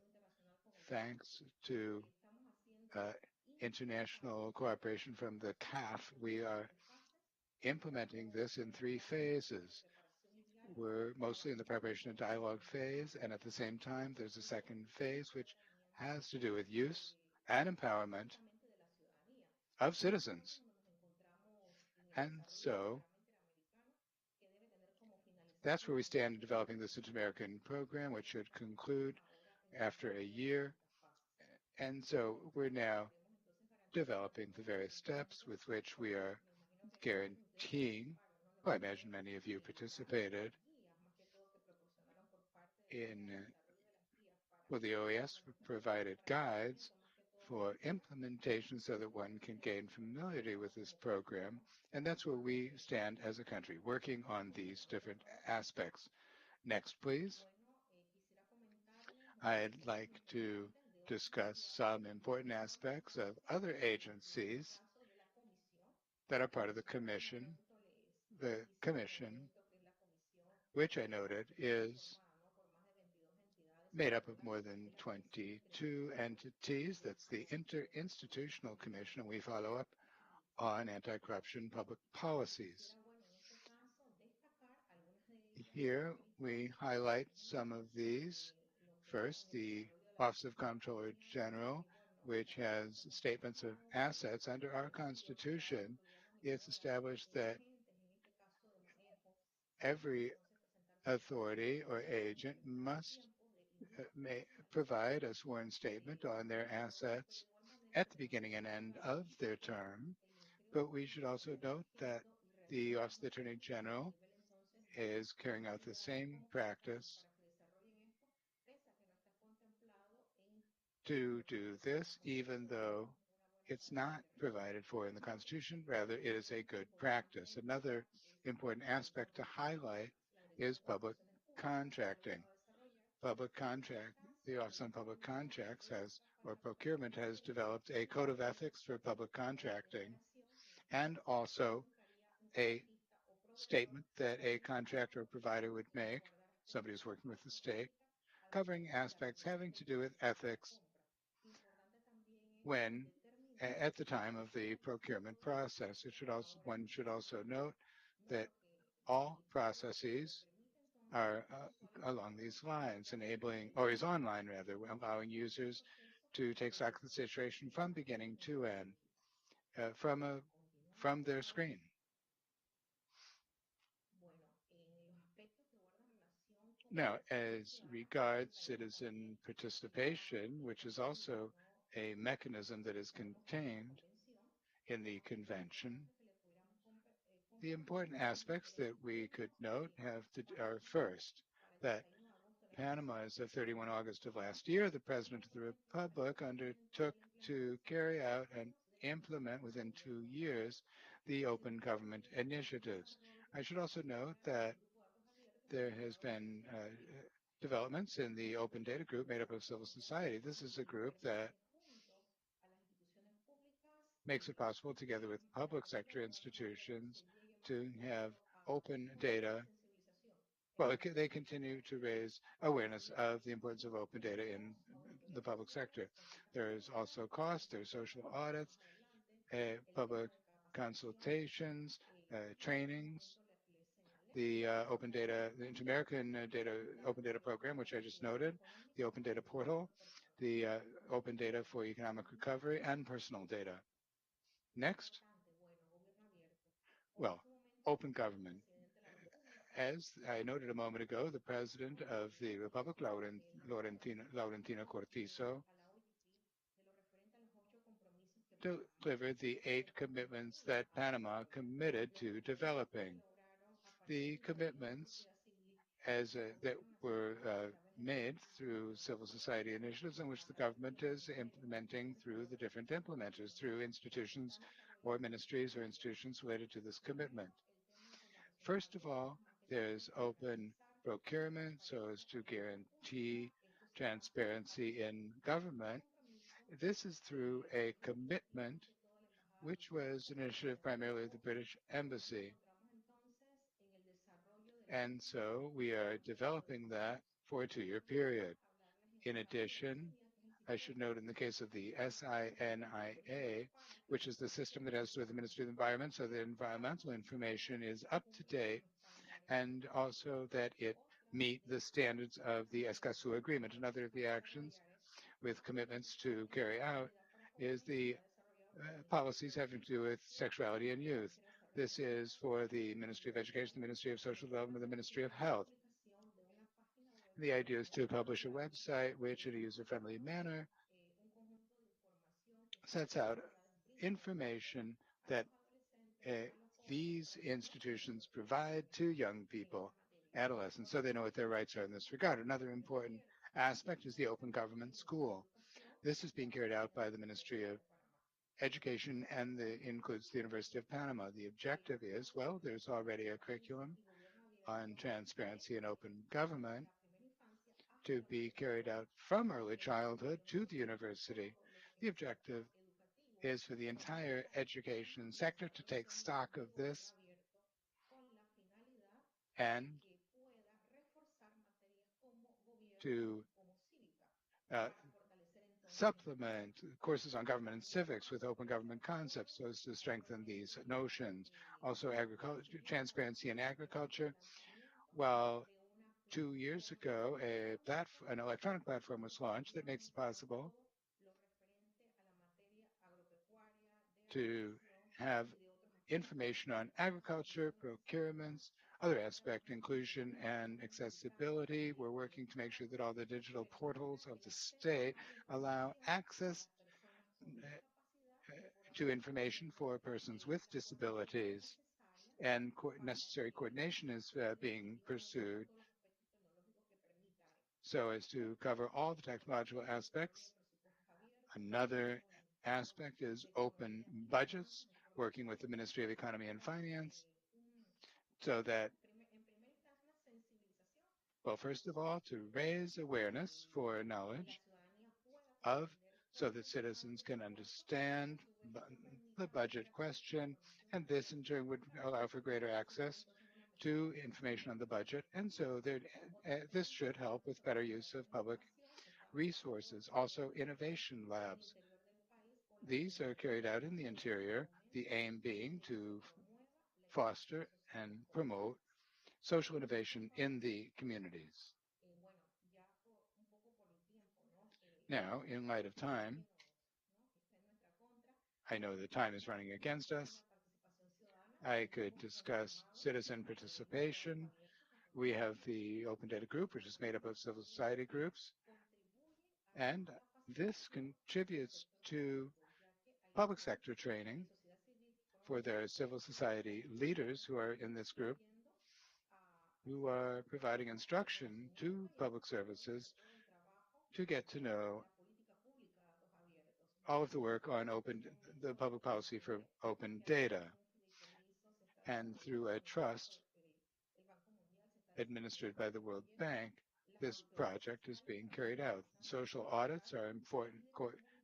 S9: Thanks to international cooperation from the CAF, we are implementing this in 3 phases. We're mostly in the preparation and dialogue phase, and at the same time, there's a second phase which has to do with use and empowerment of citizens. And so that's where we stand in developing this Inter-American program, which should conclude after a year. And so we're now developing the various steps with which we are guaranteeing, well, I imagine many of you participated in, well, the OAS provided guides for implementation so that one can gain familiarity with this program. And that's where we stand as a country, working on these different aspects. Next, please. I'd like to discuss some important aspects of other agencies that are part of the Commission. The Commission, which I noted, is made up of more than 22 entities. That's the Interinstitutional Commission, and we follow up on anti-corruption public policies. Here we highlight some of these. First, the Office of Comptroller General, which has statements of assets under our Constitution. It's established that every authority or agent must provide a sworn statement on their assets at the beginning and end of their term. But we should also note that the Office of the Attorney General is carrying out the same practice to do this, even though it's not provided for in the Constitution. Rather, it is a good practice. Another important aspect to highlight is public contracting. The Office on Public Contracts or Procurement has developed a code of ethics for public contracting and also a statement that a contractor or provider would make, somebody who's working with the state, covering aspects having to do with ethics when at the time of the procurement process. One should also note that all processes are along these lines, is online rather, allowing users to take stock of the situation from beginning to end, from their screen. Now, as regards citizen participation, which is also a mechanism that is contained in the convention, the important aspects that we could note are first, that Panama, as of 31 August of last year, the President of the Republic undertook to carry out and implement within 2 years the open government initiatives. I should also note that there has been developments in the Open Data Group made up of civil society. This is a group that makes it possible, together with public sector institutions, to have open data. Well, they continue to raise awareness of the importance of open data in the public sector. There's also cost, there's social audits, public consultations, trainings, the the Inter-American Open Data Program, which I just noted, the Open Data Portal, the Open Data for Economic Recovery, and personal data. Next, well, open government. As I noted a moment ago, the President of the Republic, Laurentina Cortizo, delivered the 8 commitments that Panama committed to developing. The commitments that were made through civil society initiatives in which the government is implementing through the different implementers, through institutions or ministries or institutions related to this commitment. First of all, there's open procurement so as to guarantee transparency in government. This is through a commitment which was an initiative primarily of the British Embassy. And so we are developing that for a 2-year period. In addition, I should note in the case of the SINIA, which is the system that has to do with the Ministry of the Environment, so that environmental information is up to date and also that it meet the standards of the Escazú Agreement. Another of the actions with commitments to carry out is the policies having to do with sexuality and youth. This is for the Ministry of Education, the Ministry of Social Development, and the Ministry of Health. The idea is to publish a website which, in a user-friendly manner, sets out information that these institutions provide to young people, adolescents, so they know what their rights are in this regard. Another important aspect is the open government school. This is being carried out by the Ministry of Education and includes the University of Panama. The objective is, well, there's already a curriculum on transparency and open government to be carried out from early childhood to the university. The objective is for the entire education sector to take stock of this and to supplement courses on government and civics with open government concepts so as to strengthen these notions. Also, agriculture, transparency in agriculture. Well, 2 years ago, an electronic platform was launched that makes it possible to have information on agriculture, procurements, other aspect, inclusion and accessibility. We're working to make sure that all the digital portals of the state allow access to information for persons with disabilities, and necessary coordination is being pursued so as to cover all the technological aspects. Another aspect is open budgets, working with the Ministry of Economy and Finance, so that, well, first of all, to raise awareness for knowledge of, so that citizens can understand the budget question, and this in turn would allow for greater access to information on the budget, and so this should help with better use of public resources. Also, innovation labs. These are carried out in the interior, the aim being to foster and promote social innovation in the communities. Now, in light of time, I know the time is running against us. I could discuss citizen participation. We have the Open Data Group, which is made up of civil society groups, and this contributes to public sector training for their civil society leaders who are in this group, who are providing instruction to public services to get to know all of the work on the public policy for open data. And through a trust administered by the World Bank, this project is being carried out. Social audits are important.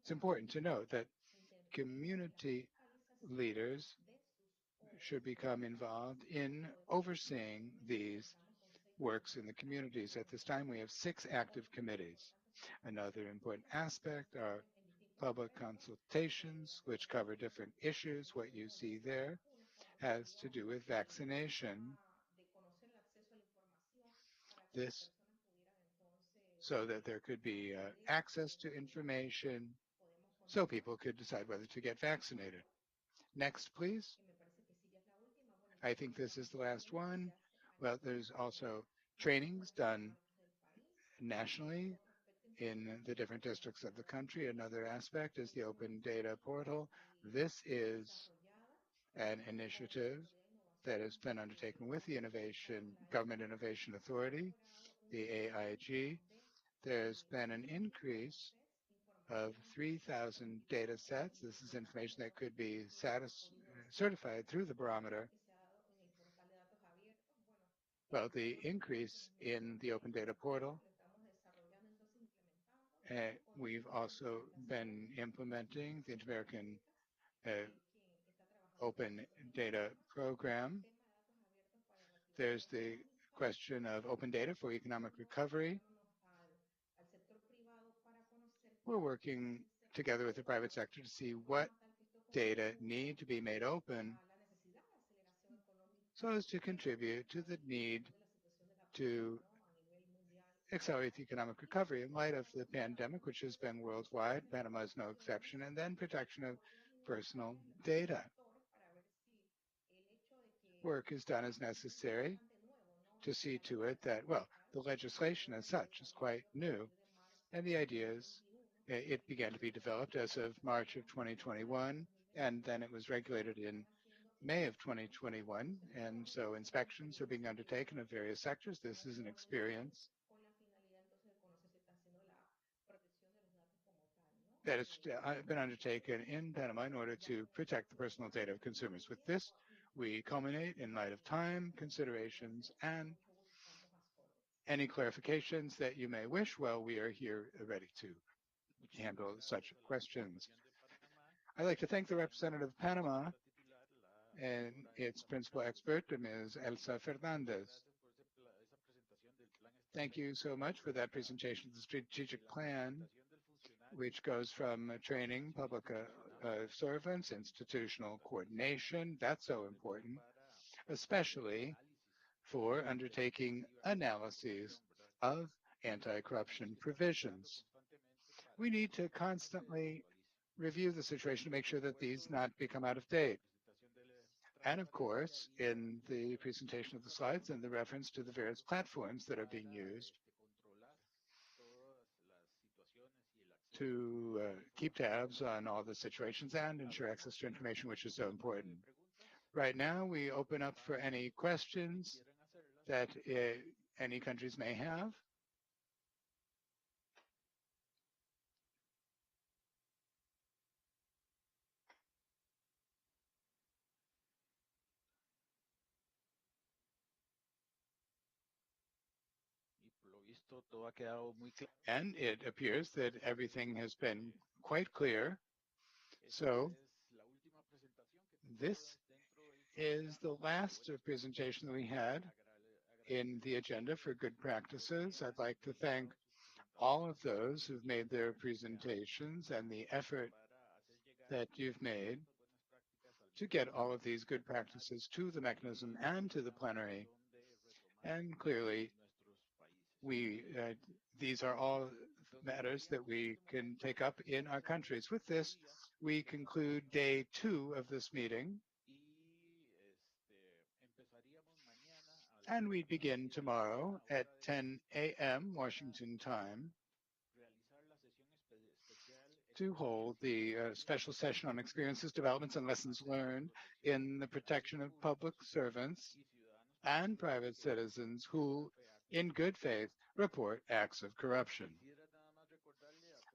S9: It's important to note that community leaders should become involved in overseeing these works in the communities. At this time, we have 6 active committees. Another important aspect are public consultations, which cover different issues. What you see there has to do with vaccination. This so that there could be access to information so people could decide whether to get vaccinated. Next, please. I think this is the last one. Well, there's also trainings done nationally in the different districts of the country. Another aspect is the Open Data Portal. This is an initiative that has been undertaken with the Government Innovation Authority, the AIG. There's been an increase of 3,000 data sets. This is information that could be certified through the barometer. Well, the increase in the open data portal, we've also been implementing the Inter-American Open Data Program. There's the question of open data for economic recovery. We're working together with the private sector to see what data need to be made open so as to contribute to the need to accelerate the economic recovery in light of the pandemic, which has been worldwide. Panama is no exception, and then protection of personal data. Work is done as necessary to see to it that, well, the legislation as such is quite new, and the idea is it began to be developed as of March of 2021, and then it was regulated in May of 2021, and so inspections are being undertaken of various sectors. This is an experience that has been undertaken in Panama in order to protect the personal data of consumers. With this, we culminate in light of time, considerations, and any clarifications that you may wish. Well, we are here ready to handle such questions. I'd like to thank the representative of Panama and its principal expert, Ms. Elsa Fernandez. Thank you so much for that presentation of the strategic plan, which goes from training public servants, institutional coordination, that's so important, especially for undertaking analyses of anti-corruption provisions. We need to constantly review the situation to make sure that these not become out of date. And of course, in the presentation of the slides and the reference to the various platforms that are being used to keep tabs on all the situations and ensure access to information, which is so important. Right now, we open up for any questions that any countries may have. And it appears that everything has been quite clear. So this is the last presentation that we had in the agenda for good practices. I'd like to thank all of those who've made their presentations and the effort that you've made to get all of these good practices to the mechanism and to the plenary. And clearly, these are all matters that we can take up in our countries. With this, we conclude day 2 of this meeting. And we begin tomorrow at 10 a.m. Washington time to hold the special session on experiences, developments, and lessons learned in the protection of public servants and private citizens who, in good faith, report acts of corruption.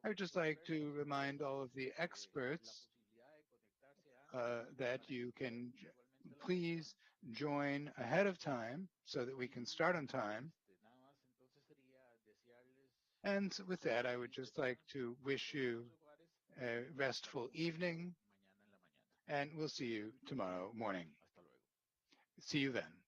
S9: I would just like to remind all of the experts that you can please join ahead of time so that we can start on time. And with that, I would just like to wish you a restful evening, and we'll see you tomorrow morning. See you then.